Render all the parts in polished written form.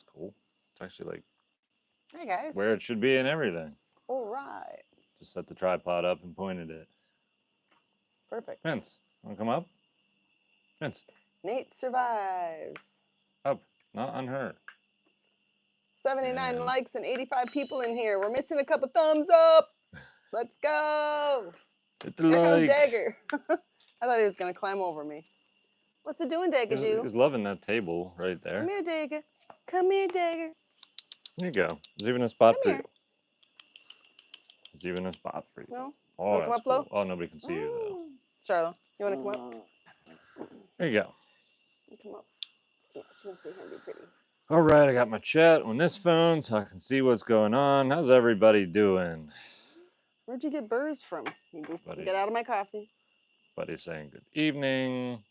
that's cool. It's actually like Hey guys. where it should be and everything. All right. Just set the tripod up and pointed it. Perfect. Vince, want to come up? Vince. Nate survives. Up, not on her. 79 And likes and 85 people in here. We're missing a couple thumbs up. Let's go. hit the Here comes like. Dagger. I thought he was going to climb over me. What's it doing, Dagger? He's loving that table right there. Come here, Dagger. Come here, Dagger. There you go. There's even a spot Come for here. you. There's even a spot for you. No? Oh, Wanna come that's up cool. low? Oh, nobody can see you though. Charlotte, you want to come up? There you go. Come up. Yes, you want to see her be pretty. All right, I got my chat on this phone so I can see what's going on. How's everybody doing? Where'd you get burrs from? You Buddies. Get out of my coffee. Buddy saying good evening.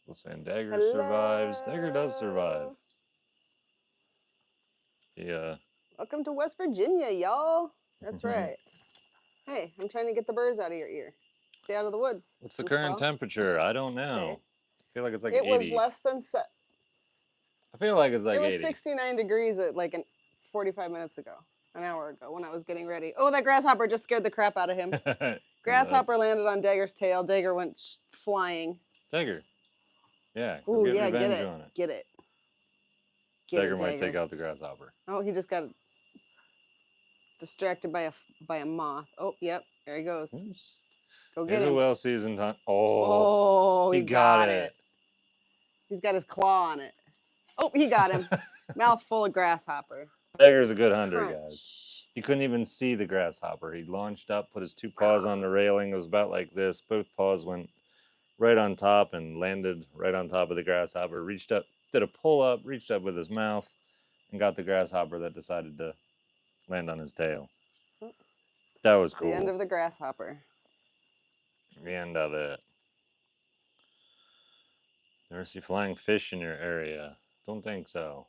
People saying Dagger Hello. survives. Dagger does survive. Yeah. Welcome to West Virginia, y'all. That's right. Hey, I'm trying to get the burrs out of your ear. Stay out of the woods. What's the current temperature? I don't know. I feel like it's like 80. It was less than I feel like it's like 80. It was 69 degrees at like 45 minutes ago, an hour ago when I was getting ready. Oh, that grasshopper just scared the crap out of him. Grasshopper landed on Dagger's tail. Dagger went flying. Dagger. Yeah. Ooh, yeah, get it. On it. Get it. Dagger might take out the grasshopper. Oh, he just got distracted by a moth. Oh, yep. There he goes. Oops. Go get him. Here's a well-seasoned hunt. Oh, he got it. He's got his claw on it. Oh, he got him. Mouth full of grasshopper. Dagger's a good hunter, guys. He couldn't even see the grasshopper. He launched up, put his two paws on the railing. It was about like this. Both paws went right on top and landed right on top of the grasshopper. Reached up, did a pull-up, reached up with his mouth, and got the grasshopper that decided to land on his tail. That was cool. The end of the grasshopper. The end of it. Never see flying fish in your area. Don't think so.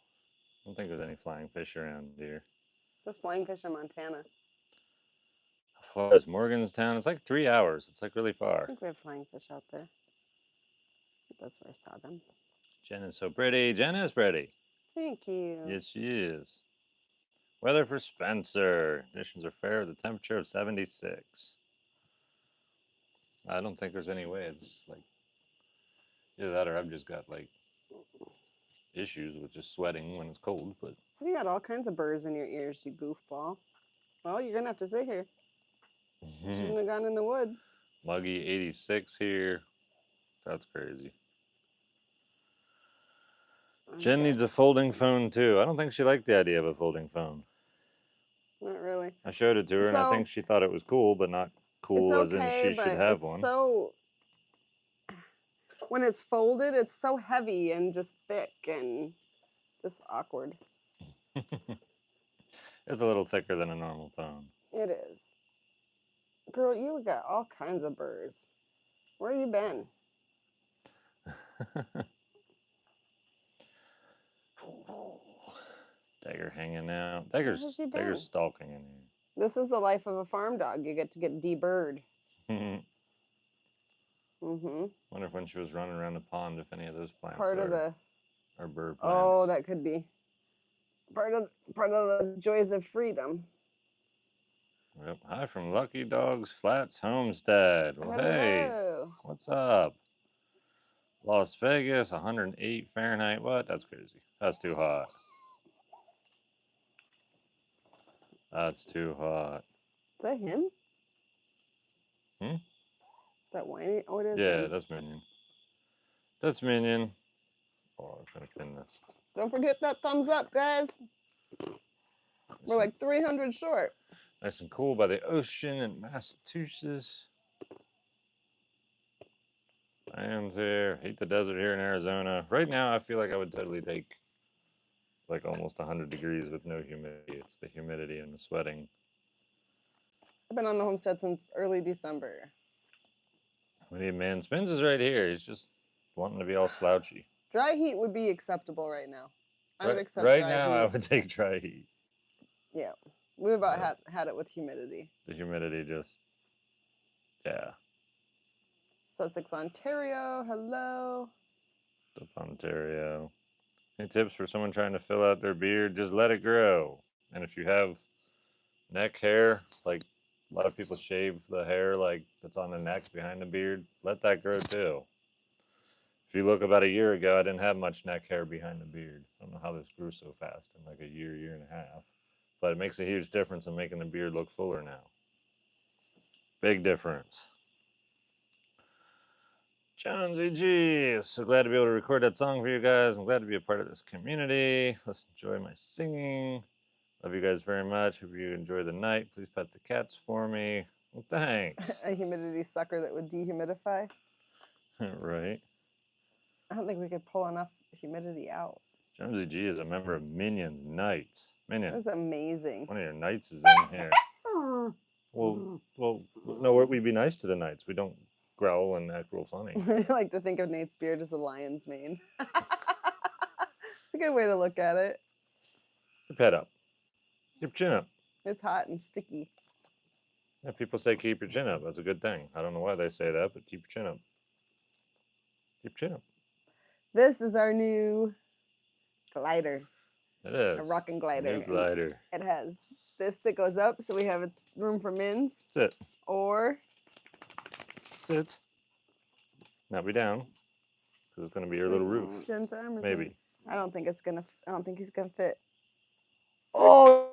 Don't think there's any flying fish around here. There's flying fish in Montana. How far is Morganstown? It's like 3 hours. It's like really far. I think we have flying fish out there. That's where I saw them. Jen is so pretty. Jen is pretty. Thank you. Yes, she is. Weather for Spencer. Conditions are fair with a temperature of 76. I don't think there's any way. It's like either that or I've just got like issues with just sweating when it's cold. But you got all kinds of burrs in your ears, you goofball. Well, you're gonna have to sit here. You shouldn't have gone in the woods. Muggy 86 here. That's crazy. Jen needs a folding phone too. I don't think she liked the idea of a folding phone. Not really. I showed it to her and I think she thought it was cool, but not cool as in she should have one. So when it's folded, it's so heavy and just thick and just awkward. It's a little thicker than a normal phone. It is. Girl, you got all kinds of burrs. Where you been? Dagger hanging out. Dagger's stalking in here. This is the life of a farm dog. You get to get deburred. Wonder if when she was running around the pond, if any of those plants are bird plants. Oh, that could be part of the joys of freedom. Yep. Hi from Lucky Dogs Flats Homestead. Well, hey, what's up? Las Vegas, 108 Fahrenheit. What? That's crazy. That's too hot. That's too hot. Is that him? That whiny? Oh, it is. Yeah, that's Minion. That's Minion. Oh, I was gonna pin this. Don't forget that thumbs up, guys. We're like 300 short. Nice and cool by the ocean in Massachusetts. I am there. Hate the desert here in Arizona. Right now, I feel like I would totally take like almost 100 degrees with no humidity. It's the humidity and the sweating. I've been on the homestead since early December. What do you mean? Spins is right here. He's just wanting to be all slouchy. Dry heat would be acceptable right now. I would accept right dry now, heat. I would take dry heat. Yeah. We've about had it with humidity. The humidity just, yeah. Sussex, Ontario. Hello. Ontario. Any tips for someone trying to fill out their beard? Just let it grow. And if you have neck hair, like a lot of people shave the hair like that's on the neck behind the beard, let that grow too. If you look about a year ago, I didn't have much neck hair behind the beard. I don't know how this grew so fast in like a year and a half. But it makes a huge difference in making the beard look fuller now. Big difference. Jonesy G, so glad to be able to record that song for you guys. I'm glad to be a part of this community. Let's enjoy my singing. Love you guys very much. Hope you enjoy the night. Please pet the cats for me. Well, thanks. A humidity sucker that would dehumidify. Right. I don't think we could pull enough humidity out. Jonesy G is a member of Minions Knights. Minions. That's amazing. One of your knights is in here. Well, no, we'd be nice to the knights. We don't growl and act real funny. I like to think of Nate's beard as a lion's mane. It's a good way to look at it. Keep your head up. Keep your chin up. It's hot and sticky. Yeah, people say keep your chin up. That's a good thing. I don't know why they say that, but keep your chin up. Keep your chin up. This is our new glider. It is. A rocking glider. New glider. It has this that goes up, so we have a room for Mins. Sit. Or sit. Now be down, because it's gonna be your little roof. Jen's arm. Maybe. I don't think it's gonna. I don't think he's gonna fit. Oh.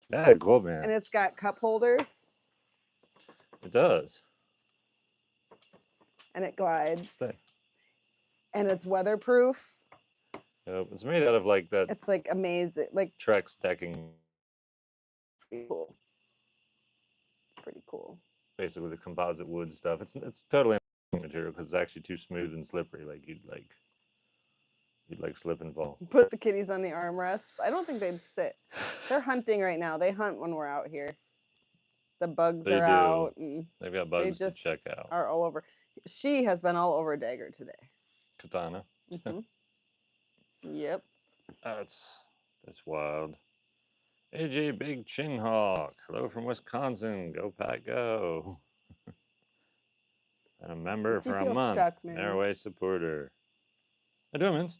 Yeah, cool, man. And it's got cup holders. It does. And it glides. Stay. And it's weatherproof. Yep. It's made out of like that. It's like amazing, like Trex decking. pretty cool. It's pretty cool. Basically, the composite wood stuff. It's totally material because it's actually too smooth and slippery. Like you'd slip and fall. Put the kitties on the armrests. I don't think they'd sit. They're hunting right now. They hunt when we're out here. The bugs They are do. out. And They've got bugs they to just check out. are all over. She has been all over Dagger today. Katana. Yep. That's wild. AJ Big Chin Hawk. Hello from Wisconsin. Go Pat go. And a member Do you for a feel month. stuck, Mins? Narrowway supporter. I do, Mins.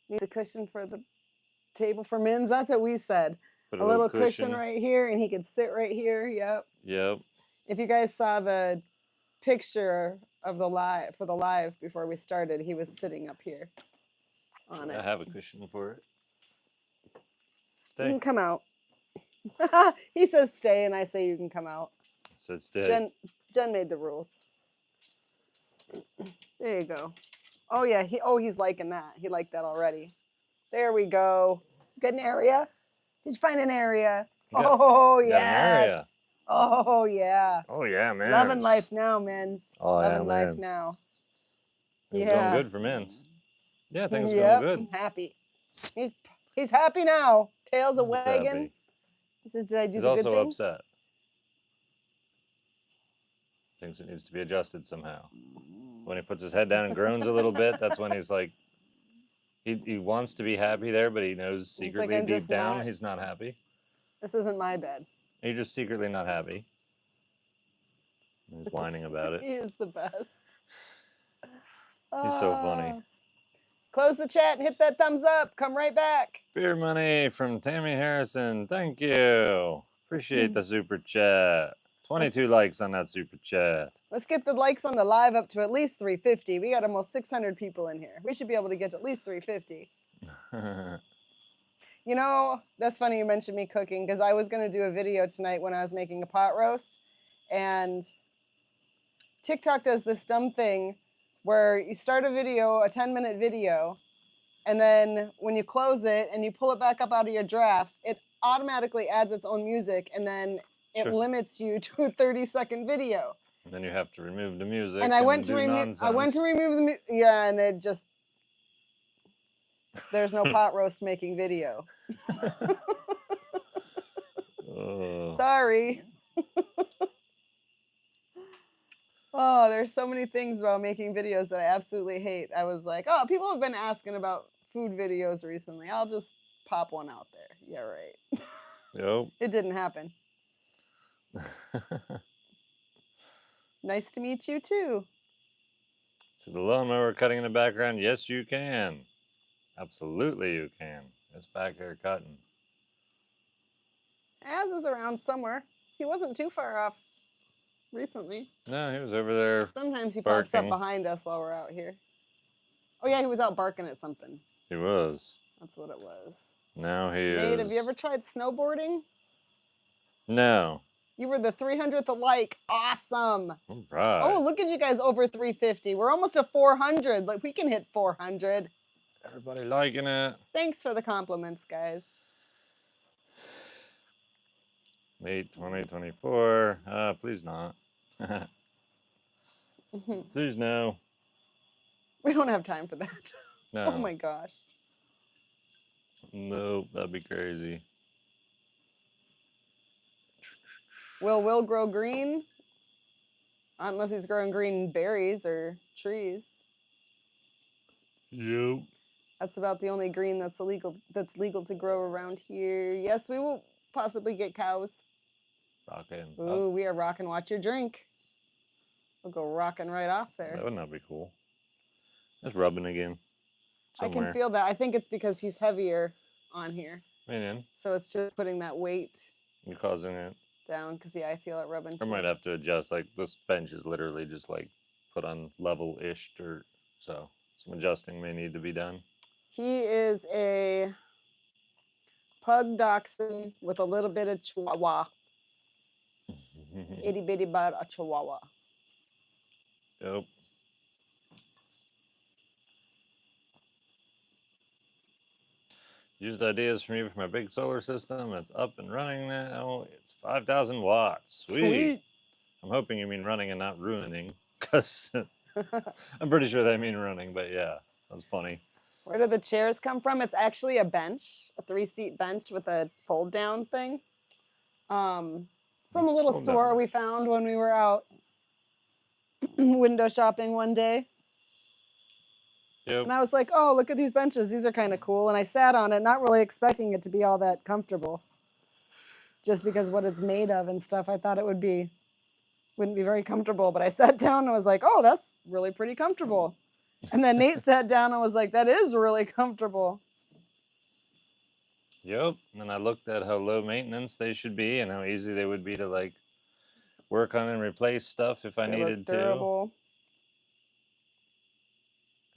Needs a cushion for the table for Mins. That's what we said. Put A little cushion right here, and he could sit right here. Yep. Yep. If you guys saw the picture of the live before we started, he was sitting up here on it. I have a cushion for it. You Stay. can come out. He says stay, and I say you can come out. So stay. Jen made the rules. There you go. Oh yeah, he's liking that. He liked that already. There we go. Got an area? Did you find an area? Oh yeah. Oh yeah. Oh yeah, man. Loving life now, Mins. Oh, Loving yeah, life Mins. now. It's Yeah. going good for Mins. Yeah, things are Yep, going I'm good. happy. He's happy now. Tail's a He's wagging. happy. He says, "Did I do He's the good also things?" upset. Thinks it needs to be adjusted somehow. When he puts his head down and groans a little bit, that's when he's like, he wants to be happy there, but he knows He's like, secretly "I'm deep just down not- he's not happy. This isn't my bed. You're just secretly not happy. He's whining about it. He is the best. He's so funny. Close the chat and hit that thumbs up. Come right back. Beer money from Tammy Harrison. Thank you. Appreciate the super chat. 22 likes on that super chat. Let's get the likes on the live up to at least 350. We got almost 600 people in here. We should be able to get to at least 350. You know, that's funny you mentioned me cooking because I was going to do a video tonight when I was making a pot roast. And TikTok does this dumb thing where you start a video, a 10-minute video, and then when you close it and you pull it back up out of your drafts, it automatically adds its own music, and then it limits you to a 30-second video. And then you have to remove the music. And I went to remove the music. Yeah, and it just, there's no pot roast making video. Sorry. Oh, there's so many things about making videos that I absolutely hate. I was like, oh, people have been asking about food videos recently. I'll just pop one out there. Yeah, right. Yep. It didn't happen. Nice to meet you too. So the lawnmower cutting in the background, yes you can. Absolutely you can. It's back here cutting. Az is around somewhere. He wasn't too far off recently. No, he was over there. Sometimes he pops up barking. behind us while we're out here. Oh yeah, he was out barking at something. He was. That's what it was. Now he Nate, is. have you ever tried snowboarding? No. You were the 300th alike. Awesome. All right. Oh, look at you guys over 350. We're almost to 400. Like we can hit 400. Everybody liking it. Thanks for the compliments, guys. Late 2024. Please not. Please no. We don't have time for that. No. Oh my gosh. Nope, that'd be crazy. Will grow green? Unless he's growing green berries or trees. Yep. That's about the only green that's legal to grow around here. Yes, we will possibly get cows. Rocking. Ooh, we are rocking. Watch your drink. We'll go rocking right off there. That would not be cool. It's rubbing again. Somewhere. I can feel that. I think it's because he's heavier on here. Man, So it's just putting that weight you're causing it. down because, yeah, I feel it rubbing I too. might have to adjust. Like, this bench is literally just like put on level-ish dirt. So some adjusting may need to be done. He is a pug dachshund with a little bit of chihuahua. Itty bitty bud of chihuahua. Yep. Used ideas from you for my big solar system. It's up and running now. It's 5,000 watts. Sweet. I'm hoping you mean running and not ruining, because I'm pretty sure they mean running, but yeah, that's funny. Where did the chairs come from? It's actually a bench, a 3-seat bench with a fold-down thing. From a little store we found when we were out window shopping one day. Yep. And I was like, oh, look at these benches. These are kind of cool. And I sat on it, not really expecting it to be all that comfortable. Just because what it's made of and stuff, I thought it wouldn't be very comfortable. But I sat down and was like, oh, that's really pretty comfortable. And then Nate sat down and was like, that is really comfortable. Yep. And then I looked at how low maintenance they should be and how easy they would be to like work on and replace stuff if I needed to. Durable.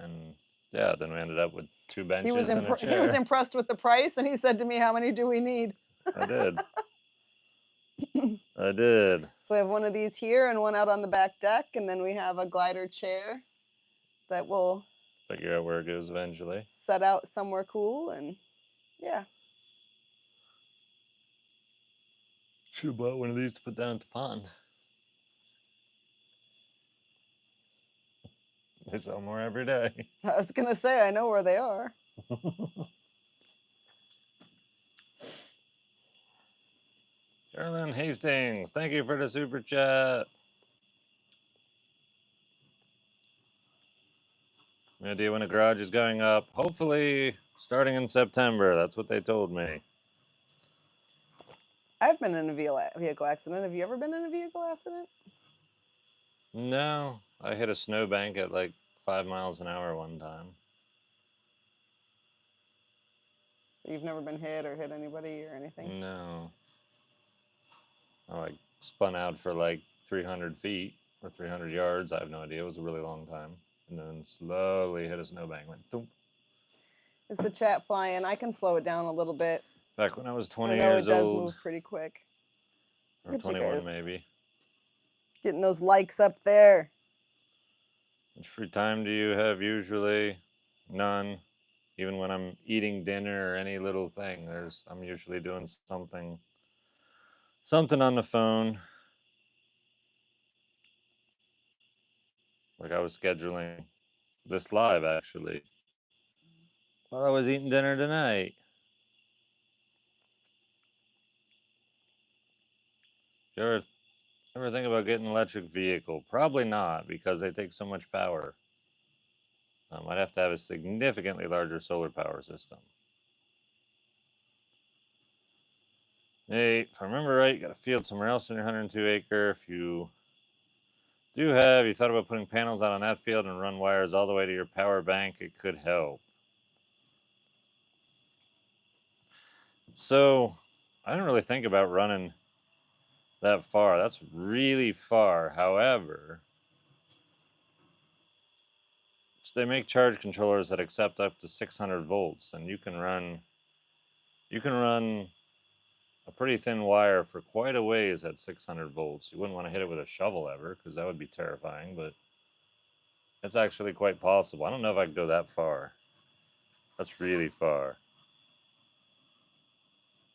And yeah, then we ended up with 2 benches He was and a chair. He was impressed with the price, and he said to me, how many do we need? I did. I did. So we have one of these here and one out on the back deck, and then we have a glider chair that will figure out where it goes eventually. Set out somewhere cool, and yeah. Should have bought one of these to put down at the pond. They sell more every day. I was gonna say, I know where they are. Carolyn Hastings, thank you for the super chat. Any idea when the garage is going up? Hopefully starting in September. That's what they told me. I've been in a vehicle accident. Have you ever been in a vehicle accident? No, I hit a snowbank at like 5 miles an hour one time. You've never been hit or hit anybody or anything? No. I like spun out for like 300 feet or 300 yards. I have no idea. It was a really long time. And then slowly hit a snowbank. Went thump. Is the chat flying? I can slow it down a little bit. Back when I was 20 I know years it does old. move pretty quick. Or 21 maybe. Getting those likes up there. How much free time do you have usually? None. Even when I'm eating dinner or any little thing, I'm usually doing something on the phone. Like I was scheduling this live actually while I was eating dinner tonight. You ever think about getting an electric vehicle? Probably not, because they take so much power. I'd have to have a significantly larger solar power system. Hey, if I remember right, you got a field somewhere else in your 102 acre. If you you thought about putting panels out on that field and run wires all the way to your power bank, it could help. So I didn't really think about running that far. That's really far. However, they make charge controllers that accept up to 600 volts, and you can run a pretty thin wire for quite a ways at 600 volts. You wouldn't want to hit it with a shovel ever, because that would be terrifying, but it's actually quite possible. I don't know if I could go that far. That's really far.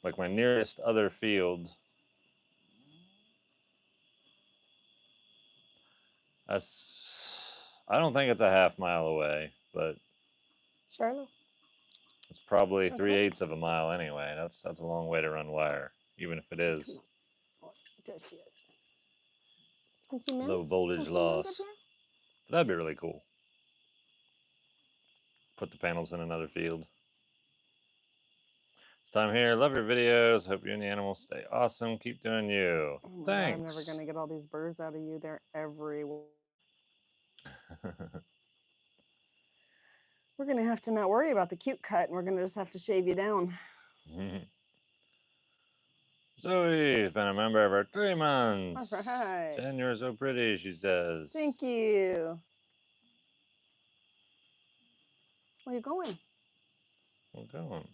Like my nearest other field, I don't think it's a half mile away, but Charlotte. it's probably Okay. 3/8 of a mile anyway. That's a long way to run wire, even if it is Come on. Oh, there she is. Can she low mince? voltage Can she mince up loss. here? That'd be really cool. Put the panels in another field. It's time here. Love your videos. Hope you and the animals stay awesome. Keep doing you. Oh my Thanks. God, I'm never gonna get all these birds out of you. They're everywhere. We're gonna have to not worry about the cute cut, and we're gonna just have to shave you down. Zoe's been a member over 3 months. All right. Jen, you're so pretty, she says. Thank you. Where are you going? I'm going.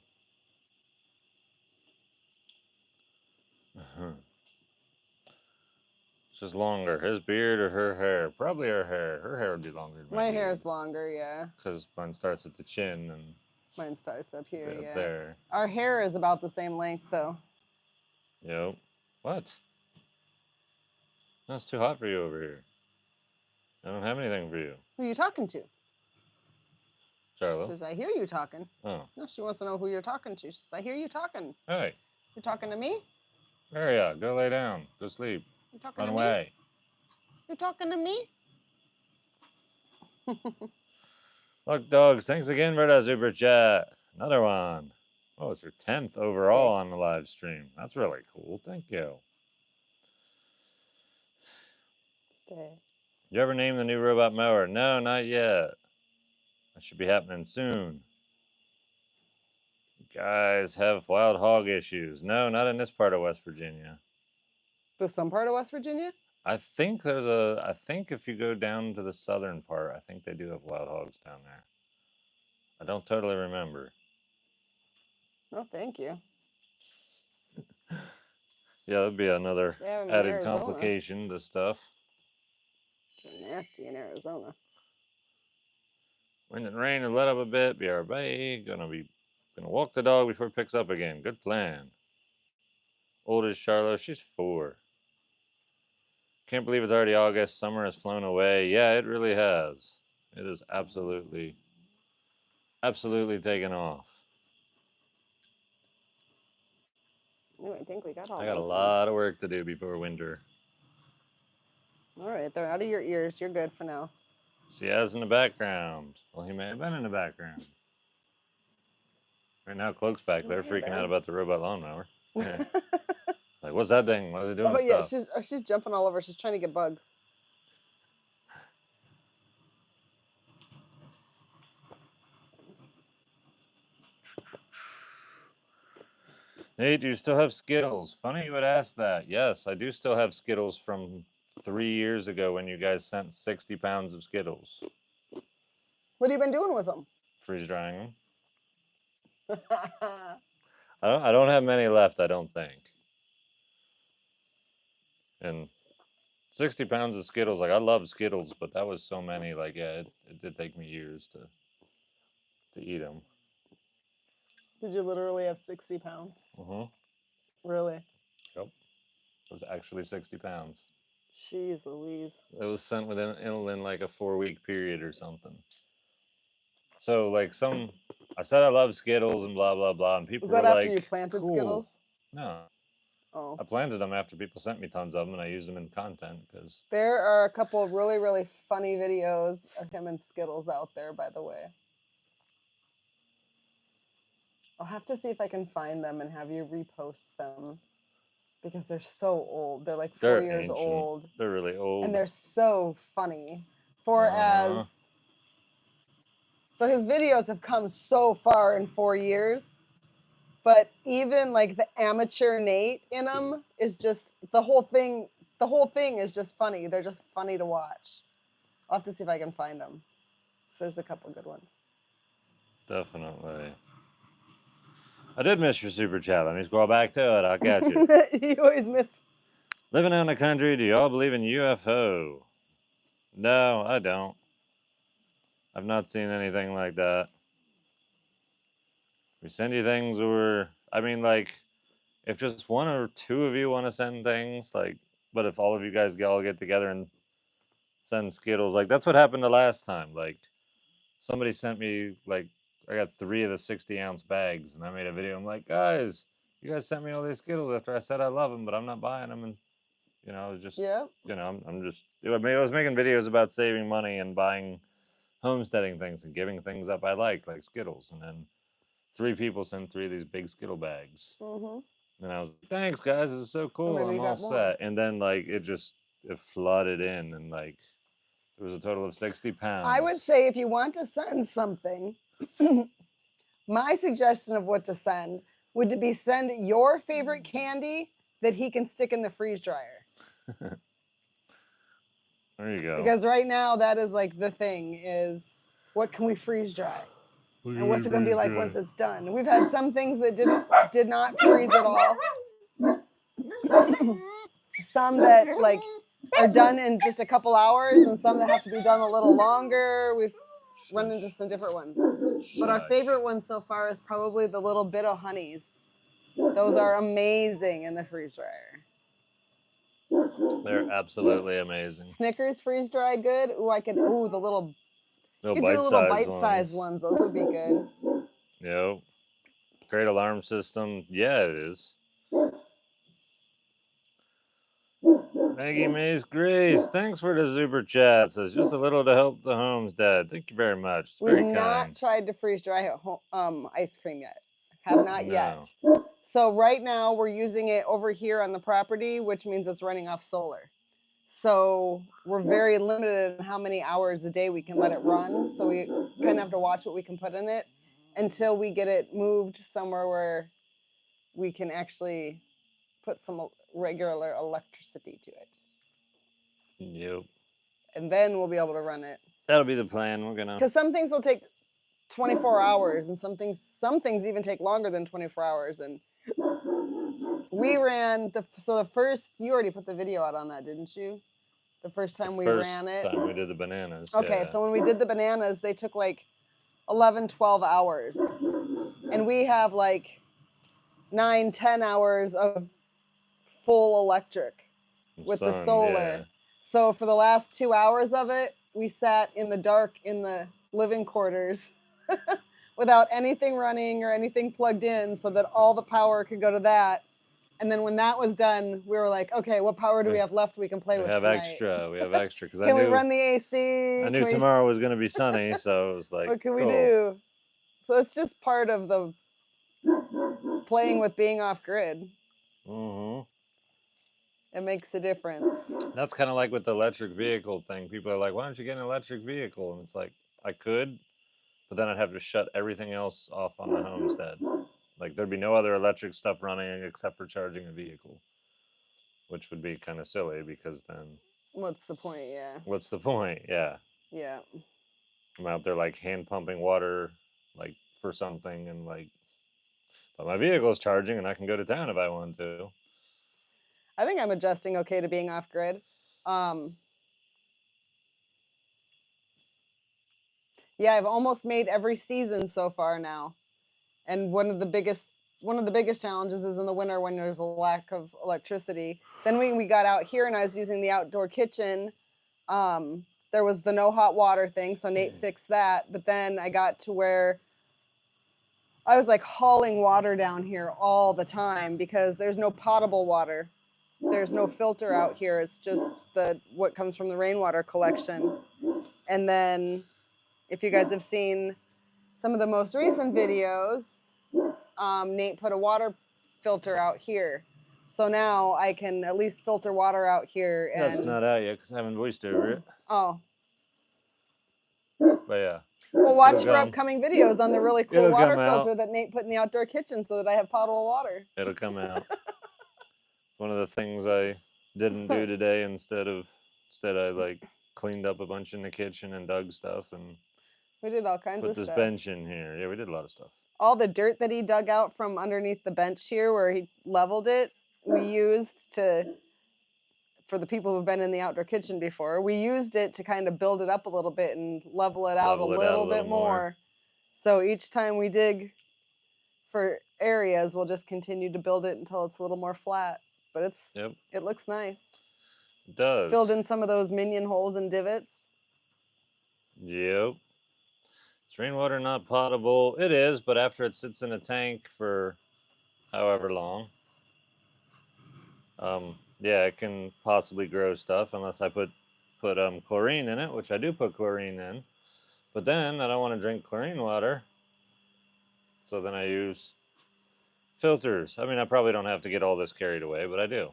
It's just longer. His beard or her hair? Probably her hair. Her hair would be longer than My beard. hair's longer, yeah. Because mine starts at the chin and Mine starts up here, up yeah. there. Our hair is about the same length, though. Yep. What? No, it's too hot for you over here. I don't have anything for you. Who are you talking to? She Charlo. says, I hear you talking. Oh. No, she wants to know who you're talking to. She says, I hear you talking. Hey. You're talking to me? Hurry up. Go lay down. Go sleep. You talking Run to away. me? You talking to me? Look, dogs. Thanks again for that super chat. Another one. Oh, it's your 10th overall on the live stream. That's really cool. Thank you. Stay. You ever name the new robot mower? No, not yet. That should be happening soon. You guys have wild hog issues. No, not in this part of West Virginia. Does some part of West Virginia? I think if you go down to the southern part, I think they do have wild hogs down there. I don't totally remember. No, thank you. Yeah, that'd be another added complication to stuff. It's nasty in Arizona. Wind and rain and let up a bit. BRB. Gonna walk the dog before it picks up again. Good plan. Oldest Charlotte, she's 4. Can't believe it's already August. Summer has flown away. Yeah, it really has. It is absolutely taken off. Oh, I think we got all I got a those lot of work to do before winter. All right, they're out of your ears. You're good for now. See, as in the background. Well, he may have been in the background. Right now, Cloak's back there freaking out about the robot lawnmower. Yeah. Like, what's that thing? Why is it doing stuff? Yeah, she's jumping all over. She's trying to get bugs. Nate, do you still have Skittles? Funny you would ask that. Yes, I do still have Skittles from 3 years ago when you guys sent 60 pounds of Skittles. What have you been doing with them? Freeze drying them. I don't have many left, I don't think. And 60 pounds of Skittles, like I love Skittles, but that was so many, like yeah, it did take me years to eat them. Did you literally have 60 pounds? Really? Yep. It was actually 60 pounds. Jeez Louise. It was sent within like a 4-week period or something. So like I said I love Skittles and blah blah blah, and people was that were after like, you planted cool. Skittles? No. Oh. I planted them after people sent me tons of them, and I used them in content because there are a couple of really, really funny videos of him and Skittles out there, by the way. I'll have to see if I can find them and have you repost them because they're so old. They're like 4 years ancient. old. They're really old. And they're so funny. So his videos have come so far in 4 years. But even like the amateur Nate in them is just the whole thing. The whole thing is just funny. They're just funny to watch. I'll have to see if I can find them. So there's a couple good ones. Definitely. I did miss your super chat. Let me scroll back to it. I'll catch you. You always miss. Living out in the country, do y'all believe in UFO? No, I don't. I've not seen anything like that. We send you things, or I mean, like, if just one or two of you want to send things, like, but if all of you guys all get together and send Skittles, like that's what happened the last time. Like, somebody sent me like I got 3 of the 60-ounce bags, and I made a video. I'm like, guys, you guys sent me all these Skittles after I said I love them, but I'm not buying them, and I was just, Yeah. I'm just, I was making videos about saving money and buying homesteading things and giving things up I like Skittles, and then 3 people sent 3 of these big Skittle bags, and I was like, thanks guys, this is so cool, maybe I'm you all got more. set, and then like it flooded in, and like it was a total of 60 pounds. I would say if you want to send something, my suggestion of what to send would be send your favorite candy that he can stick in the freeze dryer. There you go. Because right now that is like the thing is what can we freeze dry? And what's it going to be like once it's done? We've had some things that did not freeze at all. Some that like are done in just a couple hours, and some that have to be done a little longer. We've run into some different ones. But our favorite one so far is probably the little bit of honeys. Those are amazing in the freeze dryer. They're absolutely amazing. Snickers freeze dry good. The little bite-sized ones. Those would be good. Yep. Great alarm system. Yeah, it is. Maggie Mays Grace, thanks for the super chat. Says just a little to help the homestead. Thank you very much. It's very We've kind. not tried to freeze dry ice cream yet. Have not yet. So right now we're using it over here on the property, which means it's running off solar. So we're very limited in how many hours a day we can let it run. So we kind of have to watch what we can put in it until we get it moved somewhere where we can actually put some regular electricity to it. Yep. And then we'll be able to run it. That'll be the plan. Because some things will take 24 hours, and some things even take longer than 24 hours. And we ran the first. You already put the video out on that, didn't you? The first time we ran it. First time we did the bananas. Okay, so when we did the bananas, they took like 11, 12 hours, and we have like 9, 10 hours of full electric with the solar. Yeah. So for the last 2 hours of it, we sat in the dark in the living quarters without anything running or anything plugged in so that all the power could go to that. And then when that was done, we were like, okay, what power do we have left we can play with tonight? We have extra. Can we run the AC? I knew tomorrow was going to be sunny, so it was like, what can we do? So it's just part of the playing with being off grid. Mm-hmm. It makes a difference. That's kind of like with the electric vehicle thing. People are like, why don't you get an electric vehicle? And it's like, I could, but then I'd have to shut everything else off on the homestead. Like, there'd be no other electric stuff running except for charging a vehicle, which would be kind of silly because then... What's the point, yeah. What's the point, yeah. Yeah. I'm out there, like, hand pumping water, like, for something, and, like... But my vehicle's charging, and I can go to town if I want to. I think I'm adjusting okay to being off grid. Yeah, I've almost made every season so far now. And one of the biggest challenges is in the winter when there's a lack of electricity. Then when we got out here and I was using the outdoor kitchen, there was the no hot water thing, so Nate fixed that. But then I got to where I was like hauling water down here all the time because there's no potable water. There's no filter out here. It's just what comes from the rainwater collection. And then if you guys have seen some of the most recent videos, Nate put a water filter out here. So now I can at least filter water out here. And that's not out yet because I haven't voiced over it. Oh. But yeah. Well, watch It'll for come. upcoming videos on the really cool It'll water come out. filter that Nate put in the outdoor kitchen so that I have potable water. It'll come out. One of the things I didn't do today, instead I like cleaned up a bunch in the kitchen and dug stuff and We did all kinds put of this stuff. bench in here. Yeah, we did a lot of stuff. All the dirt that he dug out from underneath the bench here where he leveled it, we used to, for the people who've been in the outdoor kitchen before, we used it to kind of build it up a little bit and level it out a little bit more. So each time we dig for areas, we'll just continue to build it until it's a little more flat. But it looks nice. It does. Filled in some of those minion holes and divots. Yep. Is rainwater not potable? It is, but after it sits in a tank for however long, yeah, it can possibly grow stuff unless I put chlorine in it, which I do put chlorine in. But then I don't want to drink chlorine water, so then I use filters. I mean, I probably don't have to get all this carried away, but I do.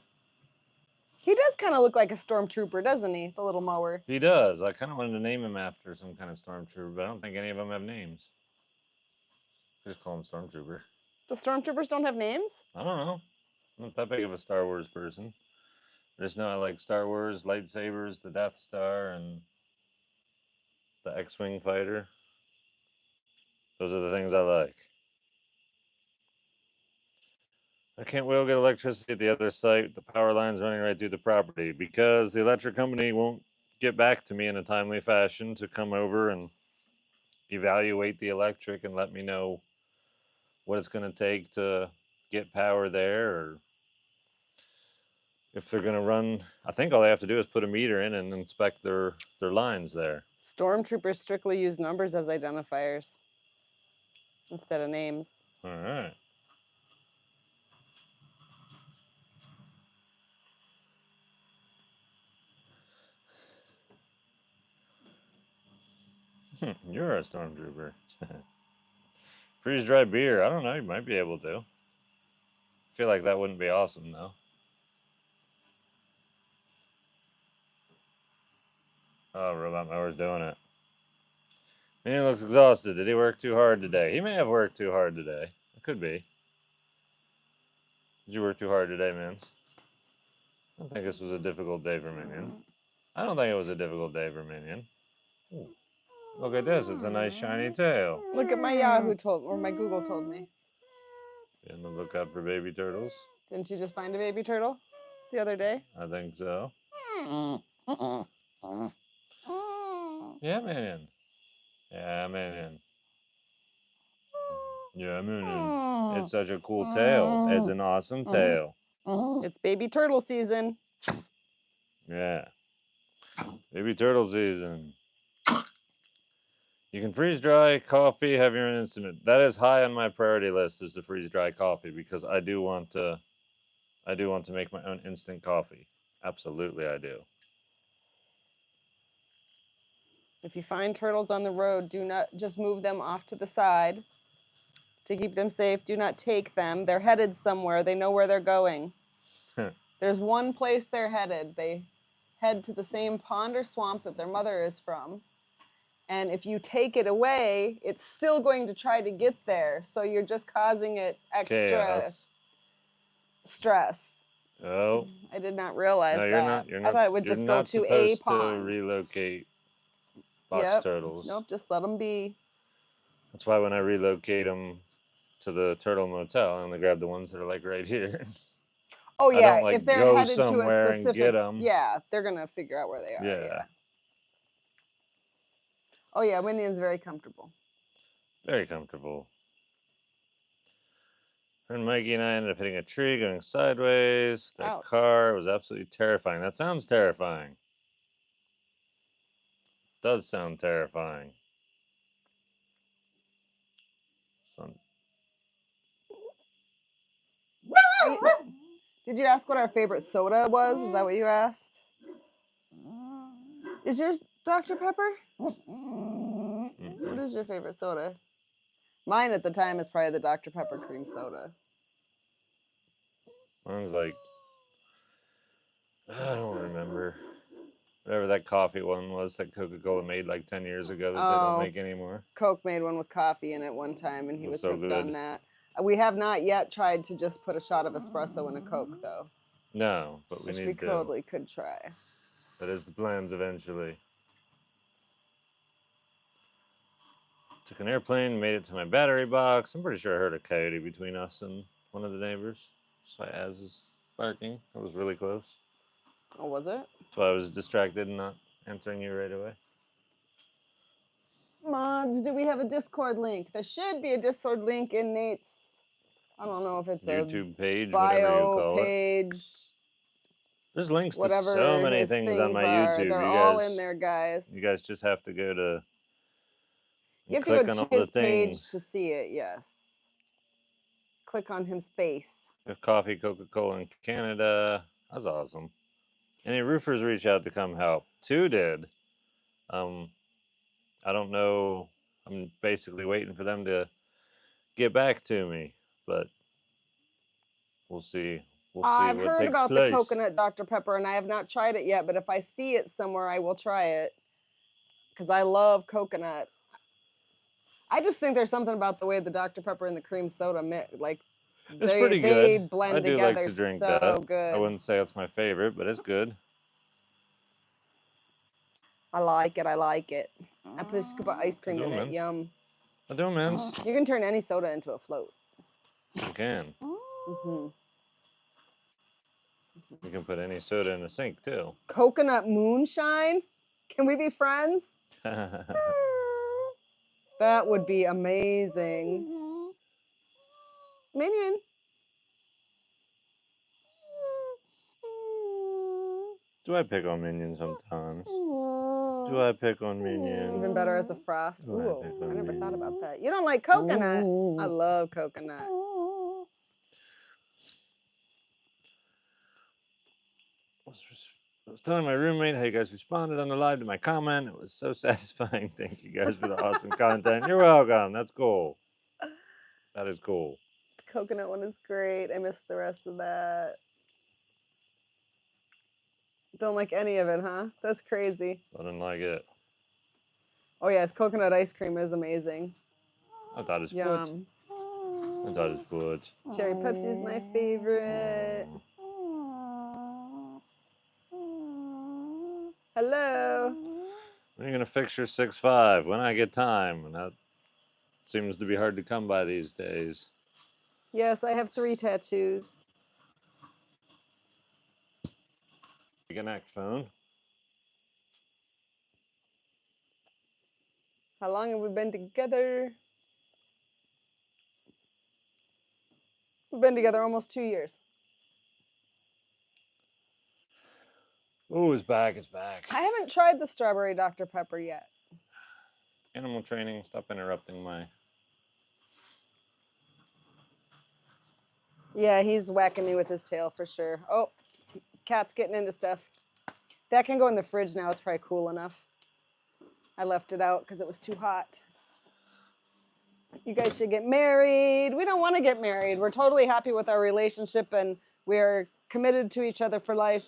He does kind of look like a stormtrooper, doesn't he? The little mower. He does. I kind of wanted to name him after some kind of stormtrooper, but I don't think any of them have names. Just call him Stormtrooper. The stormtroopers don't have names? I don't know. I'm not that big of a Star Wars person. I just know I like Star Wars, lightsabers, the Death Star, and the X-Wing fighter. Those are the things I like. I can't wait to get electricity at the other site. The power line's running right through the property because the electric company won't get back to me in a timely fashion to come over and evaluate the electric and let me know what it's going to take to get power there, or if they're going to run. I think all they have to do is put a meter in and inspect their lines there. Stormtroopers strictly use numbers as identifiers instead of names. All right. You're a stormtrooper. Freeze dry beer. I don't know. You might be able to. I feel like that wouldn't be awesome, though. Oh, robot mower's doing it. He looks exhausted. Did he work too hard today? He may have worked too hard today. It could be. Did you work too hard today, Mans? I don't think this was a difficult day for Minion. I don't think it was a difficult day for Minion. Ooh. Look at this. It's a nice shiny tail. Look at my Yahoo or my Google told me. Be on the lookout for baby turtles. Didn't you just find a baby turtle the other day? I think so. Yeah, Minion. Yeah, Minion. Yeah, Minion. It's such a cool tail. It's an awesome tail. It's baby turtle season. Yeah. Baby turtle season. You can freeze dry coffee, have your own instant. That is high on my priority list, is to freeze dry coffee, because I do want to make my own instant coffee. Absolutely I do. If you find turtles on the road, do not just move them off to the side to keep them safe. Do not take them. They're headed somewhere. They know where they're going. There's one place they're headed. They head to the same pond or swamp that their mother is from. And if you take it away, it's still going to try to get there. So you're just causing it extra stress. Oh. I did not realize no, that. You're not. I thought it would just go to a pond. To relocate box turtles. Nope, just let them be. That's why when I relocate them to the turtle motel, I only grab the ones that are like right here. Oh yeah, I don't, if they're headed to a somewhere specific, and get them. Yeah, they're gonna figure out where they are. Yeah. Oh yeah, Minion's very comfortable. Very comfortable. And Mikey and I ended up hitting a tree going sideways. That car was absolutely terrifying. That sounds terrifying. Does sound terrifying. Did you ask what our favorite soda was? Is that what you asked? Is yours Dr. Pepper? What is your favorite soda? Mine at the time is probably the Dr. Pepper cream soda. Mine's like, I don't remember. Whatever that coffee one was that Coca-Cola made like 10 years ago that they don't make anymore. Coke made one with coffee in it one time, and he was so hooked good. on that. We have not yet tried to just put a shot of espresso in a Coke, though. No, but we Which need we to. totally could try. That is the plans eventually. Took an airplane, made it to my battery box. I'm pretty sure I heard a coyote between us and one of the neighbors. Just by Az barking. That was really close. Oh, was it? That's why I was distracted and not answering you right away. Mods, do we have a Discord link? There should be a Discord link in Nate's, I don't know if it's YouTube page, bio whatever you call page. it. There's links to Whatever so many his things on my are. YouTube. They're You all guys, in there, guys. You guys just have to go to. You have to click go on to all the his page things. to see it, yes. Click on his face. We have coffee, Coca-Cola in Canada. That's awesome. Any roofers reach out to come help? 2 did. I don't know. I'm basically waiting for them to get back to me, but we'll see. We'll see I've what heard takes about place. the coconut Dr. Pepper, and I have not tried it yet, but if I see it somewhere, I will try it. Because I love coconut. I just think there's something about the way the Dr. Pepper and the cream soda mix, like It's pretty good. They blend I do together like to drink so that. good. I wouldn't say it's my favorite, but it's good. I like it. I like it. I put a scoop of ice cream in it. Yum. I do, man. You can turn any soda into a float. You can. Mm-hmm. You can put any soda in the sink too. Coconut moonshine? Can we be friends? That would be amazing. Minion. Do I pick on Minion sometimes? Do I pick on Minion? Even better as a frost. Ooh, I never thought about that. You don't like coconut? I love coconut. I was telling my roommate how you guys responded on the live to my comment. It was so satisfying. Thank you guys for the awesome content. You're welcome. That's cool. That is cool. The coconut one is great. I missed the rest of that. Don't like any of it, huh? That's crazy. I didn't like it. Oh yes, coconut ice cream is amazing. I thought his foot. I thought his foot. Cherry Pepsi is my favorite. Hello. When are you gonna fix your 6'5"? When I get time, and that seems to be hard to come by these days. Yes, I have 3 tattoos. Connect phone. How long have we been together? We've been together almost 2 years. Oh, it's back. It's back. I haven't tried the strawberry Dr. Pepper yet. Animal training. Stop interrupting my. Yeah, he's whacking me with his tail for sure. Oh, cat's getting into stuff. That can go in the fridge now. It's probably cool enough. I left it out because it was too hot. You guys should get married. We don't want to get married. We're totally happy with our relationship and we're committed to each other for life.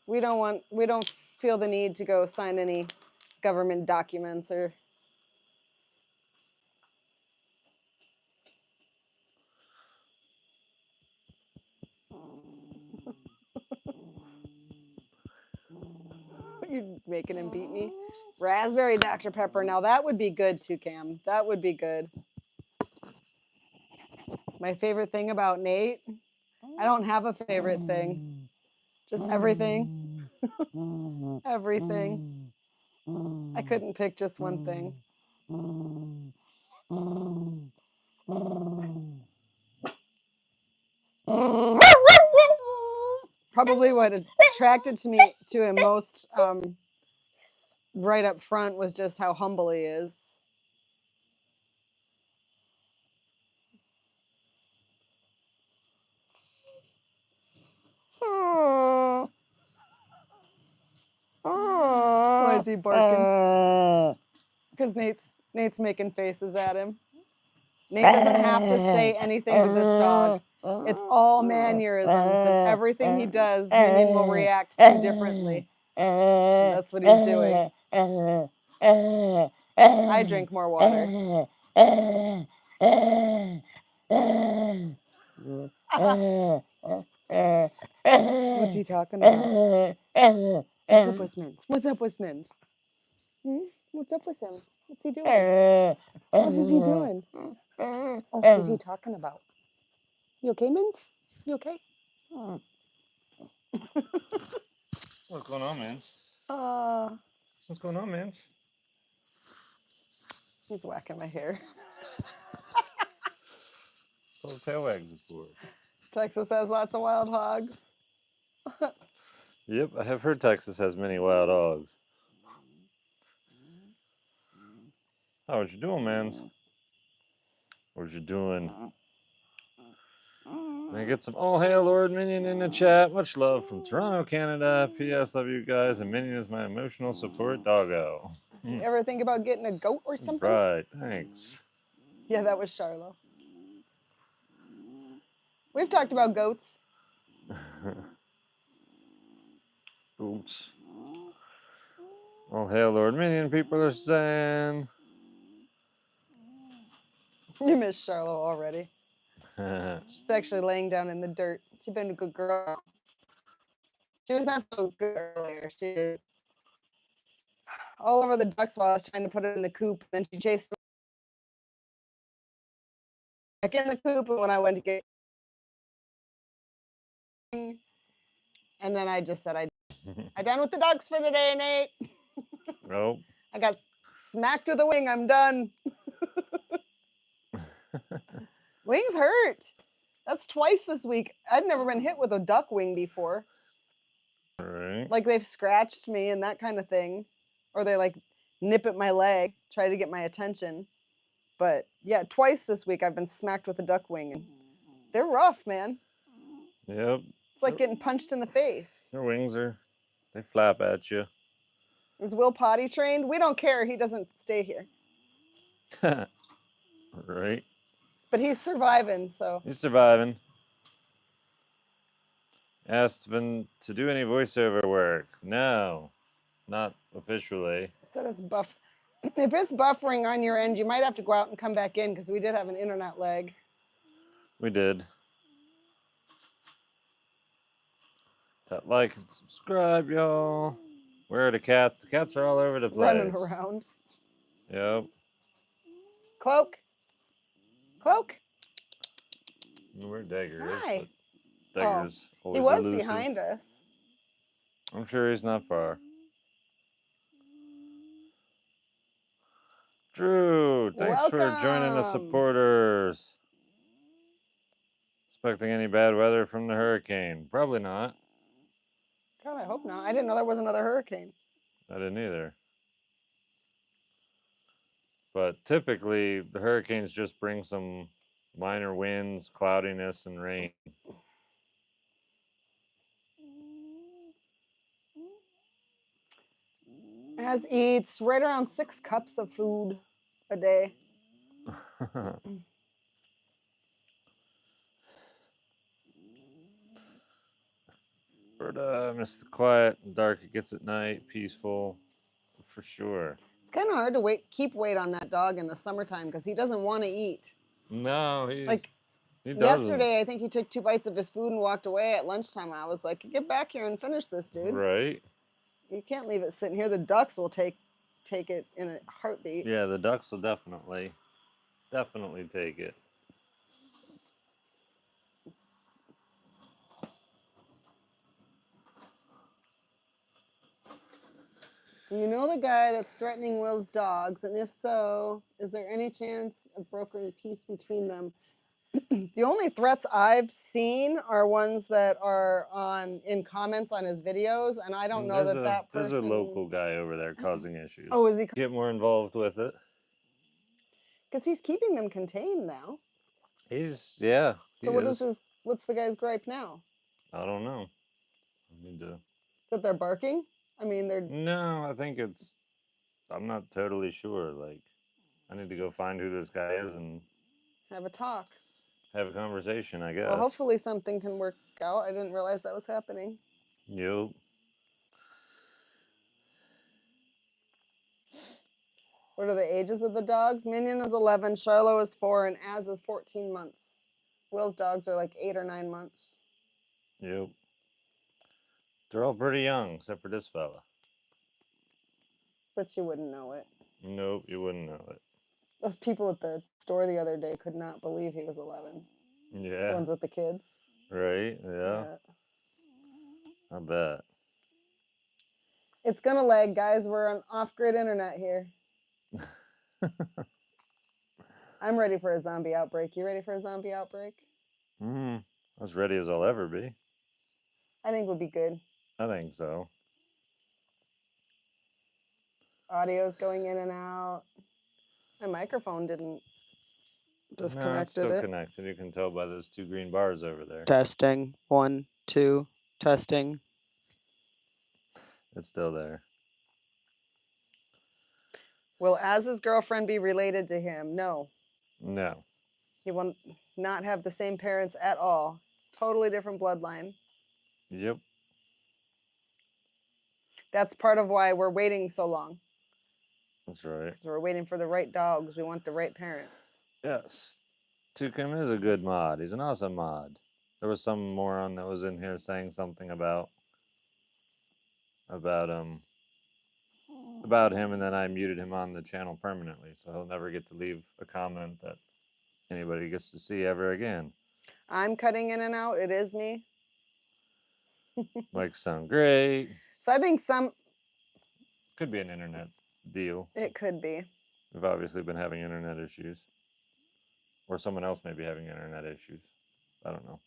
We don't feel the need to go sign any government documents or. You're making him beat me. Raspberry Dr. Pepper. Now that would be good too, Cam. That would be good. My favorite thing about Nate, I don't have a favorite thing. Just everything. Everything. I couldn't pick just one thing. Probably what attracted to him most right up front was just how humble he is. Why is he barking? Because Nate's making faces at him. Nate doesn't have to say anything to this dog. It's all mannerisms, and everything he does, Minion will react to differently. And that's what he's doing. I drink more water. What's he talking about? What's up with Mins? What's up with Mins? What's up with him? What's he doing? What is he doing? Oh, what is he talking about? You okay, Mins? You okay? What's going on, man? Uh, What's going on, man? he's whacking my hair. Little tail wags before. Texas has lots of wild hogs. Yep, I have heard Texas has many wild hogs. How what you doing, man? What you doing? Can I get some all hail Lord Minion in the chat? Much love from Toronto, Canada. P.S. Love you guys, and Minion is my emotional support doggo. You ever think about getting a goat or something? Right, thanks. Yeah, that was Charlo. We've talked about goats. Oops. All hail Lord Minion, people are saying. You missed Charlo already. She's actually laying down in the dirt. She's been a good girl. She was not so good earlier. She was all over the ducks while I was trying to put it in the coop. Then she chased them back in the coop, and when I went to get, and then I just said, I'm done with the ducks for the day, Nate. Nope. I got smacked with a wing. I'm done. Wings hurt. That's twice this week. I've never been hit with a duck wing before. Right. Like they've scratched me and that kind of thing. Or they like nip at my leg, try to get my attention. But yeah, twice this week I've been smacked with a duck wing. And they're rough, man. Yep. It's like getting punched in the face. Their wings they flap at you. Is Will potty trained? We don't care. He doesn't stay here. Right. But he's surviving, so. He's surviving. Asked him to do any voiceover work. No, not officially. Said it's buff. If it's buffering on your end, you might have to go out and come back in because we did have an internet lag. We did. That like and subscribe, y'all. Where are the cats? The cats are all over the place. Running around. Yep. Cloak. Cloak. I don't know where Dagger is, Hi. but Dagger's always He was elusive. behind us. I'm sure he's not far. Drew, thanks for joining the Welcome. supporters. Expecting any bad weather from the hurricane? Probably not. God, I hope not. I didn't know there was another hurricane. I didn't either. But typically, the hurricanes just bring some minor winds, cloudiness, and rain. Az eats right around 6 cups of food a day. But miss the quiet and dark it gets at night, peaceful, for sure. It's kind of hard to keep weight on that dog in the summertime because he doesn't want to eat. No, he doesn't. Yesterday, I think he took 2 bites of his food and walked away at lunchtime. I was like, get back here and finish this, dude. Right. You can't leave it sitting here. The ducks will take it in a heartbeat. Yeah, the ducks will definitely take it. Do you know the guy that's threatening Will's dogs? And if so, is there any chance of brokering peace between them? The only threats I've seen are ones that are in comments on his videos, and I don't know that person. There's a local guy over there causing issues. Oh, is he? Get more involved with it. Because he's keeping them contained now. What's the guy's gripe now? I don't know. I need to. That they're barking? I mean, they're. No, I think it's. I'm not totally sure. Like, I need to go find who this guy is and Have a talk. have a conversation, I guess. Well, hopefully something can work out. I didn't realize that was happening. Yep. What are the ages of the dogs? Minion is 11, Charlo is 4, and Az is 14 months. Will's dogs are like 8 or 9 months. Yep. They're all pretty young, except for this fella. But you wouldn't know it. Nope, you wouldn't know it. Those people at the store the other day could not believe he was 11. Yeah. The ones with the kids. Right, yeah. I bet. It's going to lag, guys. We're on off-grid internet here. I'm ready for a zombie outbreak. You ready for a zombie outbreak? As ready as I'll ever be. I think would be good. I think so. Audio's going in and out. My microphone didn't disconnect. No, it's still connected. You can tell by those 2 green bars over there. Testing. 1, 2. Testing. It's still there. Will Az's girlfriend be related to him? No. No. He will not have the same parents at all. Totally different bloodline. Yep. That's part of why we're waiting so long. That's right. Because we're waiting for the right dogs. We want the right parents. Yes. Tukum is a good mod. He's an awesome mod. There was some moron that was in here saying something about him, and then I muted him on the channel permanently, so he'll never get to leave a comment that anybody gets to see ever again. I'm cutting in and out. It is me. Mics sound great. So I think could be an internet deal. It could be. We've obviously been having internet issues. Or someone else may be having internet issues. I don't know.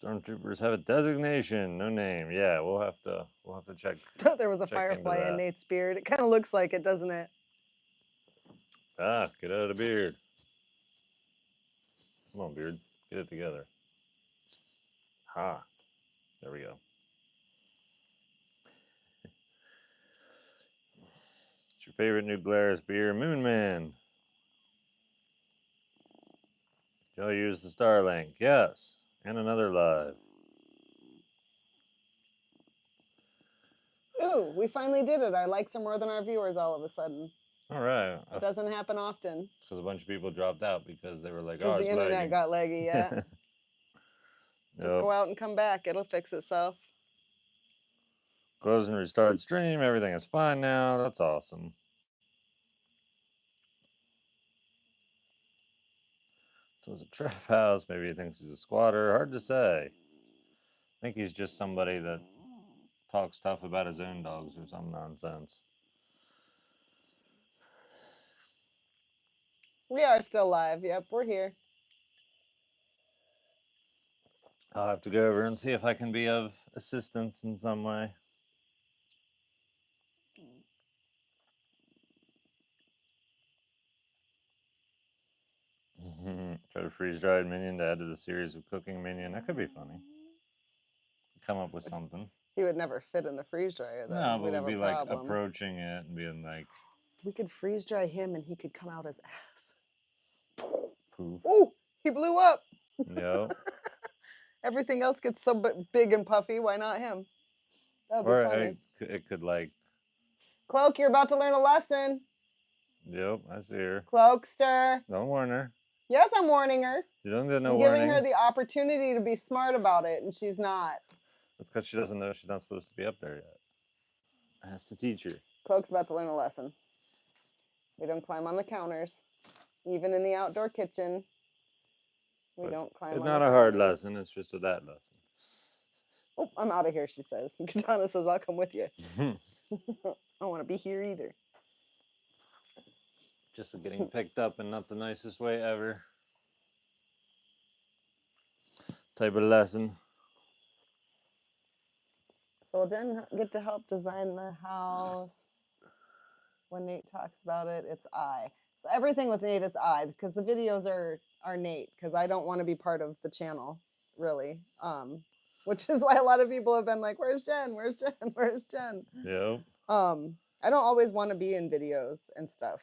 Stormtroopers have a designation, no name. Yeah, we'll have to check. There was a firefly in Nate's beard. It kind of looks like it, doesn't it? Ah, get out of the beard. Come on, beard. Get it together. Ha. There we go. What's your favorite New Glarus beer? Moon Man. Joe used the Starlink. Yes. And another live. Ooh, we finally did it. Our likes are more than our viewers all of a sudden. All right. It doesn't happen often. Because a bunch of people dropped out because they were like, oh, the internet lagging. got laggy, yeah. Just go out and come back. It'll fix itself. Close and restart stream. Everything is fine now. That's awesome. So it's a trap house. Maybe he thinks he's a squatter. Hard to say. I think he's just somebody that talks tough about his own dogs or some nonsense. We are still live. Yep, we're here. I'll have to go over and see if I can be of assistance in some way. Try to freeze-dried minion to add to the series of cooking minion. That could be funny. Come up with something. He would never fit in the freeze dryer, though. No, but we'd be like approaching it and being like... We could freeze dry him and he could come out as ass. Poof. Ooh, he blew up. Yep. Everything else gets so big and puffy. Why not him? That would be funny. It could like... Cloak, you're about to learn a lesson. Yep, I see her. Cloakster. Don't warn her. Yes, I'm warning her. You don't get no I'm warnings. giving her the opportunity to be smart about it, and she's not. That's because she doesn't know she's not supposed to be up there yet. I has to teach her. Cloak's about to learn a lesson. We don't climb on the counters. Even in the outdoor kitchen, we don't climb on the counters. It's not a hard lesson. It's just that lesson. Oh, I'm out of here, she says. Katana says, I'll come with you. I don't want to be here either. Just getting picked up in not the nicest way ever. Type of lesson. Well, didn't get to help design the house. When Nate talks about it, it's I. So everything with Nate is I, because the videos are Nate, because I don't want to be part of the channel, really. Which is why a lot of people have been like, where's Jen? Where's Jen? Where's Jen? Yep. I don't always want to be in videos and stuff.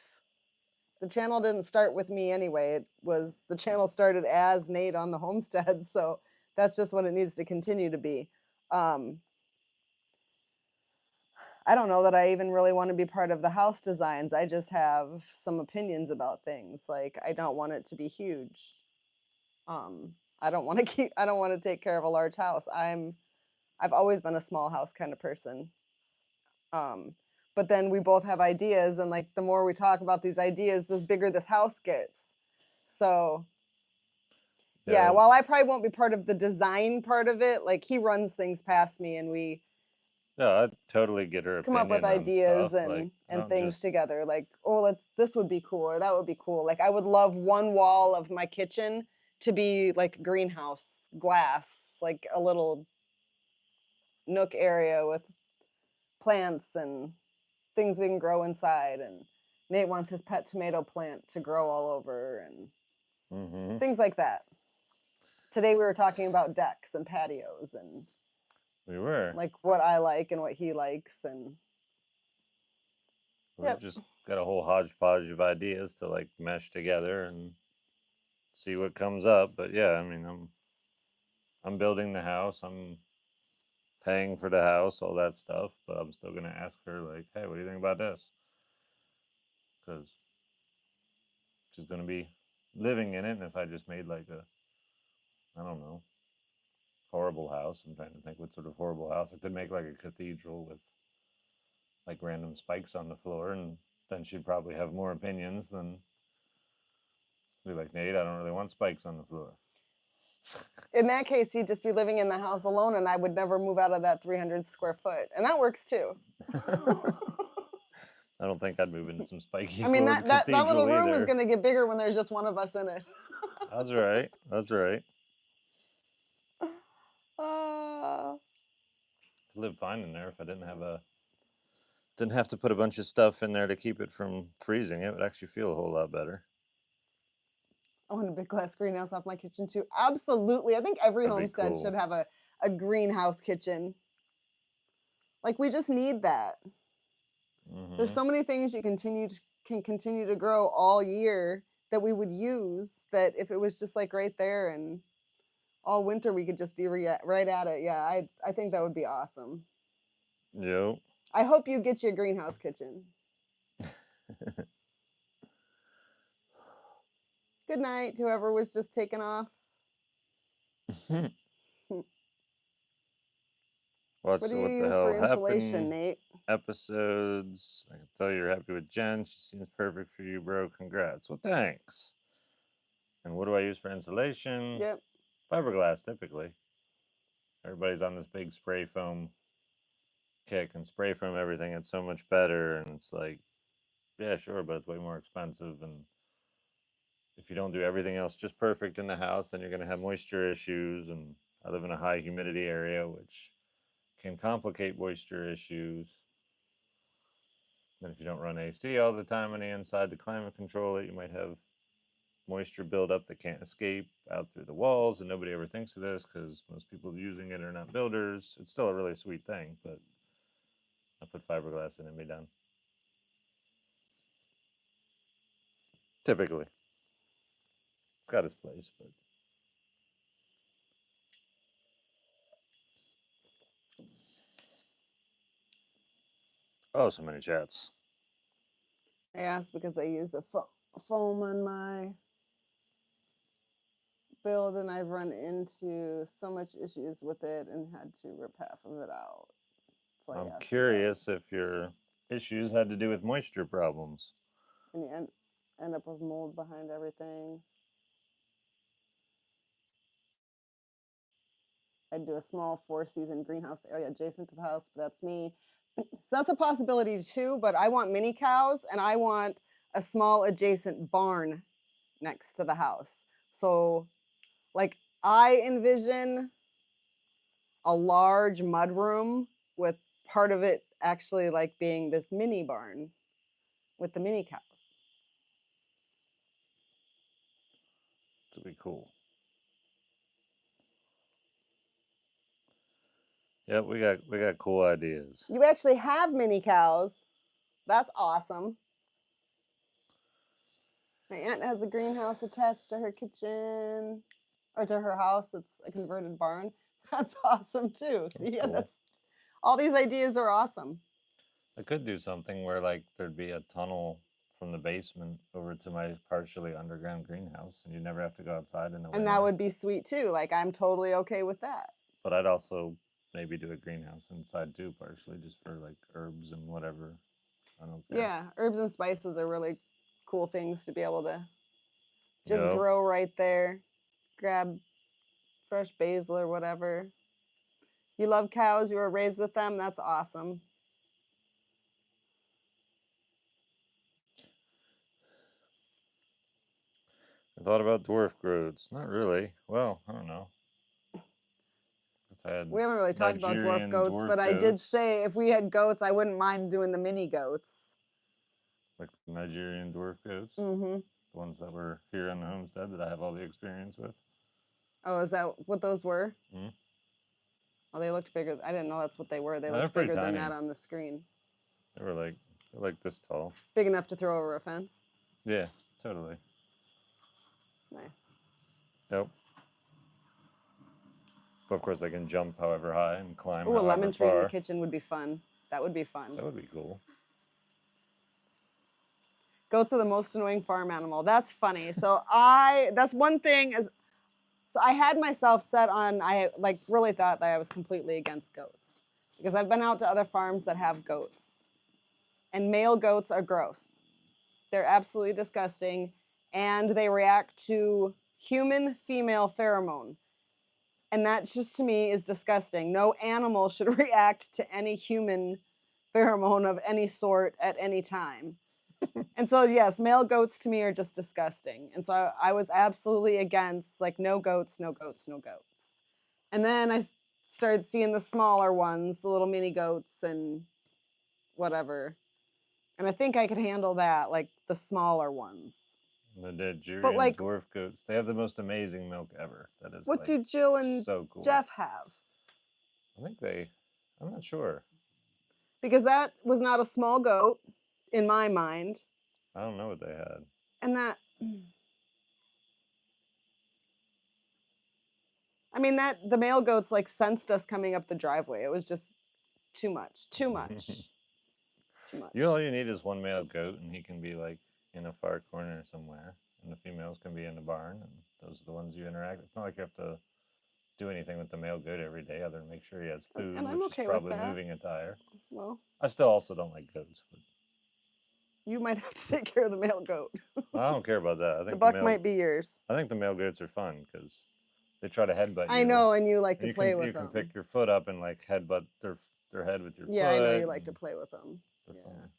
the channel didn't start with me anyway. The channel started as Nate on the Homestead, so that's just what it needs to continue to be. I don't know that I even really want to be part of the house designs. I just have some opinions about things. Like, I don't want it to be huge. I don't want to take care of a large house. I've always been a small house kind of person. But then we both have ideas, and like the more we talk about these ideas, the bigger this house gets. So yeah, while I probably won't be part of the design part of it, like he runs things past me, and we I totally get her come up with opinion on ideas stuff. Like, and things together. Like, oh, this would be cool, or that would be cool. Like, I would love one wall of my kitchen to be like greenhouse glass, like a little nook area with plants and things we can grow inside. And Nate wants his pet tomato plant to grow all over and things like that. Today we were talking about decks and patios and we were like what I like and what he likes, and we've just got a whole hodgepodge of ideas to like mesh together and see what comes up. But yeah, I mean, I'm building the house. I'm paying for the house, all that stuff. But I'm still gonna ask her like, hey, what do you think about this? Because she's gonna be living in it, and if I just made like I don't know, horrible house. I'm trying to think what sort of horrible house. I could make like a cathedral with like random spikes on the floor, and then she'd probably have more opinions than be like, Nate, I don't really want spikes on the floor. In that case, he'd just be living in the house alone, and I would never move out of that 300 square foot, and that works too. I don't think I'd move into some spiky. I mean, that little room either. is going to get bigger when there's just one of us in it. That's right. That's right. I'd live fine in there if I didn't have to put a bunch of stuff in there to keep it from freezing. It would actually feel a whole lot better. I want a big glass greenhouse off my kitchen too. Absolutely. I think every homestead should have a greenhouse kitchen. Like, we just need that. There's so many things you can continue to grow all year that we would use, that if it was just like right there and all winter we could just be right at it. Yeah, I think that would be awesome. Yep. I hope you get your greenhouse kitchen. Good night, whoever was just taken off. What do you the use hell for insulation, happened? Nate? Episodes. I can tell you're happy with Jen. She seems perfect for you, bro. Congrats. Well, thanks. And what do I use for insulation? Yep. Fiberglass, typically. Everybody's on this big spray foam kick, and spray foam everything. It's so much better, and it's like, yeah, sure, but it's way more expensive. And if you don't do everything else just perfect in the house, then you're going to have moisture issues. And I live in a high humidity area, which can complicate moisture issues. And if you don't run AC all the time on the inside to climate control it, you might have moisture buildup that can't escape out through the walls. And nobody ever thinks of this because most people using it are not builders. It's still a really sweet thing, but I put fiberglass in and be done. Typically. It's got its place, but oh, so many chats. I asked because I used the foam on my build, and I've run into so much issues with it and had to rip half of it out. So I'm curious if your issues had to do with moisture problems. And you end up with mold behind everything. I'd do a small 4-season greenhouse area adjacent to the house, but that's me. So that's a possibility too, but I want mini cows, and I want a small adjacent barn next to the house. So like, I envision a large mudroom with part of it actually like being this mini barn with the mini cows. That'd be cool. Yep, we got cool ideas. You actually have mini cows. That's awesome. My aunt has a greenhouse attached to her kitchen, or to her house. It's a converted barn. That's awesome too. See, yeah, cool. that's all these ideas are awesome. I could do something where like there'd be a tunnel from the basement over to my partially underground greenhouse, and you never have to go outside in the winter. And that would be sweet too. Like I'm totally okay with that. But I'd also maybe do a greenhouse inside too, partially just for like herbs and whatever. I don't care. Yeah, herbs and spices are really cool things to be able to just Yep. grow right there. Grab fresh basil or whatever. You love cows, you were raised with them, that's awesome. I thought about dwarf growths. Not really. Well, I don't know. We haven't really talked about dwarf goats, but I did say if we had goats, I wouldn't mind doing the mini goats. Like the Nigerian dwarf goats? Mm-hmm. The ones that were here on the homestead that I have all the experience with. Oh, is that what those were? Mm-hmm. Oh, they looked bigger. I didn't know that's what they were. They No, looked bigger than that on the screen. They're like this tall. Big enough to throw over a fence? Yeah, totally. Nice. Yep. But of course, they can jump however high and climb. Oh, a lemon tree far. in the kitchen would be fun. That would be fun. That would be cool. Goats are the most annoying farm animal. That's funny. So that's one thing is, so I had myself set on, I like really thought that I was completely against goats because I've been out to other farms that have goats and male goats are gross. They're absolutely disgusting and they react to human female pheromone. And that just to me is disgusting. No animal should react to any human pheromone of any sort at any time. And so, yes, male goats to me are just disgusting. And so I was absolutely against, like, no goats, no goats, no goats. And then I started seeing the smaller ones, the little mini goats and whatever. And I think I could handle that, like the smaller ones. The Nigerian like, dwarf goats, they have the most amazing milk ever. That is what like, do Jill and so cool. Jeff have? I think I'm not sure. Because that was not a small goat in my mind. I don't know what they had. And that, I mean, the male goats like sensed us coming up the driveway. It was just too much. Too much. All you need is one male goat, and he can be like in a far corner somewhere, and the females can be in the barn, and those are the ones you interact with. It's not like you have to do anything with the male goat every day other than make sure he has food, and I'm which okay is probably with that. moving a tire. Well, I still also don't like goats. But you might have to take care of the male goat. I don't care about that. I think the buck might be yours. I think the male goats are fun because they try to headbutt you. I know, and you like to play with them. You can pick your foot up and like headbutt their head with your foot. Yeah, I know you like to play with them. Yeah. Fun.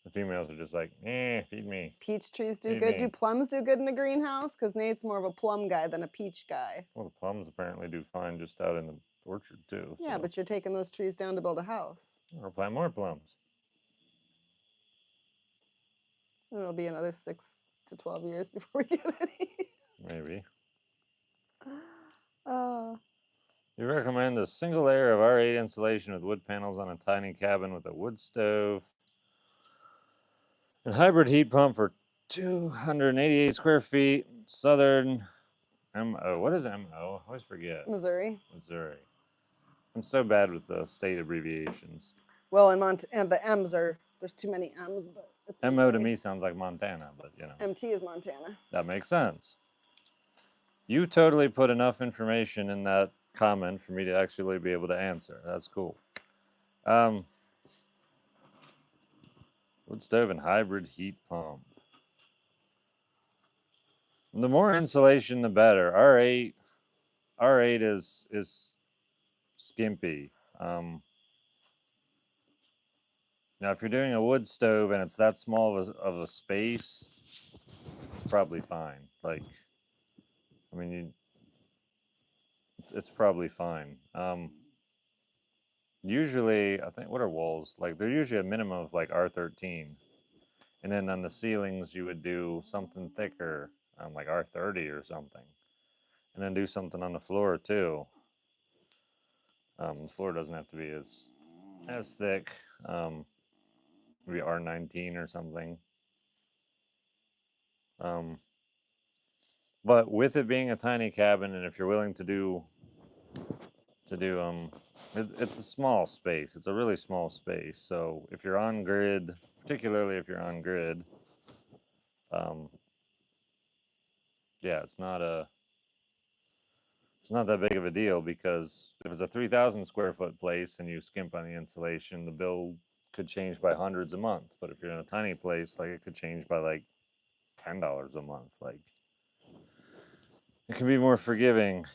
The females are just like, feed me. Peach trees do good. Do plums do good in a greenhouse? Because Nate's more of a plum guy than a peach guy. Well, the plums apparently do fine just out in the orchard too. Yeah, so. But you're taking those trees down to build a house. Or plant more plums. It'll be another 6 to 12 years before we get any. Maybe. You recommend a single layer of R8 insulation with wood panels on a tiny cabin with a wood stove and hybrid heat pump for 288 square feet. Southern MO. What is MO? I always forget. Missouri. I'm so bad with the state abbreviations. Well, and the M's there's too many M's, but it's MO Missouri. To me sounds like Montana, but you know. MT is Montana. That makes sense. You totally put enough information in that comment for me to actually be able to answer. That's cool. Wood stove and hybrid heat pump. The more insulation, the better. R8 is skimpy. Now, if you're doing a wood stove and it's that small of a space, it's probably fine. Like, I mean, it's probably fine. Usually, I think, what are walls? Like, they're usually a minimum of like R13. And then on the ceilings, you would do something thicker, like R30 or something. And then do something on the floor too. The floor doesn't have to be as thick. Maybe R19 or something. But with it being a tiny cabin, and if you're willing to do it's a small space. It's a really small space. So if you're on grid, particularly if you're on grid, um, yeah, it's not that big of a deal, because if it's a 3,000 square foot place and you skimp on the insulation, the bill could change by hundreds a month. But if you're in a tiny place, like, it could change by like $10 a month. Like, it can be more forgiving.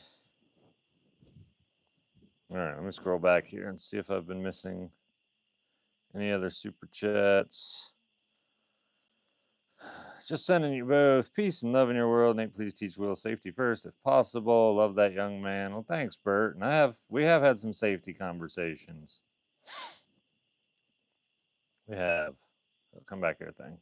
All right, let me scroll back here and see if I've been missing any other super chats. Just sending you both peace and love in your world. Nate, please teach Will safety first if possible. Love that young man. Well, thanks, Bert. And we have had some safety conversations. We have. Come back here, thing.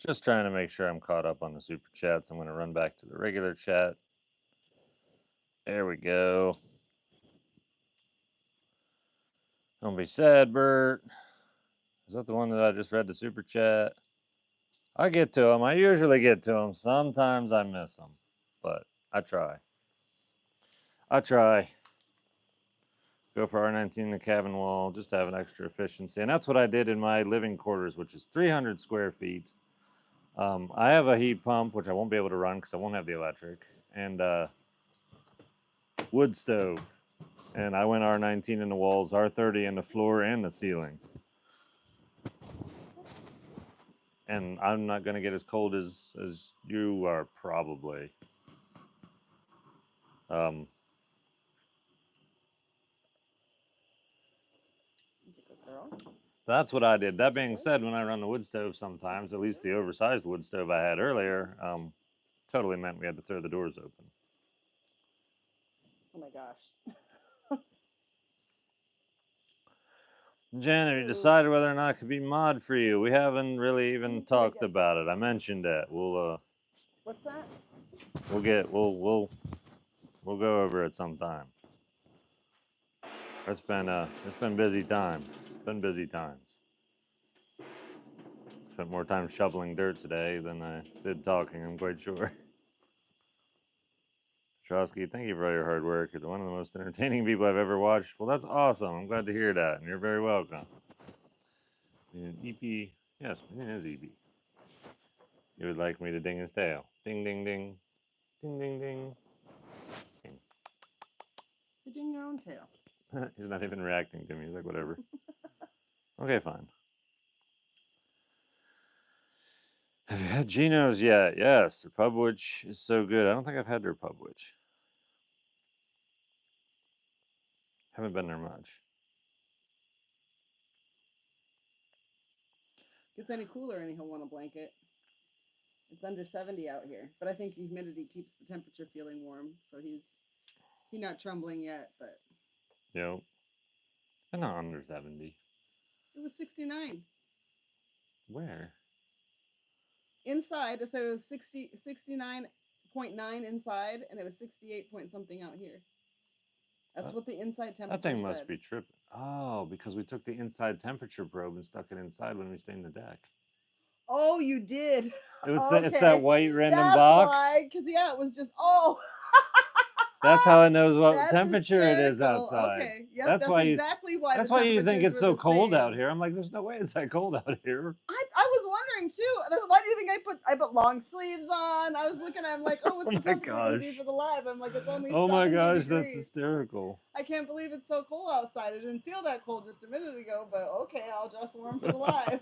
Just trying to make sure I'm caught up on the super chats. I'm going to run back to the regular chat. There we go. Don't be sad, Bert. Is that the one that I just read the super chat? I get to them. I usually get to them. Sometimes I miss them, but I try. Go for R19 in the cabin wall, just to have an extra efficiency. And that's what I did in my living quarters, which is 300 square feet. I have a heat pump, which I won't be able to run because I won't have the electric, and wood stove. And I went R19 in the walls, R30 in the floor and the ceiling. And I'm not going to get as cold as you are, probably. That's what I did. That being said, when I run the wood stove sometimes, at least the oversized wood stove I had earlier, totally meant we had to throw the doors open. Oh my gosh. Jen, have you decided whether or not it could be mod for you? We haven't really even talked about it. I mentioned it. We'll What's that? we'll go over it sometime. It's been busy time. Busy times. Spent more time shoveling dirt today than I did talking, I'm quite sure. Trosky, thank you for all your hard work. You're one of the most entertaining people I've ever watched. Well, that's awesome. I'm glad to hear that, and you're very welcome. EP, yes, it is EP. You would like me to ding his tail. Ding, ding, ding. Ding, ding, ding. Ding. So ding your own tail. He's not even reacting to me. He's like, whatever. Okay, fine. Have you had Geno's yet? Yes, their pub witch is so good. I don't think I've had their pub witch. Haven't been there much. Gets any cooler and he'll want a blanket. It's under 70 out here, but I think humidity keeps the temperature feeling warm, so he's not trembling yet, but. Yep. I'm not under 70. It was 69. Where? Inside, I said it was 69.9 inside, and it was 68 point something out here. That's what the inside temperature That thing must said. be tripping. Oh, because we took the inside temperature probe and stuck it inside when we stained the deck. Oh, you did. It's that white random That's box. Why, because yeah, it was just That's how it knows what That's temperature it is hysterical. outside. Okay, yep, that's why exactly why. That's the why you think it's temperatures so were the cold same. out here. I'm like, there's no way it's that cold out here. I was wondering too. Why do you think I put long sleeves on? I was looking. I'm like, oh, what's the temperature going to be for the live? I'm like, it's only. Oh my gosh, degrees. that's hysterical. I can't believe it's so cold outside. It didn't feel that cold just a minute ago, but okay, I'll dress warm for the live.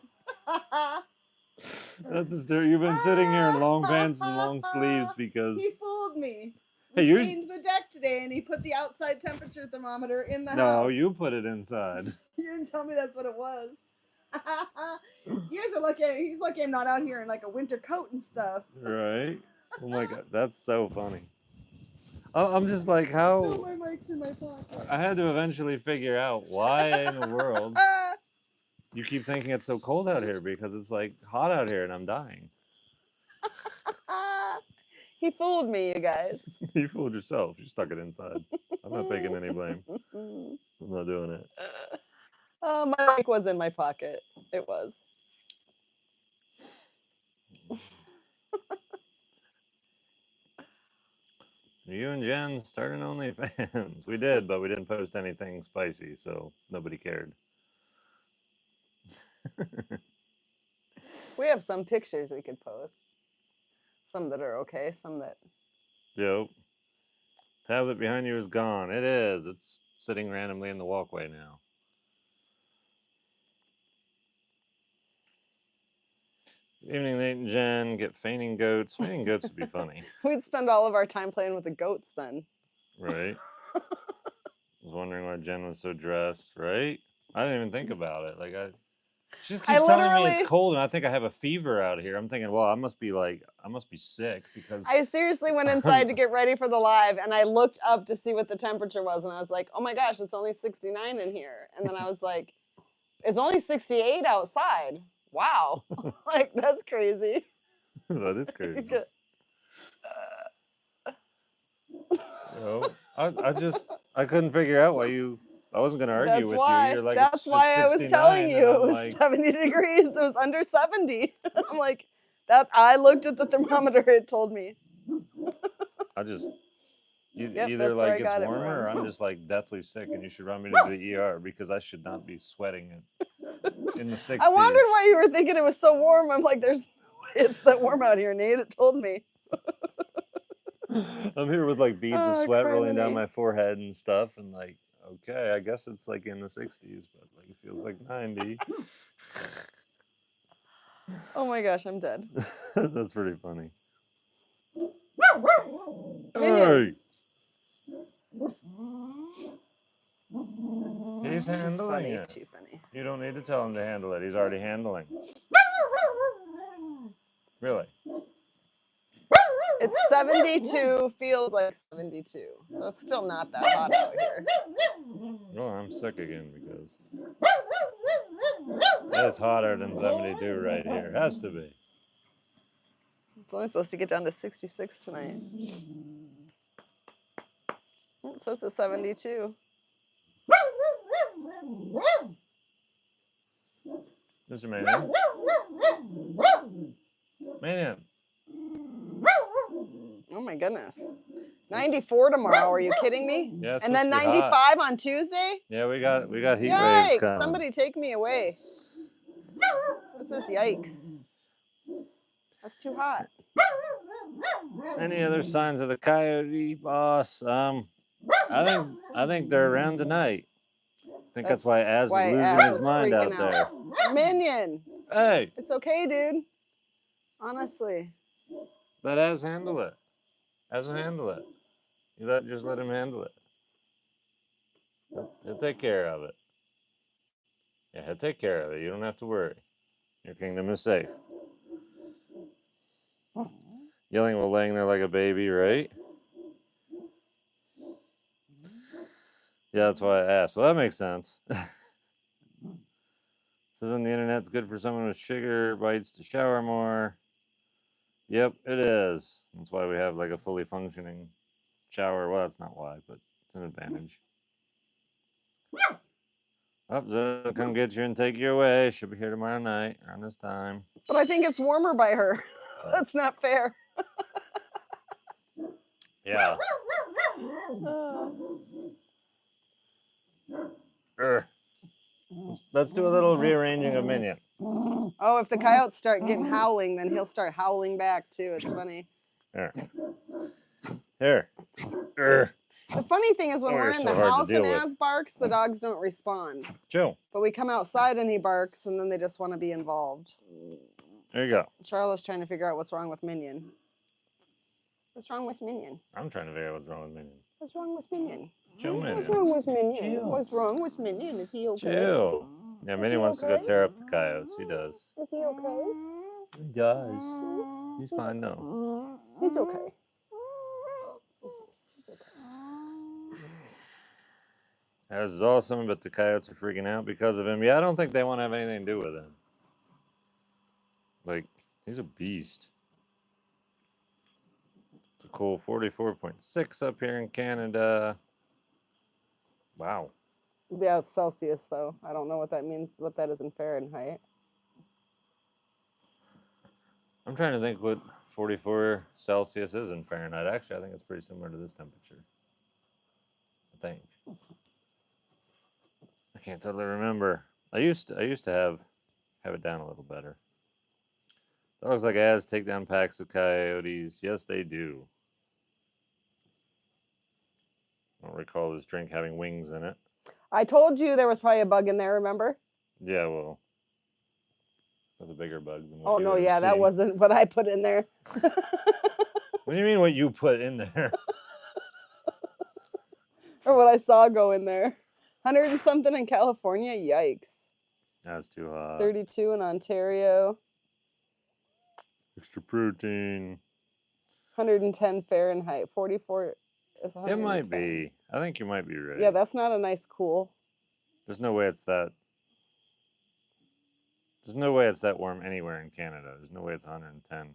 That's hysterical. You've been sitting here in long pants and long sleeves because he fooled me. Hey, we stained the deck today, and he put the outside temperature thermometer in the house. No, you put it inside. You didn't tell me that's what it was. You guys are lucky. He's lucky I'm not out here in like a winter coat and stuff. Right? Oh my god, that's so funny. I'm just like, how? No, my mic's in my pocket. I had to eventually figure out why in the world you keep thinking it's so cold out here, because it's like hot out here and I'm dying. He fooled me, you guys. You fooled yourself. You stuck it inside. I'm not taking any blame. I'm not doing it. My mic was in my pocket. It was. You and Jen started OnlyFans. We did, but we didn't post anything spicy, so nobody cared. We have some pictures we could post. Some that are okay, some that... Yep. Tablet behind you is gone. It is. It's sitting randomly in the walkway now. Evening, Nate and Jen. Get fainting goats. Fainting goats would be funny. We'd spend all of our time playing with the goats then. Right. I was wondering why Jen was so dressed, right? I didn't even think about it. Like she just keeps telling me it's cold, and I think I have a fever out here. I'm thinking, well, I must be sick because I seriously went inside to get ready for the live, and I looked up to see what the temperature was, and I was like, oh my gosh, it's only 69 in here. And then I was like, it's only 68 outside. Wow. Like, that's crazy. That is crazy. I couldn't figure out why you. I wasn't gonna argue with you. You're like, that's why I was telling you it was like, 70 degrees. It was under 70. I'm like, that. I looked at the thermometer. It told me. Either like it's warmer or I'm just like deathly sick and you should run me to the ER because I should not be sweating in the 60s. I wondered why you were thinking it was so warm. I'm like, it's that warm out here, Nate. It told me. I'm here with like beads of sweat rolling down my forehead and stuff, and like, okay, I guess it's like in the 60s, but like it feels like 90. Oh my gosh, I'm dead. That's pretty funny. Hey! He's handling it. Too funny. You don't need to tell him to handle it. He's already handling. Really? It's 72, feels like 72. So it's still not that hot out here. Well, I'm sick again because it's hotter than 72 right here. It has to be. It's only supposed to get down to 66 tonight. It says it's 72. Mr. Manion. Manion. Oh my goodness. 94 tomorrow, are you kidding me? Yeah, and then 95 on Tuesday? Yeah, we got heat waves coming. Somebody take me away. This is yikes. That's too hot. Any other signs of the coyote, boss? I think they're around tonight. I think that's why Az is losing his mind out there. Minion. Hey. It's okay, dude. Honestly. Let Az handle it. Az will handle it. Just let him handle it. He'll take care of it. Yeah, he'll take care of it. You don't have to worry. Your kingdom is safe. Yelling while laying there like a baby, right? Yeah, that's why I asked. Well, that makes sense. Says on the internet's good for someone with sugar bites to shower more. Yep, it is. That's why we have like a fully functioning shower. Well, that's not why, but it's an advantage. Oh, Zoe, come get you and take you away. She'll be here tomorrow night around this time. But I think it's warmer by her. That's not fair. Yeah. Let's do a little rearranging of Minion. Oh, if the coyotes start getting howling, then he'll start howling back too. It's funny. Here. The funny thing is when we're in the house and Az barks, the dogs don't respond. Chill. But we come outside and he barks, and then they just want to be involved. There you go. Charlotte's trying to figure out what's wrong with Minion. What's wrong with Minion? I'm trying to figure out what's wrong with Minion. What's wrong with Minion? Chill, Minion. What's wrong with Minion? Chill. What's wrong with Minion? Is he okay? Chill. Yeah, Minion wants to go tear up the coyotes. He does. Is he okay? He does. He's fine though. He's okay. Az is awesome, but the coyotes are freaking out because of him. Yeah, I don't think they want to have anything to do with him. Like, he's a beast. It's a cool 44.6 up here in Canada. Wow. Yeah, it's Celsius though. I don't know what that means, what that is in Fahrenheit. I'm trying to think what 44 Celsius is in Fahrenheit. Actually, I think it's pretty similar to this temperature. I think. I can't totally remember. I used to have it down a little better. Dogs like Az take down packs of coyotes. Yes, they do. I don't recall this drink having wings in it. I told you there was probably a bug in there, remember? Yeah, well, that's a bigger bug than what Oh, you no, would have yeah, that seen. wasn't what I put in there. What do you mean what you put in there? Or what I saw go in there. 100 and something in California? Yikes. That's too hot. 32 in Ontario. Extra protein. 110 Fahrenheit. 44 is 110. It might be. I think you might be right. Yeah, that's not a nice cool. There's no way it's that. There's no way it's that warm anywhere in Canada. There's no way it's 110.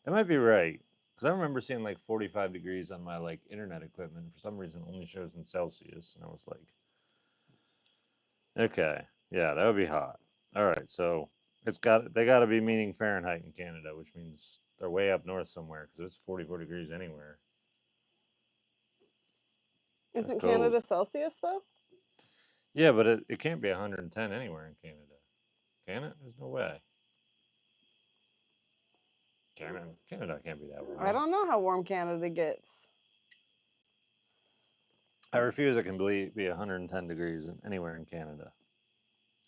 It might be right. Because I remember seeing like 45 degrees on my like internet equipment. For some reason, it only shows in Celsius. And I was like, okay, yeah, that would be hot. All right, so they got to be meaning Fahrenheit in Canada, which means they're way up north somewhere because it's 44 degrees anywhere. Isn't Canada Celsius though? Yeah, but it can't be 110 anywhere in Canada. Can it? There's no way. Canada can't be that warm. I don't know how warm Canada gets. I refuse. It can be 110 degrees anywhere in Canada.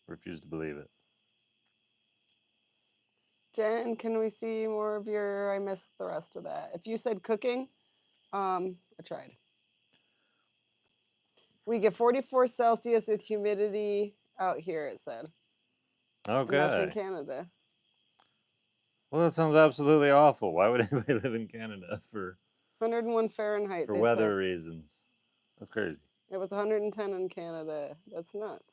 I refuse to believe it. Jen, can we see more of your? I missed the rest of that. If you said cooking, I tried. We get 44 Celsius with humidity out here, it said. Okay. And that's in Canada. Well, that sounds absolutely awful. Why would anybody live in Canada for 101 Fahrenheit for weather reasons? That's crazy. It was 110 in Canada. That's nuts.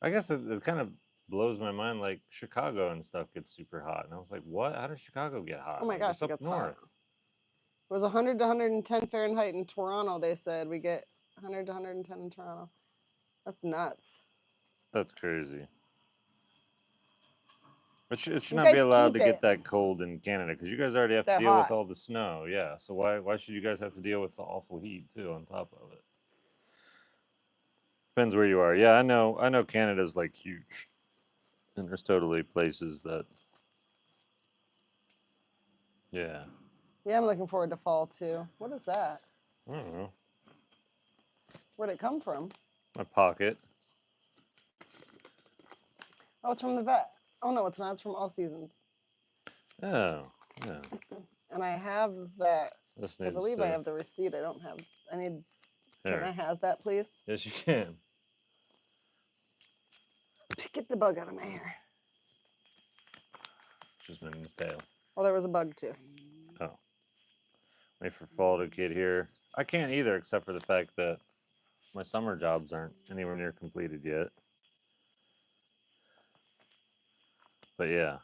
I guess it kind of blows my mind. Like Chicago and stuff gets super hot, and I was like, "What? How does Chicago get hot?" Oh my gosh, it's up north. Hot. It was 100 to 110 Fahrenheit in Toronto. They said we get 100 to 110 in Toronto. That's nuts. That's crazy. It should not be allowed to get that cold in Canada because you guys already have to deal with all the snow. Yeah, so why should you guys have to deal with the awful heat too on top of it? Depends where you are. Yeah, I know Canada's like huge, and there's totally places that. Yeah. Yeah, I'm looking forward to fall too. What is that? I don't know. Where'd it come from? My pocket. Oh, it's from the vet. Oh no, it's not. It's from All Seasons. Oh, yeah. And I have that. I believe I to... have the receipt. I don't have. I need. Here. Can I have that, please? Yes, you can. Get the bug out of my hair. Just been in his tail. Well, there was a bug too. Oh. Wait for fall to get here. I can't either, except for the fact that my summer jobs aren't anywhere near completed yet. But yeah.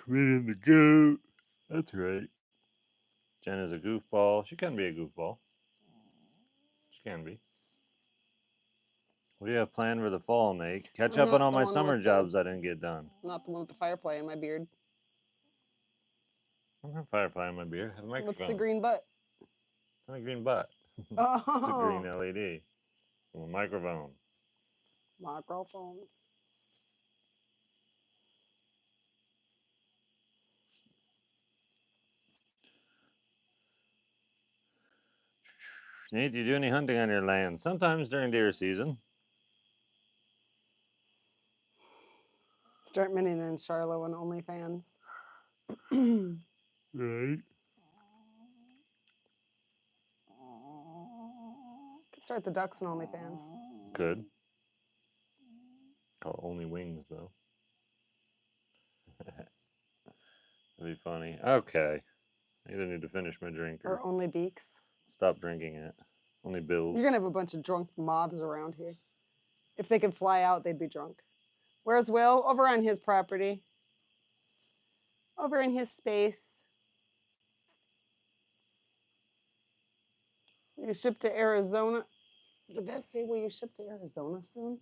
Meaning the goat. That's right. Jen is a goofball. She can be a goofball. She can be. What do you have planned for the fall, Nate? Catch up on all my summer jobs I didn't get done. Not the one with the firefly in my beard. I don't have firefly in my beard. I have a microphone. What's the green butt? It's not a green butt. Oh. It's a green LED. A microphone. Microphone. Nate, do you do any hunting on your land? Sometimes during deer season. Start minting in Charlo and OnlyFans. Right. Start the ducks and OnlyFans. Good. Call only wings though. That'd be funny. Okay. I either need to finish my drink or only beaks. Stop drinking it. Only bills. You're gonna have a bunch of drunk moths around here. If they could fly out, they'd be drunk. Where's Will? Over on his property. Over in his space. You shipped to Arizona. Did that say will you ship to Arizona soon?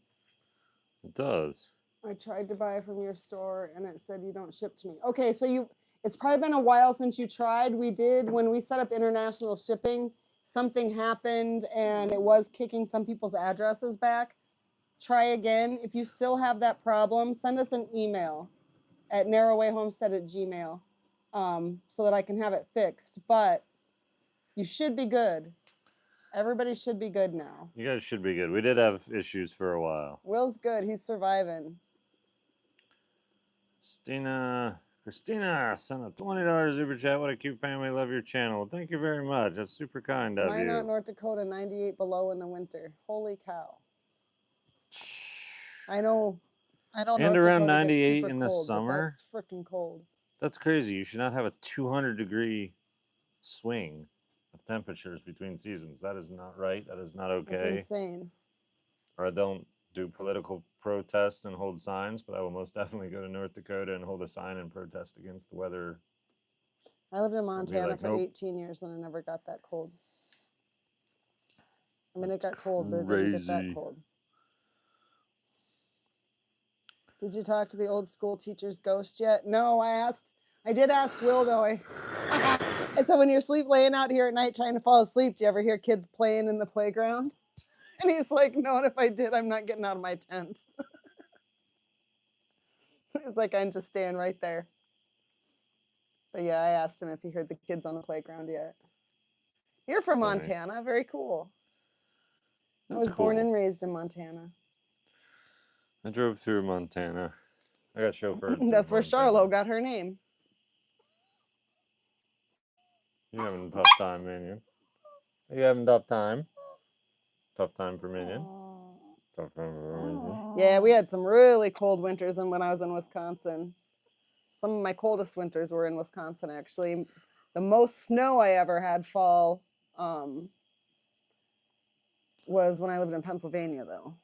It does. I tried to buy from your store and it said you don't ship to me. Okay, so it's probably been a while since you tried. We did, when we set up international shipping, something happened and it was kicking some people's addresses back. Try again. If you still have that problem, send us an email at narrowwayhomestead@gmail so that I can have it fixed. But you should be good. Everybody should be good now. You guys should be good. We did have issues for a while. Will's good. He's surviving. Christina sent a $20 super chat. What a cute family. Love your channel. Thank you very much. That's super kind of Why you. not North Dakota 98 below in the winter? Holy cow. I know. I don't know. And North around Dakota gets 98 super in the cold, but summer. that's freaking cold. That's crazy. You should not have a 200-degree swing of temperatures between seasons. That is not right. That is not okay. That's insane. Or I don't do political protest and hold signs, but I will most definitely go to North Dakota and hold a sign and protest against the weather. I lived in Montana like, for nope. 18 years and I never got that cold. I mean, it got That's cold, but it didn't get that crazy. cold. Did you talk to the old school teacher's ghost yet? No, I did ask Will though. I said, when you're laying out here at night trying to fall asleep, do you ever hear kids playing in the playground? And he's like, no, and if I did, I'm not getting out of my tent. It's like, I'm just staying right there. But yeah, I asked him if he heard the kids on the playground yet. You're from funny. Montana. Very cool. I That's was born cool. and raised in Montana. I drove through Montana. I got chauffeured. That's where Montana. Charlotte got her name. You having a tough time, Minion? Are you having a tough time? Tough time for Minion? Tough time for Minion? Yeah, we had some really cold winters when I was in Wisconsin. Some of my coldest winters were in Wisconsin, actually. The most snow I ever had fall was when I lived in Pennsylvania, though.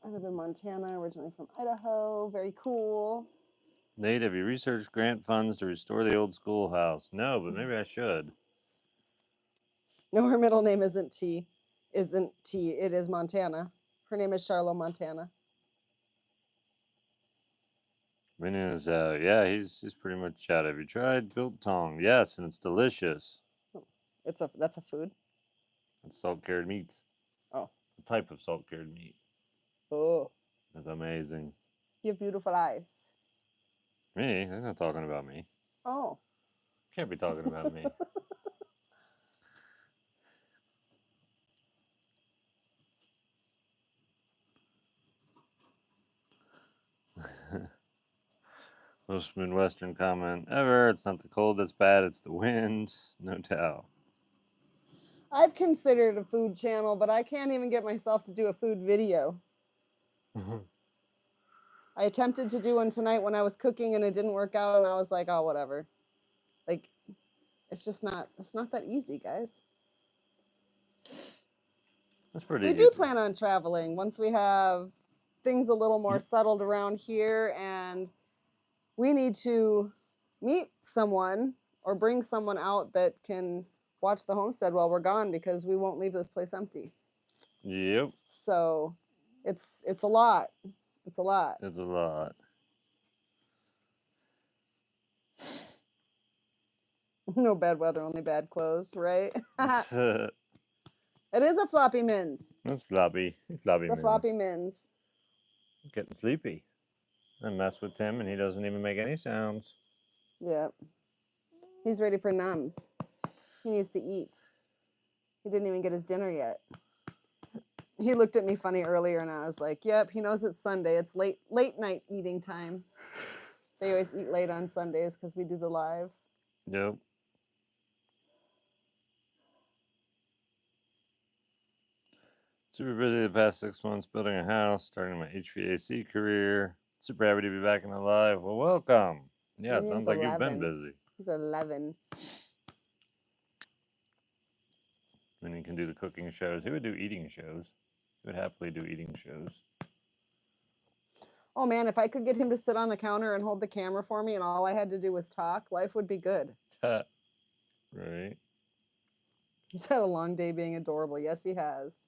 I live in Montana, originally from Idaho. Very cool. Nate, have you researched grant funds to restore the old schoolhouse? No, but maybe I should. No, her middle name isn't T. It is Montana. Her name is Charlotte Montana. Minion is out. Yeah, he's pretty much out. Have you tried biltong? Yes, and it's delicious. That's a food. It's salt-cured meat. Oh. A type of salt-cured meat. Oh. That's amazing. You have beautiful eyes. Me? They're not talking about me. Oh. Can't be talking about me. Most Midwestern comment ever. It's not the cold that's bad, it's the wind. No doubt. I've considered a food channel, but I can't even get myself to do a food video. I attempted to do one tonight when I was cooking and it didn't work out and I was like, oh, whatever. Like, it's not that easy, guys. That's pretty We easy. do plan on traveling once we have things a little more settled around here and we need to meet someone or bring someone out that can watch the homestead while we're gone because we won't leave this place empty. Yep. So it's a lot. It's a lot. It's a lot. No bad weather, only bad clothes, right? It is a floppy mins. That's floppy. Floppy It's a floppy mins. Getting sleepy. I mess with him and he doesn't even make any sounds. Yep. He's ready for nums. He needs to eat. He didn't even get his dinner yet. He looked at me funny earlier and I was like, yep, he knows it's Sunday. It's late night eating time. They always eat late on Sundays because we do the live. Yep. Super busy the past 6 months building a house, starting my HVAC career. Super happy to be back in the live. Well, welcome. Yeah, Minion's sounds like 11. you've been busy. He's 11. And he can do the cooking shows. He would do eating shows. He would happily do eating shows. Oh man, if I could get him to sit on the counter and hold the camera for me and all I had to do was talk, life would be good. Right. He's had a long day being adorable. Yes, he has.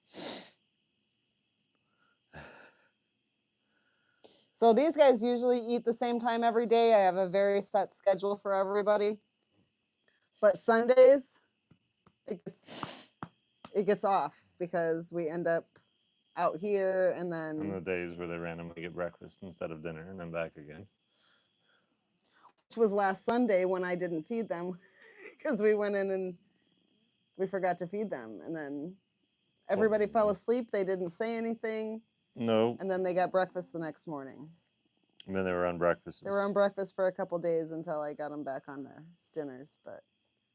So these guys usually eat the same time every day. I have a very set schedule for everybody. But Sundays, it gets off because we end up out here and then On the days where they randomly get breakfast instead of dinner and then back again. which was last Sunday when I didn't feed them because we went in and we forgot to feed them. And then everybody fell asleep. They didn't say anything. No. And then they got breakfast the next morning. And then they were on breakfast. They were on breakfast for a couple days until I got them back on their dinners. But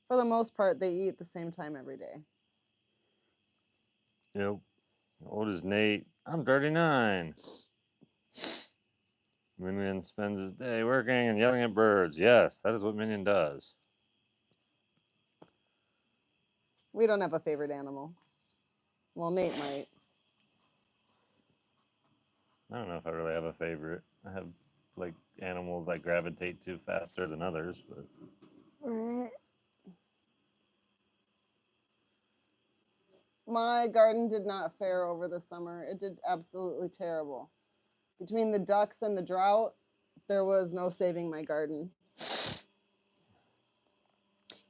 for the most part, they eat the same time every day. Yep. Old as Nate. I'm 39. Minion spends his day working and yelling at birds. Yes, that is what Minion does. We don't have a favorite animal. Well, Nate might. I don't know if I really have a favorite. I have like animals I gravitate to faster than others, but My garden did not fare over the summer. It did absolutely terrible. Between the ducks and the drought, there was no saving my garden.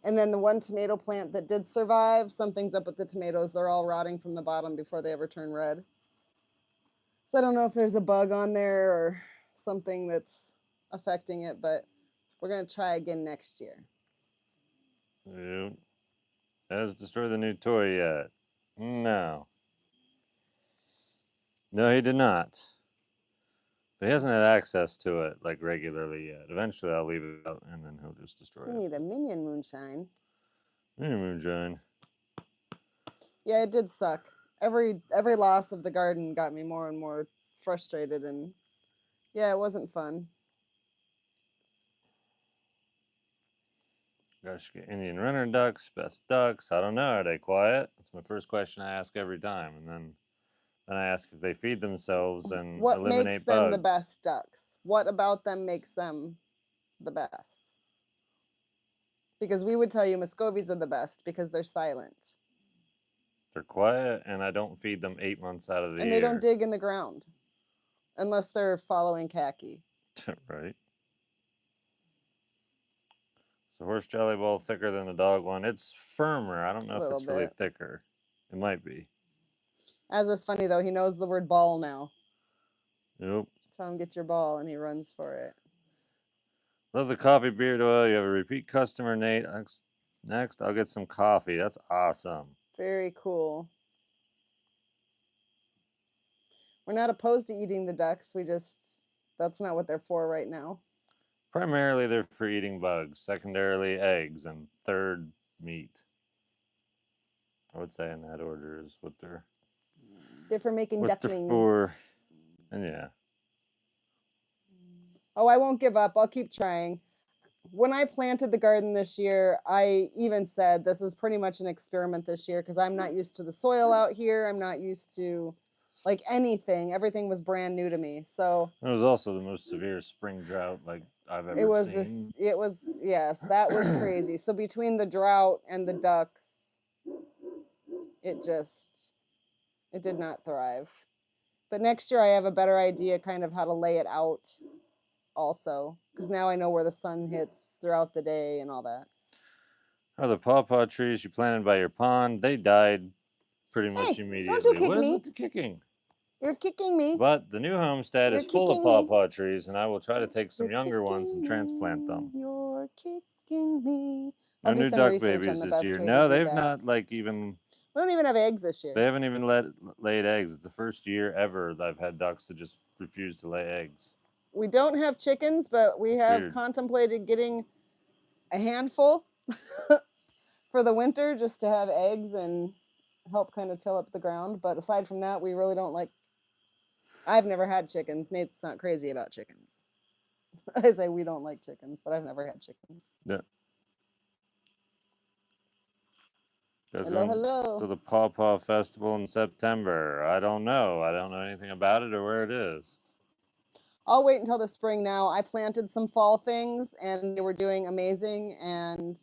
And then the one tomato plant that did survive, something's up with the tomatoes. They're all rotting from the bottom before they ever turn red. So I don't know if there's a bug on there or something that's affecting it, but we're going to try again next year. Yep. Has destroyed the new toy yet? No. No, he did not. But he hasn't had access to it like regularly yet. Eventually I'll leave it out and then he'll just destroy We it. need a minion moonshine. Minion moonshine. Yeah, it did suck. Every loss of the garden got me more and more frustrated, and yeah, it wasn't fun. Gosh, get Indian runner ducks, best ducks. I don't know. Are they quiet? That's my first question I ask every time, and then I ask if they feed themselves and What eliminate makes them bugs. the best ducks? What about them makes them the best? Because we would tell you Muscovies are the best because they're silent. They're quiet, and I don't feed them 8 months out of the year. And they don't dig in the ground unless they're following khaki. Right. Is the horse jelly ball thicker than the dog one? It's firmer. I don't know if it's really thicker. It might be. As is funny though, he knows the word ball now. Yep. Tell him get your ball and he runs for it. Love the coffee beard oil. You have a repeat customer, Nate. Next, I'll get some coffee. That's awesome. Very cool. We're not opposed to eating the ducks. That's not what they're for right now. Primarily, they're for eating bugs. Secondarily, eggs. And third, meat. I would say in that order is what they're... They're for making ducklings. They're for, and yeah. Oh, I won't give up. I'll keep trying. When I planted the garden this year, I even said this is pretty much an experiment this year because I'm not used to the soil out here. I'm not used to like anything. Everything was brand new to me. So it was also the most severe spring drought like I've ever seen. Yes, that was crazy. So between the drought and the ducks, it did not thrive. But next year I have a better idea kind of how to lay it out also, because now I know where the sun hits throughout the day and all that. Are the pawpaw trees you planted by your pond? They died pretty much immediately. Don't you kick what is me? with the kicking? You're kicking me. But the new homestead is full of pawpaw trees, and I will try to take some younger ones and transplant them. You're kicking me. No new duck babies this year. No, they've not like even... We don't even have eggs this year. They haven't even laid eggs. It's the first year ever that I've had ducks that just refuse to lay eggs. We don't have chickens, but we have contemplated getting a handful for the winter just to have eggs and help kind of till up the ground. But aside from that, we really don't like... I've never had chickens. Nate's not crazy about chickens. I say we don't like chickens, but I've never had chickens. Yeah. Hello. To the Pawpaw Festival in September. I don't know. I don't know anything about it or where it is. I'll wait until the spring now. I planted some fall things and they were doing amazing, and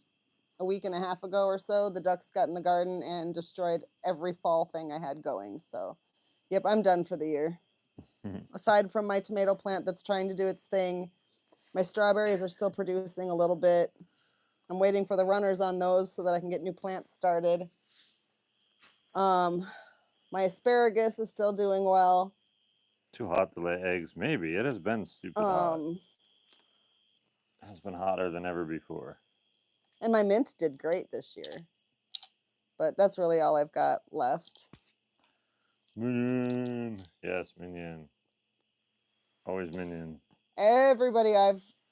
a week and a half ago or so, the ducks got in the garden and destroyed every fall thing I had going. So, yep, I'm done for the year. Aside from my tomato plant that's trying to do its thing, my strawberries are still producing a little bit. I'm waiting for the runners on those so that I can get new plants started. My asparagus is still doing well. Too hot to lay eggs. Maybe. It has been stupid hot. It has been hotter than ever before. And my mint did great this year. But that's really all I've got left. Minion. Yes, Minion. Always Minion. Everybody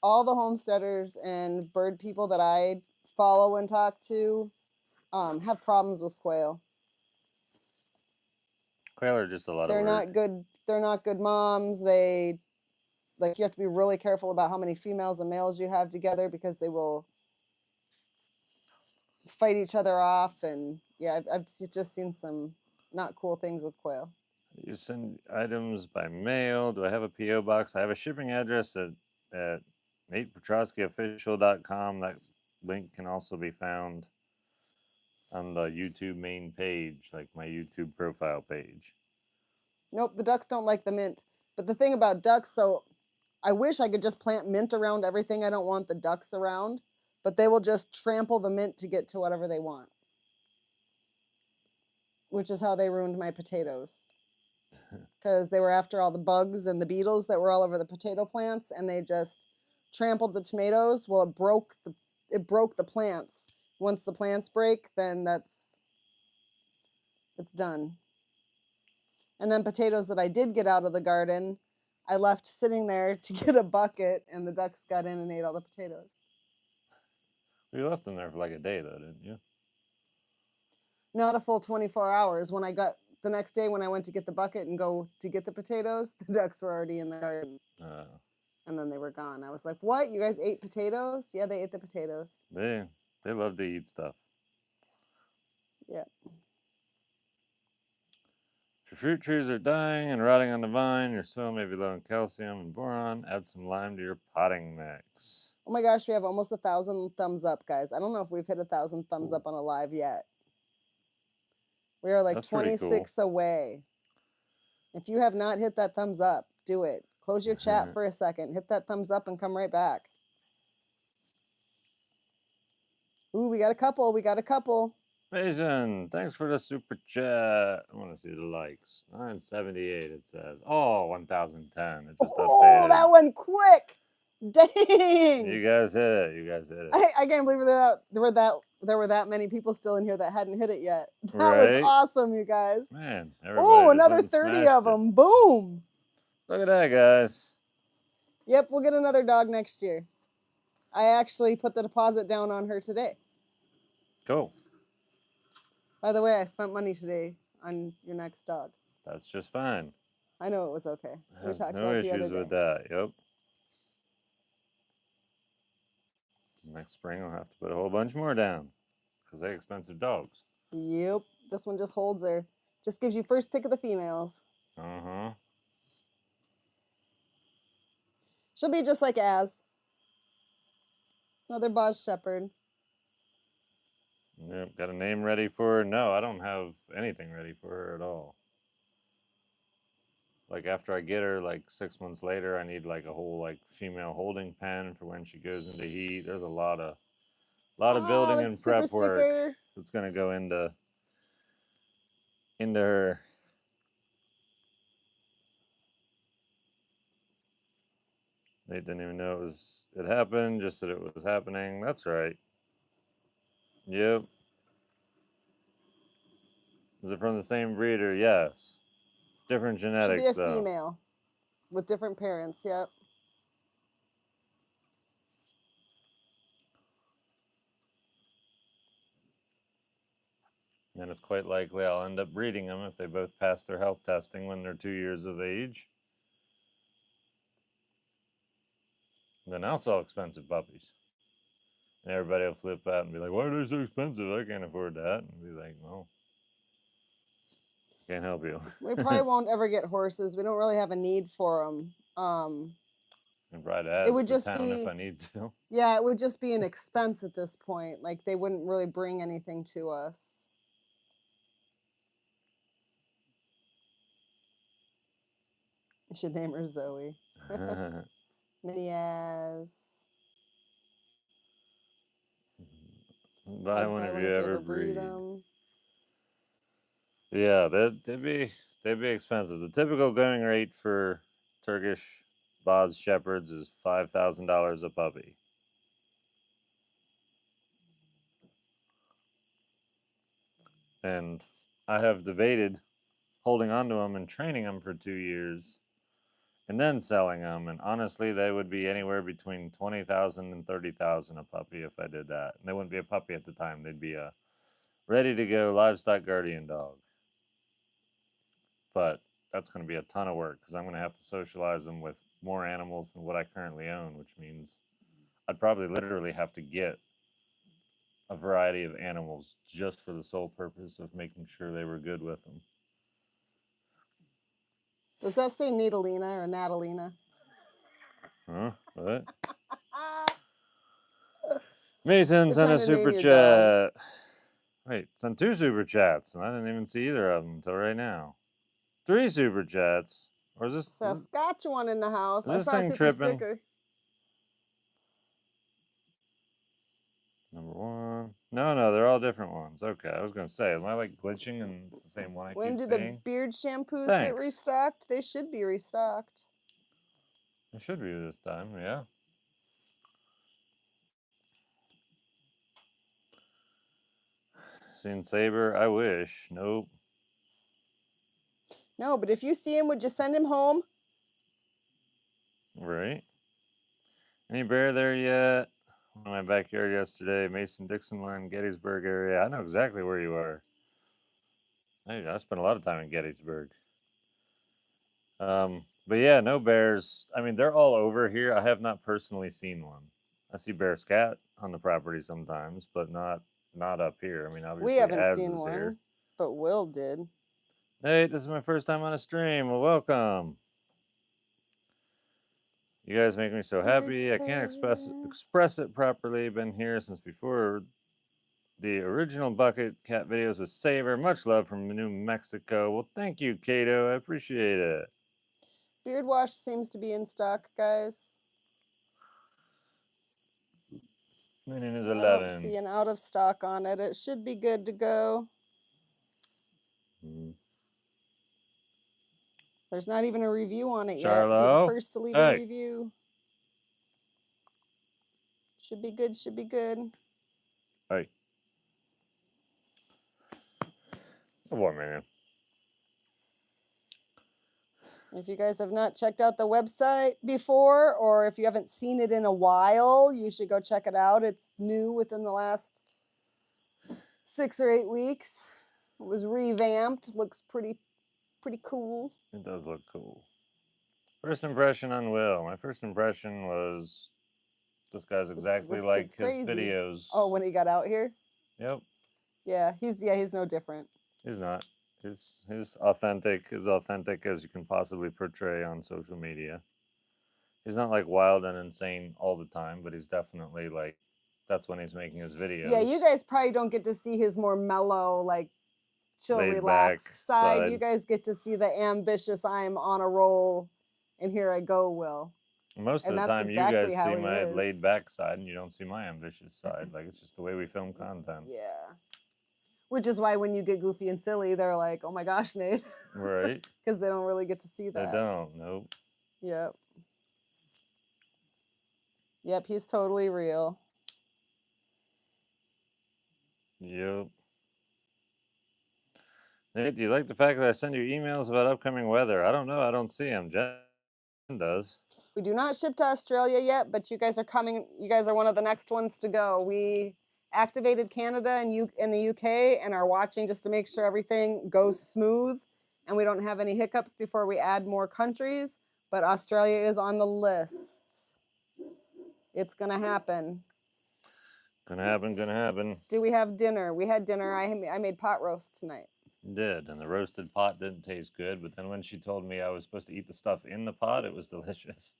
all the homesteaders and bird people that I follow and talk to have problems with quail. Quail are just a lot of They're work. not good. They're not good moms. They you have to be really careful about how many females and males you have together because they will fight each other off. And yeah, I've just seen some not cool things with quail. You send items by mail. Do I have a P.O. box? I have a shipping address at NatePetroskyOfficial.com. That link can also be found on the YouTube main page, like my YouTube profile page. Nope, the ducks don't like the mint. But the thing about ducks, so I wish I could just plant mint around everything I don't want the ducks around, but they will just trample the mint to get to whatever they want. Which is how they ruined my potatoes. Because they were after all the bugs and the beetles that were all over the potato plants, and they just trampled the tomatoes. Well, it broke the plants. Once the plants break, then it's done. And then potatoes that I did get out of the garden, I left sitting there to get a bucket, and the ducks got in and ate all the potatoes. You left them there for like a day, though, didn't you? Not a full 24 hours. When I got the next day, when I went to get the bucket and go to get the potatoes, the ducks were already in the garden. And then they were gone. I was like, "What? You guys ate potatoes?" Yeah, they ate the potatoes. They love to eat stuff. Yeah. If your fruit trees are dying and rotting on the vine, your soil may be low in calcium and boron. Add some lime to your potting mix. Oh my gosh, we have almost 1,000 thumbs up, guys. I don't know if we've hit 1,000 thumbs up on a live yet. We are like That's pretty 26 away. If you have not hit that thumbs up, do it. Close your chat for a second. Hit that thumbs up and come right back. Ooh, we got a couple. We got a couple. Mason, thanks for the super chat. I want to see the likes. 978 it says. Oh, 1010. It just updated. Oh, that went quick. Dang. You guys hit it. You guys hit it. I can't believe there were that many people still in here that hadn't hit it yet. That was awesome, you guys. Man, oh, another 30 of them. Boom. Look at that, guys. Yep, we'll get another dog next year. I actually put the deposit down on her today. Cool. By the way, I spent money today on your next dog. That's just fine. I know it was okay. We talked about it the other day. No issues with that. Yep. Next spring, I'll have to put a whole bunch more down because they're expensive dogs. Yep. This one just holds her. Just gives you first pick of the females. Uh-huh. She'll be just like Az. Another Boz Shepherd. Yep. Got a name ready for her? No, I don't have anything ready for her at all. Like after I get her, like 6 months later, I need like a whole like female holding pen for when she goes into heat. There's a lot of building like and prep work that's gonna go into her. They didn't even know it happened, just that it was happening. That's right. Yep. Is it from the same breeder? Yes. Different genetics, Should be a female with different parents, yep. And it's quite likely I'll end up breeding them if they both pass their health testing when they're 2 years of age. Then I'll sell expensive puppies. And everybody will flip out and be like, why are they so expensive? I can't afford that. And be like, well, can't help you. We probably won't ever get horses. We don't really have a need for them. And ride It ads would to just town if be, I need to. yeah, it would just be an expense at this point. Like they wouldn't really bring anything to us. You should name her Zoe. Minnie-As. Buy I'd one buy if one you if you ever ever breed breed. them. Yeah, they'd be expensive. The typical going rate for Turkish Boz Shepherds is $5,000 a puppy. And I have debated holding on to them and training them for 2 years and then selling them. And honestly, they would be anywhere between 20,000 and 30,000 a puppy if I did that. And they wouldn't be a puppy at the time. They'd be a ready to go livestock guardian dog. But that's going to be a ton of work because I'm going to have to socialize them with more animals than what I currently own, which means I'd probably literally have to get a variety of animals just for the sole purpose of making sure they were good with them. Does that say Natalina or Natalina? Huh? What? Ah, Mason we're sent a trying to name super your dog. chat. Wait, sent 2 super chats, and I didn't even see either of them until right now. 3 super chats. Or Saskatchewan in the house. is I this saw a thing super tripping? sticker. Number 1. No, they're all different ones. Okay, I was gonna say, am I like glitching and it's the same one I When keep do the seeing? beard shampoos get Thanks. restocked? They should be restocked. It should be this time, yeah. Seen Saber? I wish. Nope. No, but if you see him, would you send him home? Right. Any bear there yet? In my backyard yesterday, Mason-Dixon line, Gettysburg area. I know exactly where you are. I spent a lot of time in Gettysburg. But yeah, no bears. I mean, they're all over here. I have not personally seen one. I see bear scat on the property sometimes, but not up here. I mean, We obviously, haven't Az seen is here. one, but Will did. Nate, this is my first time on a stream. Well, welcome. You guys make me so Beard happy. I can't care. express it properly. Been here since before the original bucket cat videos with Saber. Much love from New Mexico. Well, thank you, Kato. I appreciate it. Beard wash seems to be in stock, guys. Meaning is I 11. don't see an out of stock on it. It should be good to go. There's not even a review on it yet. Be the Charlo. first to leave Hey. a review. Should be good, should be good. Hey. One minute. If you guys have not checked out the website before, or if you haven't seen it in a while, you should go check it out. It's new within the last 6 or 8 weeks. It was revamped. Looks pretty cool. It does look cool. First impression on Will. My first impression was this guy's exactly This like kid's his crazy. videos. Oh, when he got out here? Yep. Yeah, he's no different. He's not. He's authentic, as authentic as you can possibly portray on social media. He's not like wild and insane all the time, but he's definitely like that's when he's making his videos. Yeah, you guys probably don't get to see his more mellow, like chill, Laid relaxed back side. You guys get to see the ambitious, I'm on a roll, and here I go, Will. Most of And the that's time, exactly you guys how see he my is. laid back side, and you don't see my ambitious side. Like it's just the way we film content. Yeah. Which is why when you get goofy and silly, they're like, "Oh my gosh, Nate," Right. because they don't really get to see that. They don't. Nope. Yep. Yep, he's totally real. Yep. Nate, do you like the fact that I send you emails about upcoming weather? I don't know. I don't see them. Jen does. We do not ship to Australia yet, but you guys are coming. You guys are one of the next ones to go. We activated Canada and the UK and are watching just to make sure everything goes smooth and we don't have any hiccups before we add more countries. But Australia is on the list. It's going to happen. Gonna happen, gonna happen. Do we have dinner? We had dinner. I made pot roast tonight. Did, and the roasted pot didn't taste good, but then when she told me I was supposed to eat the stuff in the pot, it was delicious.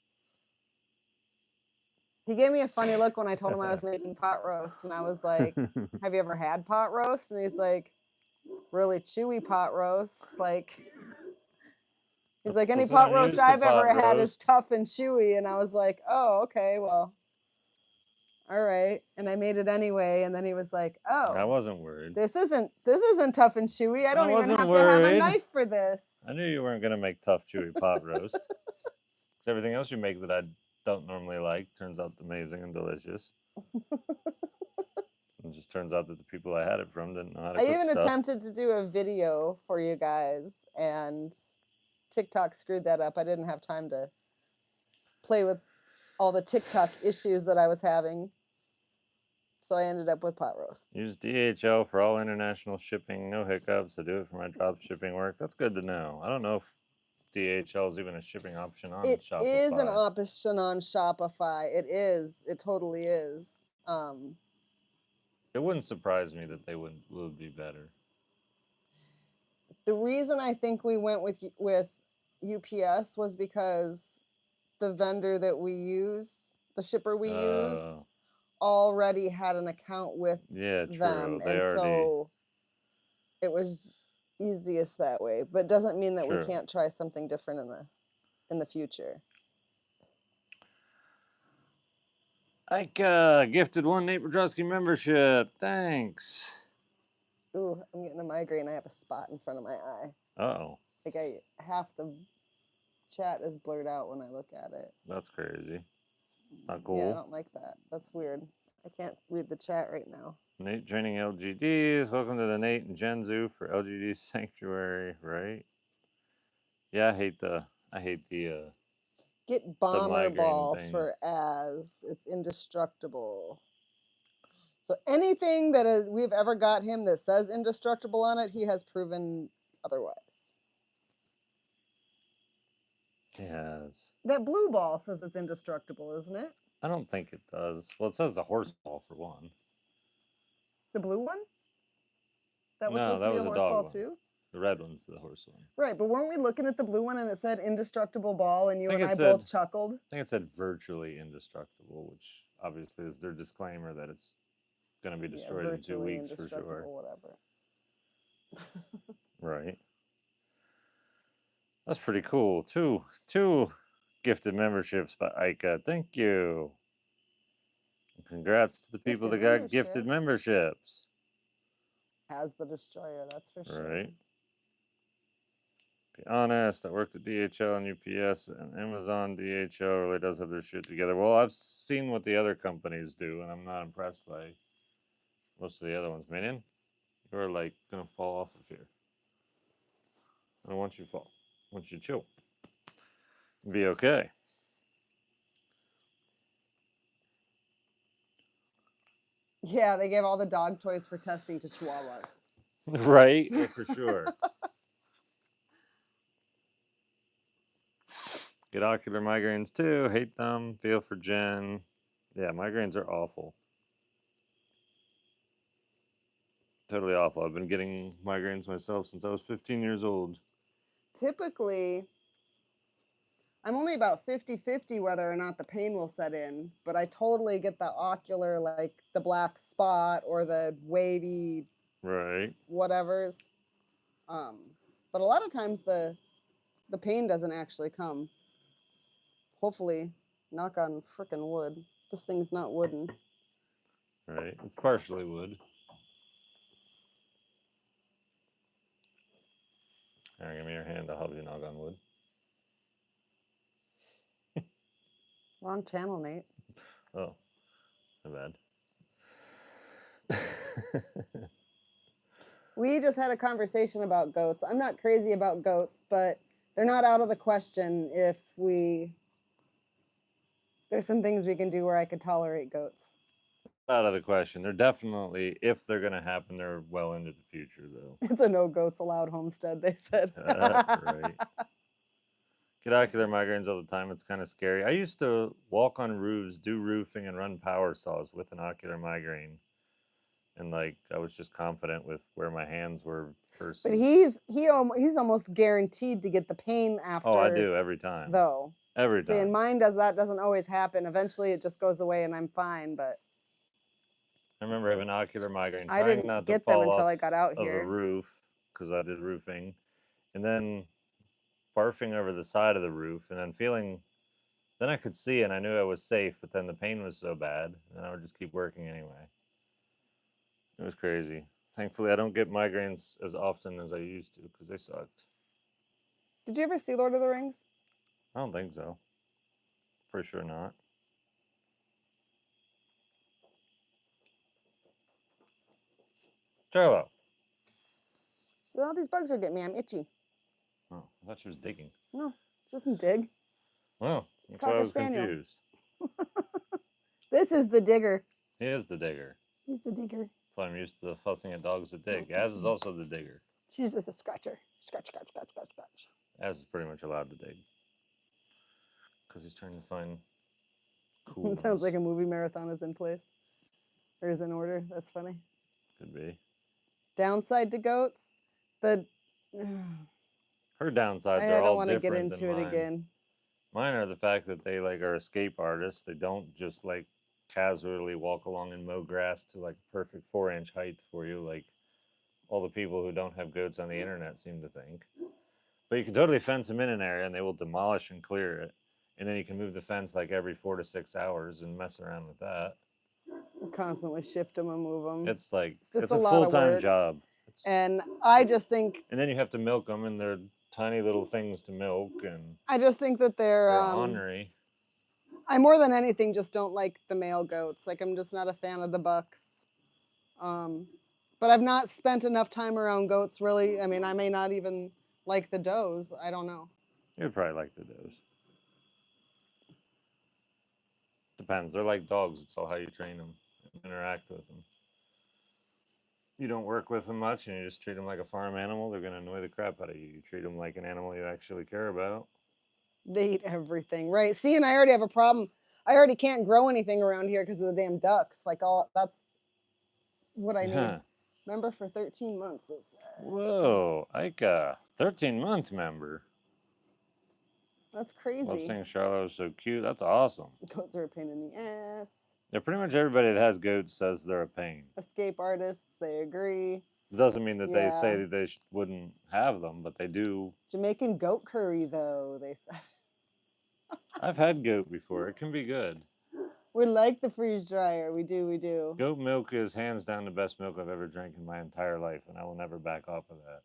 He gave me a funny look when I told him I was making pot roast, and I was like, "Have you ever had pot roast?" And he's like, "Really chewy pot roast." Like, he's like, "Any That's what pot I'm roast used to, I've ever pot had is roast. tough and chewy." And I was like, "Oh, okay, well, all right." And I made it anyway. And then he was like, I "Oh, wasn't worried. this isn't tough and chewy. I I don't even wasn't have to have a worried. knife for this." I knew you weren't gonna make tough, chewy pot roast. Because everything else you make that I don't normally like turns out amazing and delicious. It just turns out that the people I had it from didn't know how to I cook even stuff. attempted to do a video for you guys, and TikTok screwed that up. I didn't have time to play with all the TikTok issues that I was having. So I ended up with pot roast. Use DHL for all international shipping, no hiccups. I do it for my drop shipping work. That's good to know. I don't know if DHL is even a shipping option on It Shopify. is an option on Shopify. It is. It totally is. It wouldn't surprise me that they would be better. The reason I think we went with UPS was because the vendor that we use, the shipper we use, already had an account with them, They and already. so it was easiest that way. But doesn't mean that we can't try something different in the future. Ike gifted one Nate Brodrowski membership. Thanks. Ooh, I'm getting a migraine. I have a spot in front of my eye. Uh-oh. Like half the chat is blurred out when I look at it. That's crazy. It's not cool. Yeah, I don't like that. That's weird. I can't read the chat right now. Nate training LGDs. Welcome to the Nate and Jen Zoo for LGD Sanctuary, right? Yeah, I hate the Get bomber ball thing. for as it's indestructible. So anything that we've ever got him that says indestructible on it, he has proven otherwise. Yes. That blue ball says it's indestructible, isn't it? I don't think it does. Well, it says the horse ball for one. The blue one? That was No, supposed that to be was a a horse dog ball one. too? The red one's the horse one. Right, but weren't we looking at the blue one and it said indestructible ball and you and I both chuckled? I think it said virtually indestructible, which obviously is their disclaimer that it's going to be destroyed in 2 weeks for sure. Whatever. Right. That's pretty cool. Two gifted memberships by Ika. Thank you. And congrats to the people that got gifted memberships. As the destroyer, that's for sure. Right. Be honest, I worked at DHL and UPS, and Amazon DHL really does have their shit together. Well, I've seen what the other companies do, and I'm not impressed by most of the other ones. Minion, you're like gonna fall off of here. I don't want you to fall. I want you to chill. Be okay. Yeah, they gave all the dog toys for testing to Chihuahuas. Right? Yeah, for sure. Get ocular migraines too. Hate them. Feel for Jen. Yeah, migraines are awful. Totally awful. I've been getting migraines myself since I was 15 years old. Typically, I'm only about 50-50 whether or not the pain will set in, but I totally get the ocular, like the black spot or the wavy whatevers. But a lot of times the pain doesn't actually come. Hopefully, knock on frickin' wood. This thing's not wooden. Right. It's partially wood. Here, give me your hand. I'll help you knock on wood. Wrong channel, Nate. Oh, my bad. We just had a conversation about goats. I'm not crazy about goats, but they're not out of the question if there's some things we can do where I could tolerate goats. Out of the question. They're definitely, if they're going to happen, they're well into the future, though. It's a no goats allowed homestead, they said. Right. Get ocular migraines all the time. It's kind of scary. I used to walk on roofs, do roofing, and run power saws with an ocular migraine. And like I was just confident with where my hands were versus. But he's almost guaranteed to get the pain after. Oh, I do every time. Though. Every See, and time. mine doesn't always happen. Eventually it just goes away and I'm fine, but I remember having ocular migraine, I trying didn't not to get them fall until off I got out of a here. roof because I did roofing, and then barfing over the side of the roof, and then feeling. Then I could see and I knew I was safe, but then the pain was so bad, and I would just keep working anyway. It was crazy. Thankfully, I don't get migraines as often as I used to because they sucked. Did you ever see Lord of the Rings? I don't think so. For sure not. Charlo. So all these bugs are getting me. I'm itchy. Oh, I thought she was digging. No, it doesn't dig. Well, It's that's why I Cocker was Spaniel. confused. This is the digger. He is the digger. He's the digger. That's why I'm used to fussing at dogs that dig. Az is also the digger. She's just a scratcher. Scratch, scratch, scratch, scratch, scratch. Az is pretty much allowed to dig. Because he's trying to find cool. It sounds like a movie marathon is in place. Or is in order. That's funny. Could be. Downside to goats, the Her downsides I are don't all want to get different into than it mine. again. Mine are the fact that they like are escape artists. They don't just like casually walk along and mow grass to like perfect 4-inch height for you, like all the people who don't have goats on the internet seem to think. But you can totally fence them in an area and they will demolish and clear it. And then you can move the fence like every 4 to 6 hours and mess around with that. Constantly shift them and move them. It's like It's just it's a a lot of full-time work. job. And I just think And then you have to milk them, and they're tiny little things to milk, and I just think that they're ornery. I more than anything just don't like the male goats. Like I'm just not a fan of the bucks. But I've not spent enough time around goats really. I mean, I may not even like the does. I don't know. You'd probably like the does. Depends. They're like dogs. It's all how you train them and interact with them. You don't work with them much and you just treat them like a farm animal, they're going to annoy the crap out of you. You treat them like an animal you actually care about. They eat everything, right? See, and I already have a problem. I already can't grow anything around here because of the damn ducks. Like all that's what I need. Member for 13 months. Whoa, Ika, 13-month member. That's crazy. Love seeing Charlotte so cute. That's awesome. Goats are a pain in the ass. Yeah, pretty much everybody that has goats says they're a pain. Escape artists, they agree. It doesn't mean that they say that they wouldn't have them, but they do. Jamaican goat curry, though, they said. I've had goat before. It can be good. We like the freeze dryer. We do. Goat milk is hands down the best milk I've ever drank in my entire life, and I will never back off of that.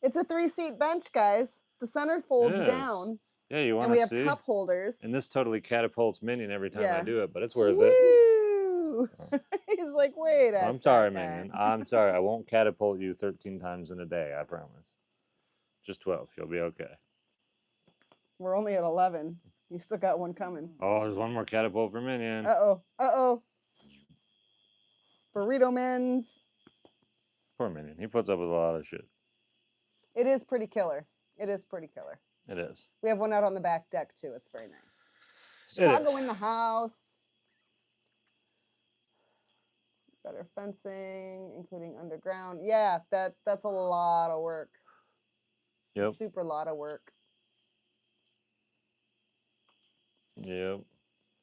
It's a 3-seat bench, guys. The center folds down. Yeah, you want to see? And we have cup holders. And this totally catapults Minion every time I do it, but it's worth Woo! it. Oh. He's like, wait a I'm sorry, second. Minion. I'm sorry. I won't catapult you 13 times in a day, I promise. Just 12. You'll be okay. We're only at 11. You still got one coming. Oh, there's one more catapult for Minion. Uh-oh. Burrito Men's. Poor Minion. He puts up with a lot of shit. It is pretty killer. It is. We have one out on the back deck, too. It's very nice. Chicago in the house. Better fencing, including underground. Yeah, that's a lot of work. Yep. A super lot of work. Yep.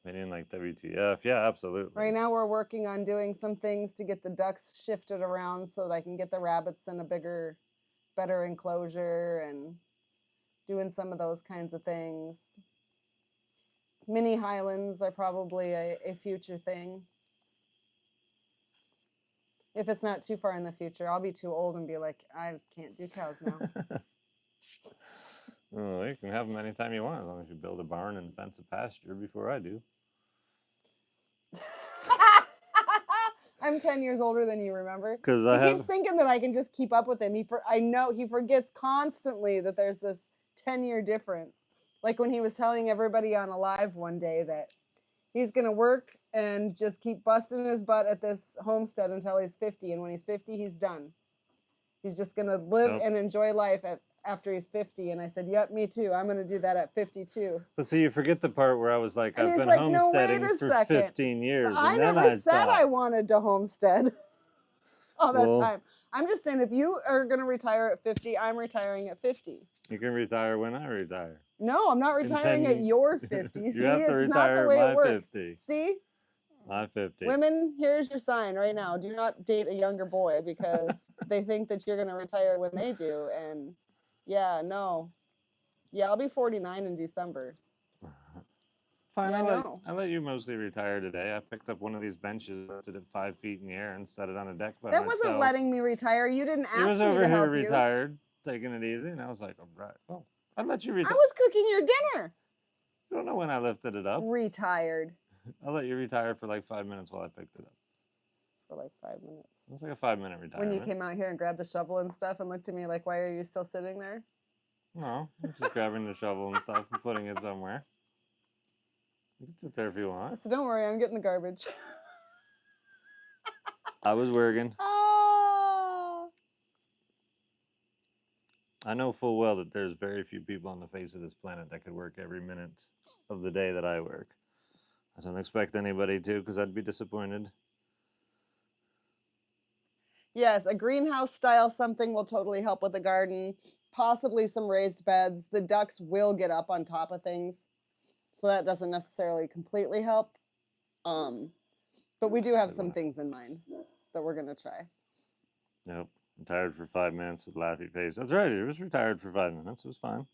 Minion like WTF. Yeah, absolutely. Right now we're working on doing some things to get the ducks shifted around so that I can get the rabbits in a better enclosure and doing some of those kinds of things. Mini Highlands are probably a future thing. If it's not too far in the future, I'll be too old and be like, I can't do cows now. Oh, you can have them anytime you want, as long as you build a barn and fence a pasture before I do. I'm 10 years older than you, remember? Because he keeps thinking that I can just keep up with him. I know he forgets constantly that there's this 10-year difference. Like when he was telling everybody on a live one day that he's going to work and just keep busting his butt at this homestead until he's 50. And when he's 50, he's done. He's just going to live and enjoy life after he's 50. And I said, yep, me too. I'm going to do that at 52. But see, you forget the part where I was like, and I've been like, homesteading for 15 years. I never said I wanted to homestead. all that Well, time. I'm just saying, if you are going to retire at 50, I'm retiring at 50. you can retire when I retire. No, I'm not And retiring at then your 50. you See, have to it's not the retire at way it my works. 50. See? My 50. Women, here's your sign right now. Do not date a younger boy because they think that you're going to retire when they do. And yeah, no. Yeah, I'll be 49 in December. Fine, Yeah, no. I let you mostly retire today. I picked up one of these benches, lifted it 5 feet in the air, and set it on a deck by That myself. wasn't letting me retire. You didn't He was ask me over to here help you. retired, taking it easy, and I was like, all right, well, I let you retire. I was cooking your dinner. I don't know when I lifted it up. Retired I let you retire for like 5 minutes while I picked it up. for like 5 minutes. It was like a 5-minute retirement. When you came out here and grabbed the shovel and stuff and looked at me like, why are you still sitting there? No, I'm just grabbing the shovel and stuff and putting it somewhere. You can sit there if you want. So don't worry, I'm getting the garbage. I was working. Ah. I know full well that there's very few people on the face of this planet that could work every minute of the day that I work. I don't expect anybody to, because I'd be disappointed. Yes, a greenhouse style something will totally help with the garden. Possibly some raised beds. The ducks will get up on top of things, so that doesn't necessarily completely help. But we do have some things in mind that we're gonna try. Nope. Retired for 5 minutes with laughy face. That's right. It was retired for 5 minutes. It was fine.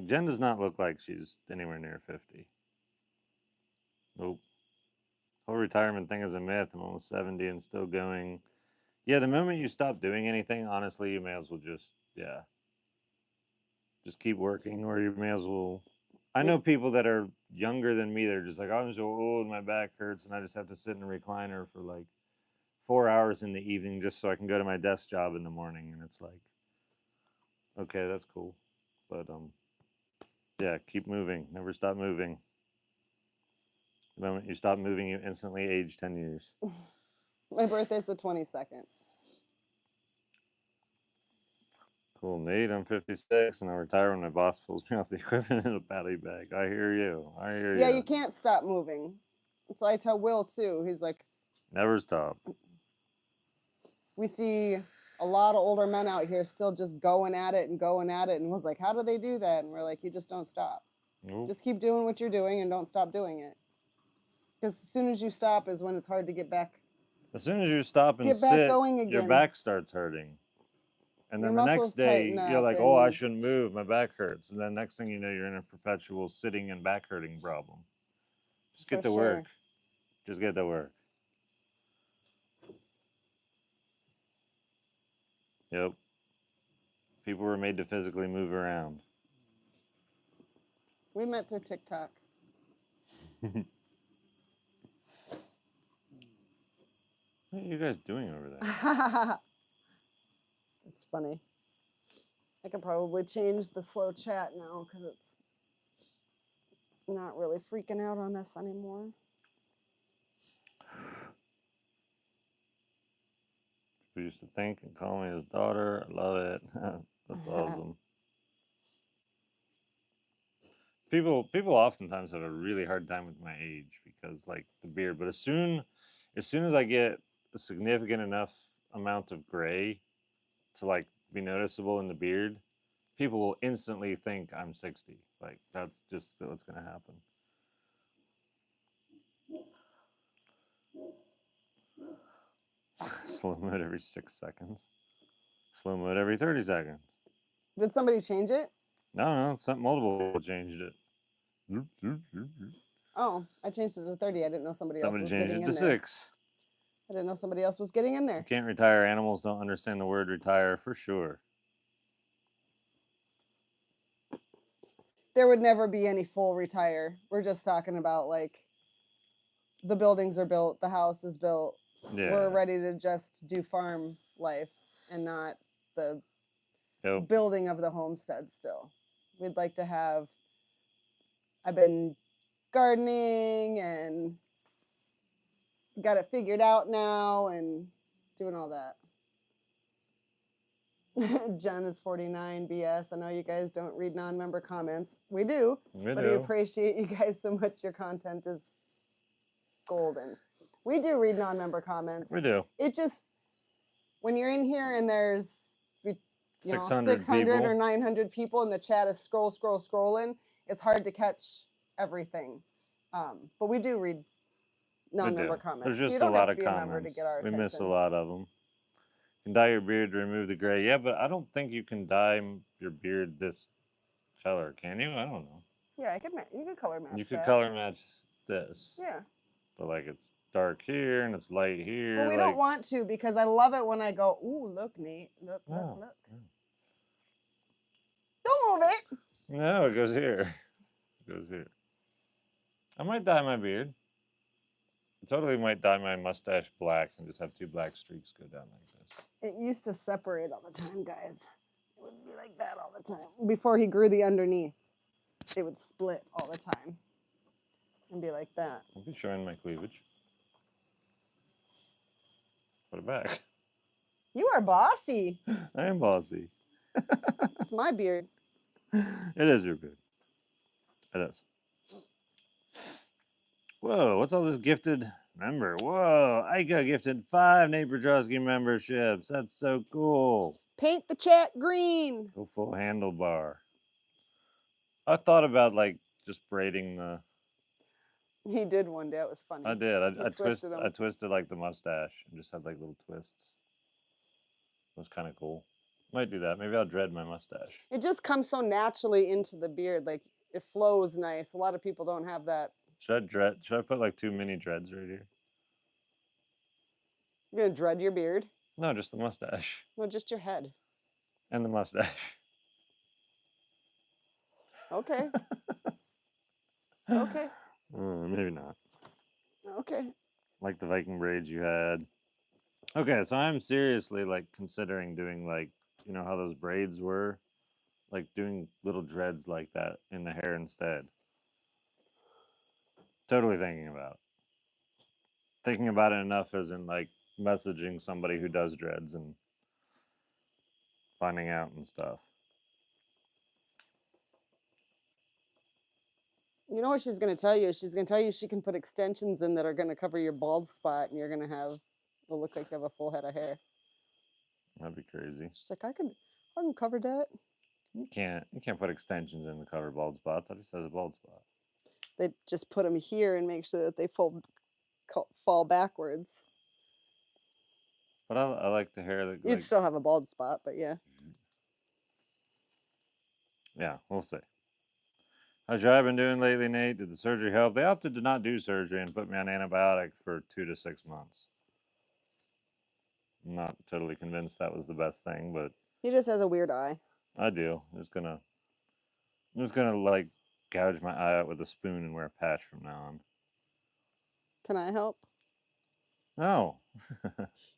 Jen does not look like she's anywhere near 50. Nope. Whole retirement thing is a myth. I'm almost 70 and still going. Yeah, the moment you stop doing anything, honestly, you may as well just keep working, or you may as well. I know people that are younger than me. They're just like, I'm so old, my back hurts, and I just have to sit in a recliner for like 4 hours in the evening just so I can go to my desk job in the morning. And it's like, okay, that's cool, but yeah, keep moving. Never stop moving. The moment you stop moving, you instantly age 10 years. My birthday's the 22nd. Cool, Nate. I'm 56 and I'll retire when my boss pulls me off the equipment in a paddy bag. I hear you. I hear you. Yeah, you can't stop moving. So I tell Will too. He's like, never stop. We see a lot of older men out here still just going at it. And was like, how do they do that? And we're like, you just don't stop. Nope. Just keep doing what you're doing and don't stop doing it. Because as soon as you stop is when it's hard to get back. As soon as you stop and Get back sit, going again. your back starts hurting. And then Your the next muscles day, tighten you're up like, oh, I and- shouldn't move. My back hurts. And then next thing you know, you're in a perpetual sitting and back hurting problem. Just get For to sure. work. Just get to work. Yep. People were made to physically move around. We met through TikTok. What are you guys doing over there? It's funny. I could probably change the slow chat now because it's not really freaking out on us anymore. People used to think and call me his daughter. I love it. That's awesome. People oftentimes have a really hard time with my age because like the beard, but as soon as I get a significant enough amount of gray to like be noticeable in the beard, people will instantly think I'm 60. Like that's just what's gonna happen. Slow mode every 6 seconds. Slow mode every 30 seconds. Did somebody change it? No, multiple people changed it. Oh, I changed it to 30. I didn't know somebody else was changed getting it in to there. 6. I didn't know somebody else was getting in there. You can't retire. Animals don't understand the word retire for sure. There would never be any full retire. We're just talking about like the buildings are built, the house is built. Yeah. We're ready to just do farm life and not the Yep. building of the homestead still. We'd like to have, I've been gardening and got it figured out now and doing all that. Jen is 49 BS. I know you guys don't read non-member comments. We do, We but we do. appreciate you guys so much. Your content is golden. We do read non-member comments. We do. It just, when you're in here and there's 600 600 people. or 900 people and the chat is scrolling, it's hard to catch everything. But we do read non-member comments. There's So just you a don't lot have to of be a member to comments. get our We attention. miss a lot of them. You can dye your beard to remove the gray. Yeah, but I don't think you can dye your beard this color, can you? I don't know. Yeah, you could color match. You could that. color match this. Yeah. But like it's dark here and it's light here. But we don't want to because I love it when I go, ooh, look, Nate. Look. No. Don't move it. No, it goes here. It goes here. I might dye my beard. I totally might dye my mustache black and just have 2 black streaks go down like this. It used to separate all the time, guys. It would be like that all the time. Before he grew the underneath, it would split all the time and be like that. I'll be showing my cleavage. Put it back. You are bossy. I am bossy. It's my beard. It is your beard. It is. Whoa, what's all this gifted member? Whoa, I got gifted 5 Nate Brodrowski memberships. That's so cool. Paint the chat green. Go full handlebar. I thought about like just braiding the. He did one day. It was funny. I did. I twisted I twisted like the mustache and just had like little twists. It was kind of cool. Might do that. Maybe I'll dread my mustache. It just comes so naturally into the beard. Like it flows nice. A lot of people don't have that. Should I put like 2 mini dreads right here? You're gonna dread your beard? No, just the mustache. No, just your head. And the mustache. Okay. Okay. Maybe not. Okay. Like the Viking braids you had. Okay, so I'm seriously like considering doing like, you know how those braids were? Like doing little dreads like that in the hair instead. Totally thinking about it. Thinking about it enough as in like messaging somebody who does dreads and finding out and stuff. You know what she's going to tell you? She's going to tell you she can put extensions in that are going to cover your bald spot and you're going to have, it'll look like you have a full head of hair. That'd be crazy. She's like, I can cover that. You can't put extensions in to cover bald spots. I just has a bald spot. They just put them here and make sure that they fall backwards. But I like the hair that. You'd like, still have a bald spot, but yeah. Yeah, we'll see. How's your eye been doing lately, Nate? Did the surgery help? They opted to not do surgery and put me on antibiotic for 2 to 6 months. I'm not totally convinced that was the best thing, but He just has a weird eye. I do. I'm just gonna like gouge my eye out with a spoon and wear a patch from now on. Can I help? No.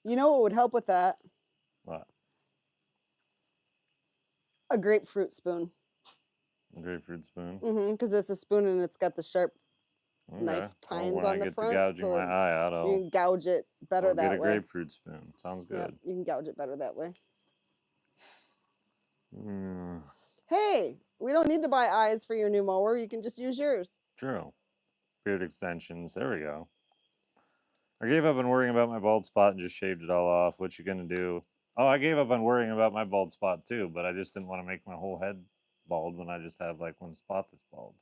You know what would help with that? What? A grapefruit spoon. A grapefruit spoon? Because it's a spoon and it's got the sharp Okay. knife tines when on I the get front. to gouging So my that eye out, you can gouge it better I'll that get a way. grapefruit spoon. Sounds Yeah, good. you can gouge it better that way. Mm, Hey, we don't need to buy eyes for your new mower. You can just use yours. true. Beard extensions. There we go. I gave up on worrying about my bald spot and just shaved it all off. What you gonna do? Oh, I gave up on worrying about my bald spot too, but I just didn't want to make my whole head bald when I just have like one spot that's bald.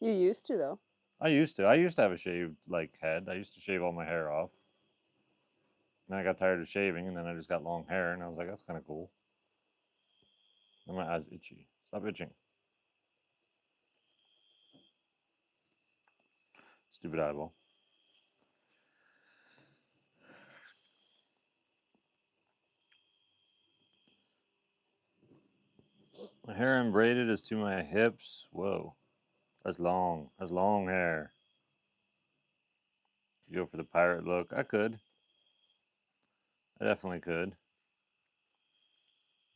You used to, though. I used to have a shaved like head. I used to shave all my hair off. Then I got tired of shaving, and then I just got long hair, and I was like, that's kind of cool. And my eyes itchy. Stop itching. Stupid eyeball. My hair unbraided is to my hips. Whoa. That's long. That's long hair. You go for the pirate look. I could. I definitely could.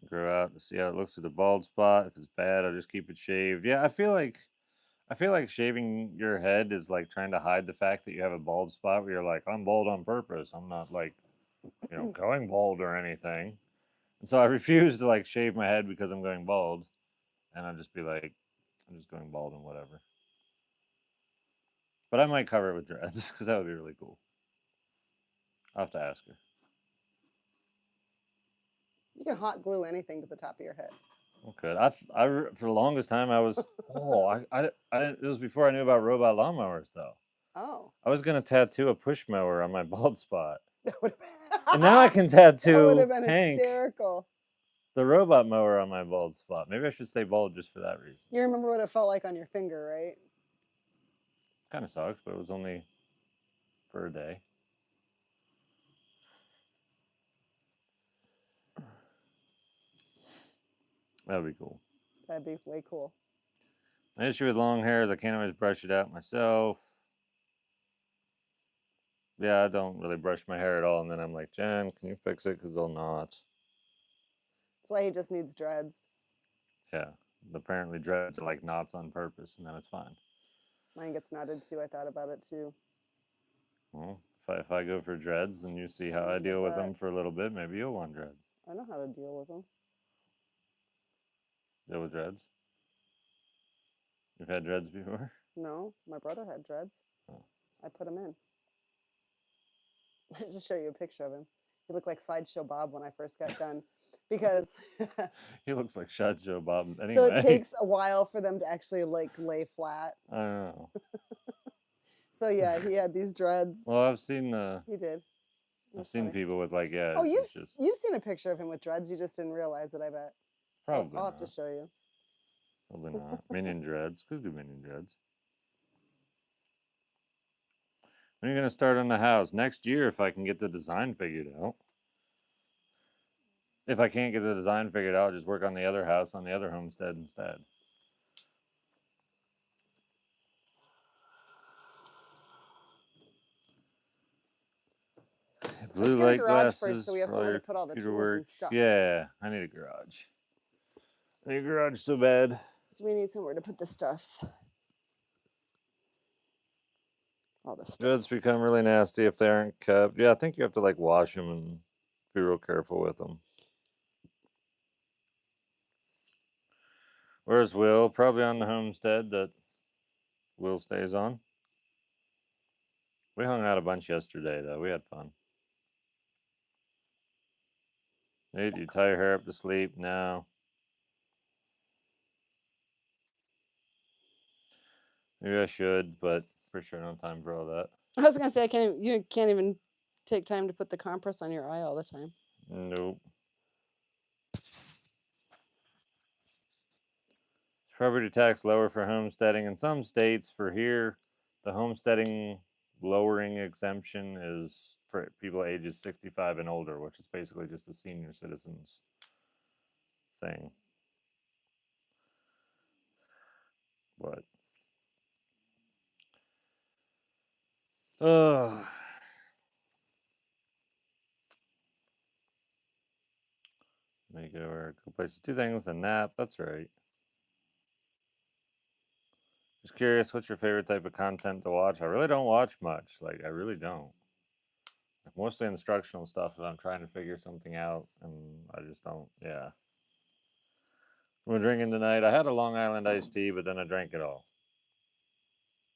Grow out to see how it looks with the bald spot. If it's bad, I'll just keep it shaved. Yeah, I feel like shaving your head is like trying to hide the fact that you have a bald spot where you're like, I'm bald on purpose. I'm not like, going bald or anything. And so I refuse to like shave my head because I'm going bald, and I'll just be like, I'm just going bald and whatever. But I might cover it with dreads because that would be really cool. I'll have to ask her. You can hot glue anything to the top of your head. Okay. For the longest time I was it was before I knew about robot lawnmowers though. Oh. I was gonna tattoo a push mower on my bald spot. That would have been, And now I can that would tattoo have been Hank, hysterical. the robot mower, on my bald spot. Maybe I should stay bald just for that reason. You remember what it felt like on your finger, right? Kind of sucks, but it was only for a day. That would be cool. That'd be way cool. My issue with long hair is I can't always brush it out myself. Yeah, I don't really brush my hair at all, and then I'm like, Jen, can you fix it? Because they'll not. That's why he just needs dreads. Yeah, apparently dreads are like knots on purpose, and then it's fine. Mine gets knotted too. I thought about it too. Well, if I go for dreads and you see how I deal with them for a little bit, maybe you'll want dreads. I know how to deal with them. Deal with dreads? You've had dreads before? No, my brother had dreads. Oh. I put them in. I should show you a picture of him. He looked like Sideshow Bob when I first got done. Because he looks like Sideshow Bob anyway. So it takes a while for them to actually like lay flat. I don't know. So yeah, he had these dreads. Well, I've seen the. He did. I've seen people with like Oh, you've seen a picture of him with dreads. You just didn't realize it. I bet. Probably. I'll have to show you. Probably not. Minion dreads. Could do minion dreads. When are you gonna start on the house? Next year, if I can get the design figured out. If I can't get the design figured out, I'll just work on the other house on the other homestead instead. Blue light glasses first, so we have somewhere to put all the tools work. and stuff. Yeah, I need a garage. I need a garage so bad. So we need somewhere to put the stuffs. All the stuffs. Goods become really nasty if they aren't kept. Yeah, I think you have to like wash them and be real careful with them. Where's Will? Probably on the homestead that Will stays on. We hung out a bunch yesterday, though. We had fun. Nate, you tie your hair up to sleep? No. Maybe I should, but for sure no time for all that. I was gonna say you can't even take time to put the compress on your eye all the time. Nope. Property tax lower for homesteading. In some states, for here, the homesteading lowering exemption is for people ages 65 and older, which is basically just a senior citizens thing. But make it a good place to do things and nap. That's right. Just curious, what's your favorite type of content to watch? I really don't watch much. Like, I really don't. Like, mostly instructional stuff if I'm trying to figure something out, and I just don't. Yeah. I'm drinking tonight. I had a Long Island iced tea, but then I drank it all.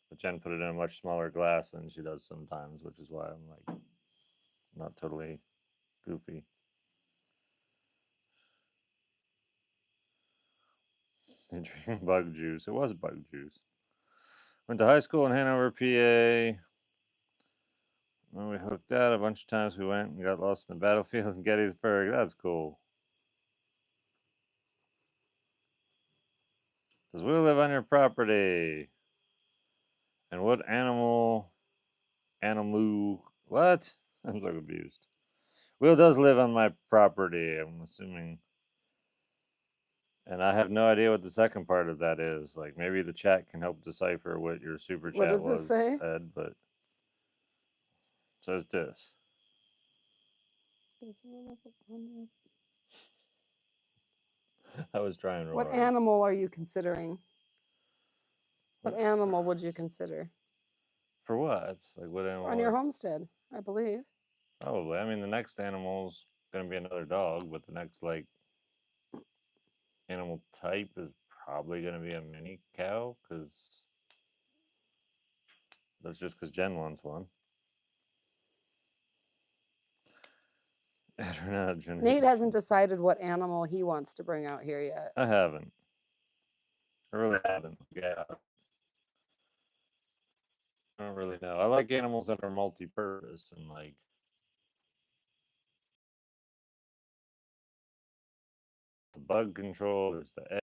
But Jen put it in a much smaller glass than she does sometimes, which is why I'm like not totally goofy. And drinking bug juice. It was bug juice. Went to high school in Hanover, PA. When we hooked out a bunch of times, we went and got lost in the battlefield in Gettysburg. That's cool. Does Will live on your property? And what animal? What? I'm so confused. Will does live on my property, I'm assuming. And I have no idea what the second part of that is. Like, maybe the chat can help decipher what your super chat was, Ed, but it says this. I was trying to. What animal are you considering? What animal would you consider? For what? Like, what animal? On your homestead, I believe. Probably. I mean, the next animals gonna be another dog, but the next like animal type is probably gonna be a mini cow, because that's just because Jen wants one. I don't know, Jen. Nate hasn't decided what animal he wants to bring out here yet. I haven't. I really haven't. Yeah. I don't really know. I like animals that are multi-purpose and like the bug control. There's the egg.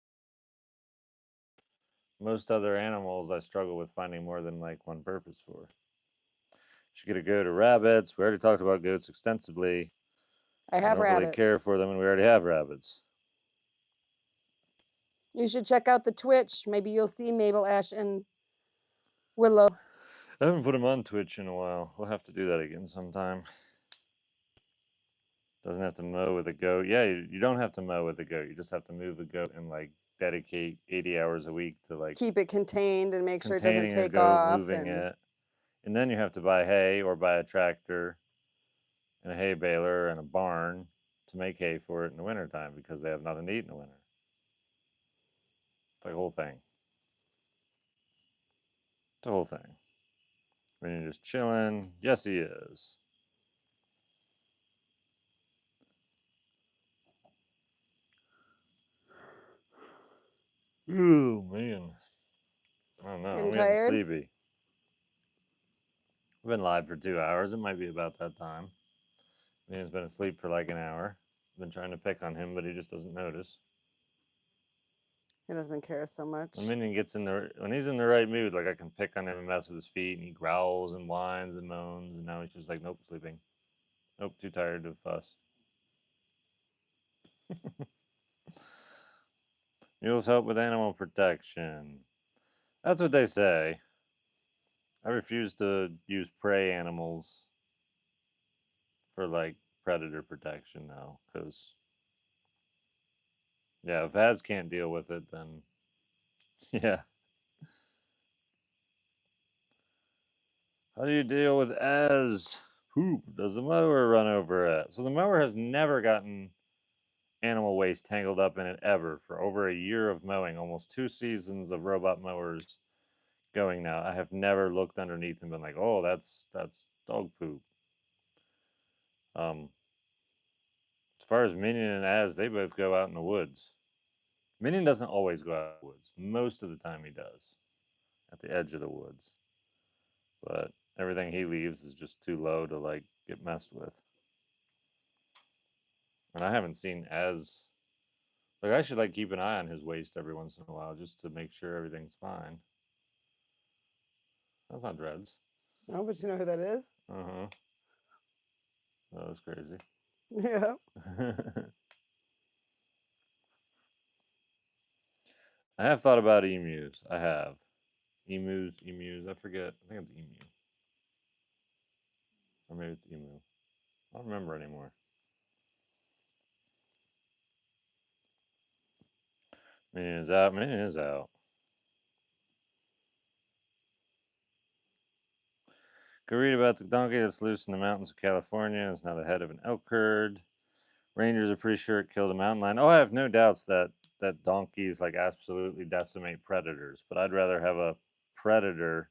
Most other animals I struggle with finding more than like one purpose for. Should get a goat or rabbits. We already talked about goats extensively. I I have don't really care rabbits. for them, and we already have rabbits. You should check out the Twitch. Maybe you'll see Mabel, Ash, and Willow. I haven't put them on Twitch in a while. We'll have to do that again sometime. Doesn't have to mow with a goat. Yeah, you don't have to mow with a goat. You just have to move a goat and like dedicate 80 hours a week to like Keep it contained and make sure it doesn't containing a take goat, off. moving it. And then you have to buy hay or buy a tractor and a hay baler and a barn to make hay for it in the wintertime because they have nothing to eat in the winter. It's like a whole thing. It's a whole thing. When you're just chilling, yes, he is. Ooh, man. I don't know. I'm getting tired? sleepy. We've been live for 2 hours. It might be about that time. Man's been asleep for like an hour. I've been trying to pick on him, but he just doesn't notice. He doesn't care so much. The minute he gets when he's in the right mood, like I can pick on him and mess with his feet, and he growls and whines and moans, and now he's just like, nope, sleeping. Nope, too tired to fuss. Mules help with animal protection. That's what they say. I refuse to use prey animals for like predator protection now, because yeah, if Az can't deal with it, then yeah. How do you deal with Az? Poop. Does the mower run over it? So the mower has never gotten animal waste tangled up in it ever for over a year of mowing, almost 2 seasons of robot mowers going now. I have never looked underneath and been like, oh, that's dog poop. As far as Minion and Az, they both go out in the woods. Minion doesn't always go out in the woods. Most of the time he does, at the edge of the woods. But everything he leaves is just too low to like get messed with. And I haven't seen Az. Like I should like keep an eye on his waist every once in a while just to make sure everything's fine. That's not Dreads. No, but you know who that is? Uh-huh. That was crazy. Yeah. I have thought about emus. I have. Emus. I forget. I think it's emu. Or maybe it's emu. I don't remember anymore. Minion is out. Minion is out. Go read about the donkey that's loose in the mountains of California and is now the head of an elk herd. Rangers are pretty sure it killed a mountain lion. Oh, I have no doubts that donkeys like absolutely decimate predators, but I'd rather have a predator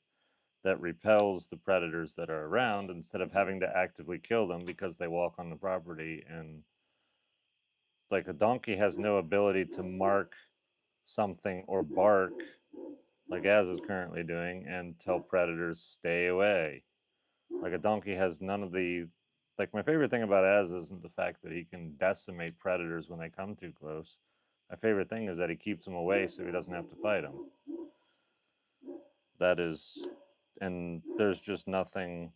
that repels the predators that are around instead of having to actively kill them because they walk on the property. And like a donkey has no ability to mark something or bark like Az is currently doing and tell predators stay away. Like a donkey has none of the like my favorite thing about Az isn't the fact that he can decimate predators when they come too close. My favorite thing is that he keeps them away so he doesn't have to fight them. That is, and there's just nothing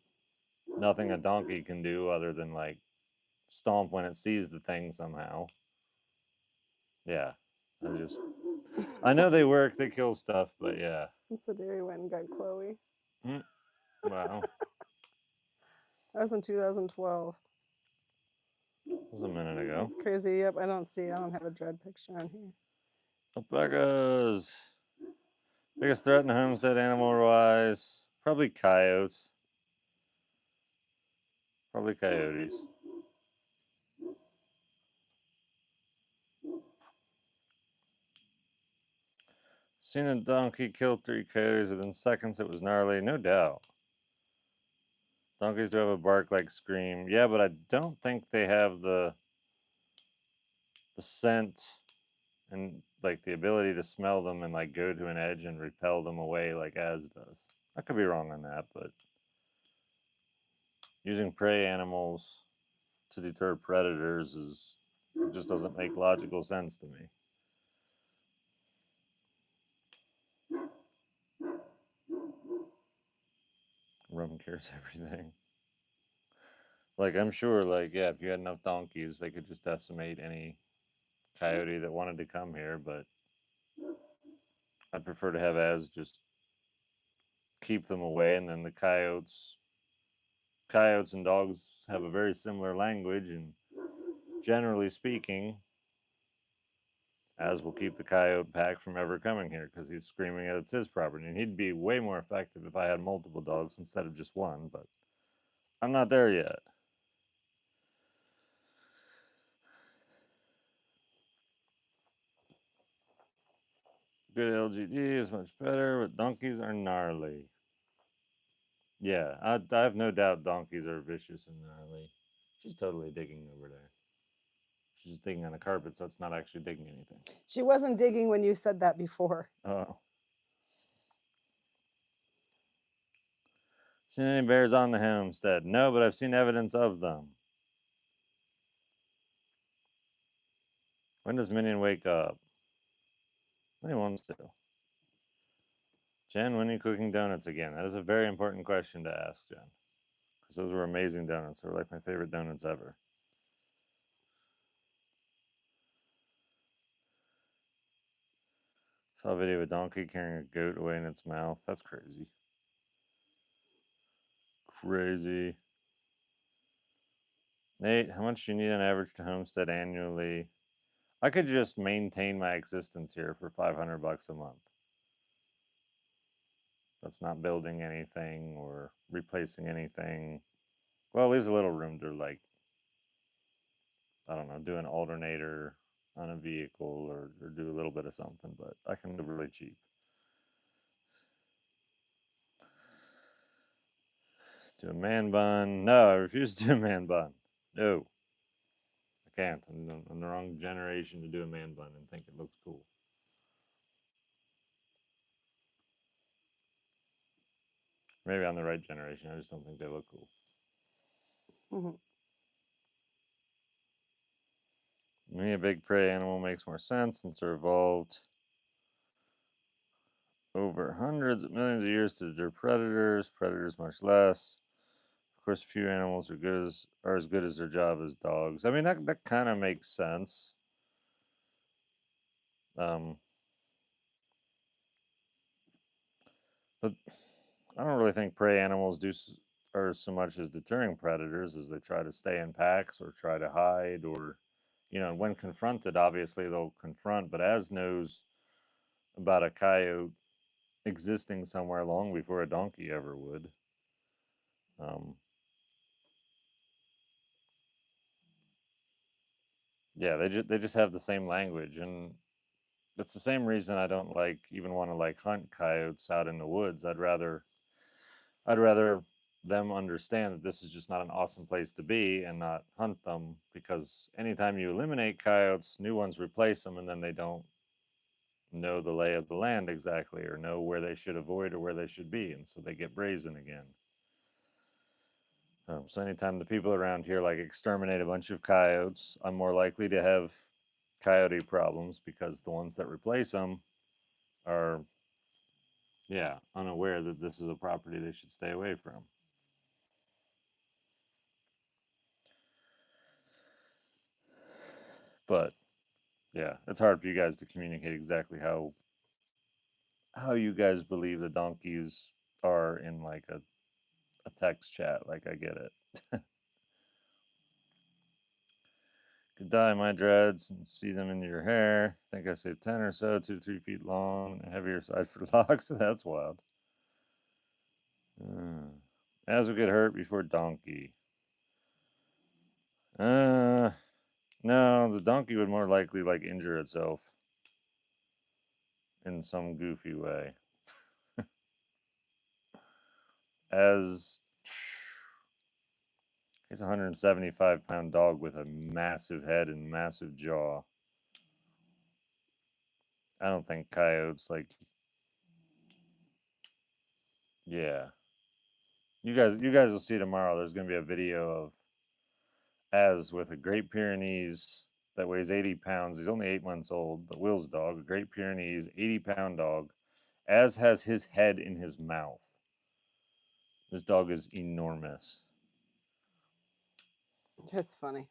a donkey can do other than like stomp when it sees the thing somehow. Yeah, I know they work, they kill stuff, but yeah. So Derry went and got Chloe. Wow. That was in 2012. That was a minute ago. That's crazy. Yep, I don't have a dread picture on here. Alpacas. Biggest threat in Homestead animal wise, probably coyotes. Probably coyotes. Seen a donkey kill 3 coyotes within seconds. It was gnarly, no doubt. Donkeys do have a bark-like scream. Yeah, but I don't think they have the scent and like the ability to smell them and like go to an edge and repel them away like Az does. I could be wrong on that, but using prey animals to deter predators is it just doesn't make logical sense to me. Rum cures everything. Like I'm sure, like yeah, if you had enough donkeys, they could just decimate any coyote that wanted to come here. But I'd prefer to have Az just keep them away, and then the coyotes and dogs have a very similar language, and generally speaking, Az will keep the coyote pack from ever coming here because he's screaming that it's his property, and he'd be way more effective if I had multiple dogs instead of just one. But I'm not there yet. Good LGD is much better, but donkeys are gnarly. Yeah, I have no doubt donkeys are vicious and gnarly. She's totally digging over there. She's just digging on the carpet, so it's not actually digging anything. She wasn't digging when you said that before. Oh. Seen any bears on the homestead? No, but I've seen evidence of them. When does Minion wake up? When he wants to. Jen, when are you cooking donuts again? That is a very important question to ask, Jen. Because those were amazing donuts. They were like my favorite donuts ever. Saw a video of a donkey carrying a goat away in its mouth. That's crazy. Crazy. Nate, how much do you need on average to homestead annually? I could just maintain my existence here for $500 a month. That's not building anything or replacing anything. Well, it leaves a little room to like, I don't know, do an alternator on a vehicle or do a little bit of something, but I can live really cheap. Do a man bun. No, I refuse to do a man bun. No. I can't. I'm the wrong generation to do a man bun and think it looks cool. Maybe I'm the right generation. I just don't think they look cool. Mhm. Me, a big prey animal makes more sense since they're evolved over hundreds of millions of years to deter predators. Predators much less. Of course, few animals are as good as their job as dogs. I mean, that kind of makes sense. Um, but I don't really think prey animals are so much as deterring predators as they try to stay in packs or try to hide or, when confronted, obviously they'll confront. But Az knows about a coyote existing somewhere long before a donkey ever would. Yeah, they just have the same language, and that's the same reason I don't even want to hunt coyotes out in the woods. I'd rather them understand that this is just not an awesome place to be and not hunt them, because anytime you eliminate coyotes, new ones replace them, and then they don't know the lay of the land exactly or know where they should avoid or where they should be, and so they get brazen again. So anytime the people around here exterminate a bunch of coyotes, I'm more likely to have coyote problems because the ones that replace them are, yeah, unaware that this is a property they should stay away from. But yeah, it's hard for you guys to communicate exactly how you guys believe the donkeys are in a text chat. Like I get it. Could dye my dreads and see them in your hair. I think I say 10 or so, 2 to 3 feet long, a heavier side for locks. That's wild. As would get hurt before donkey. No, the donkey would more likely injure itself. in some goofy way. As he's a 175-pound dog with a massive head and massive jaw. I don't think Coyote's like, yeah. You guys will see tomorrow. There's gonna be a video of Az with a Great Pyrenees that weighs 80 pounds. He's only 8 months old, but Will's dog, a Great Pyrenees, 80-pound dog. Az has his head in his mouth. This dog is enormous. That's funny.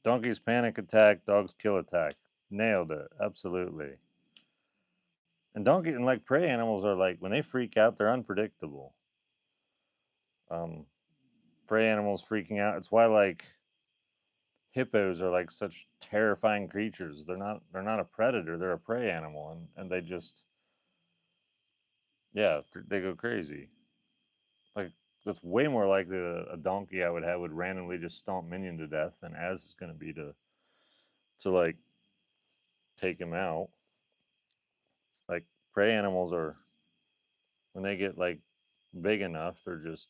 Donkey's panic attack, dog's kill attack. Nailed it. Absolutely. And like prey animals are like, when they freak out, they're unpredictable. Prey animals freaking out. It's why like hippos are like such terrifying creatures. They're not a predator, they're a prey animal, and they just, yeah, they go crazy. Like, that's way more likely that a donkey I would have would randomly just stomp Minion to death than Az is going to be to like take him out. Like, prey animals are, when they get like big enough, they're just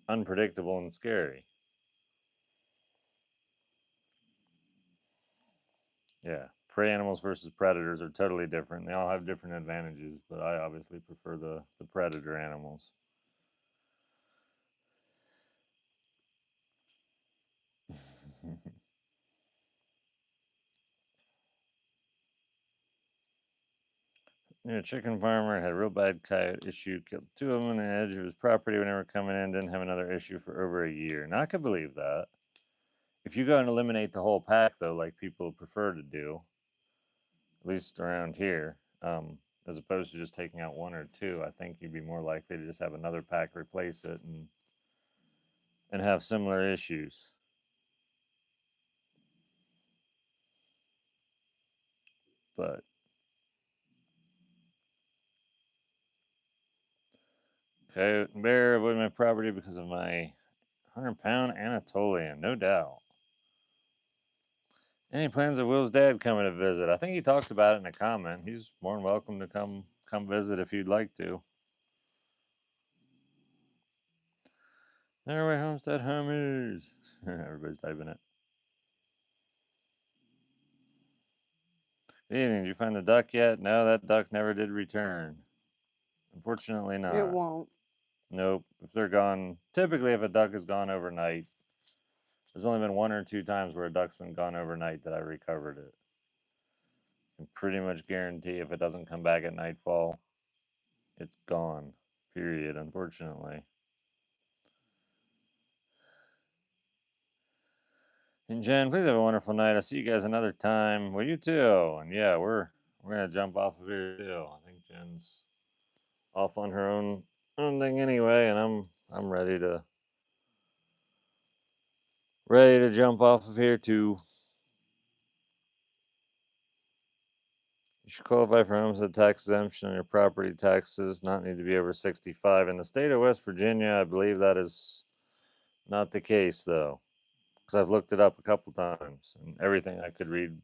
unpredictable and scary. Yeah, prey animals versus predators are totally different. They all have different advantages, but I obviously prefer the predator animals. Yeah, chicken farmer had a real bad coyote issue. Killed 2 of them on the edge of his property when they were coming in. Didn't have another issue for over a year. Now I could believe that. If you go and eliminate the whole pack, though, like people prefer to do, at least around here, as opposed to just taking out 1 or 2, I think you'd be more likely to just have another pack replace it and have similar issues. But coyote and bear avoid my property because of my 100-pound Anatolian, no doubt. Any plans of Will's dad coming to visit? I think he talked about it in a comment. He's more than welcome to come visit if you'd like to. There, Homestead homies. Everybody's typing it. Good evening. Did you find the duck yet? No, that duck never did return. Unfortunately not. It won't. Nope. If they're gone, typically if a duck is gone overnight, there's only been 1 or 2 times where a duck's been gone overnight that I recovered it. I can pretty much guarantee if it doesn't come back at nightfall, it's gone. Period, unfortunately. And Jen, please have a wonderful night. I'll see you guys another time. Well, you too. And yeah, we're gonna jump off of here too. I think Jen's off on her own thing anyway, and I'm ready to jump off of here too. You should qualify for homestead tax exemption on your property taxes. Not need to be over 65 in the state of West Virginia. I believe that is not the case though, because I've looked it up a couple times, and everything I could read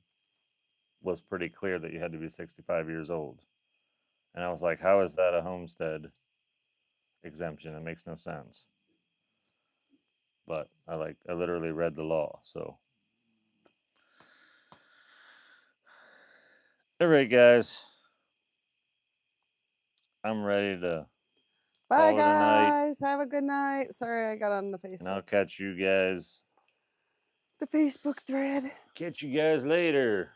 was pretty clear that you had to be 65 years old. And I was like, how is that a homestead exemption? It makes no sense. But I literally read the law. So, all right, guys, I'm ready to Bye, call it a night, guys. Have a good night. Sorry, I got on the and I'll Facebook. catch you guys. The Facebook thread. Catch you guys later.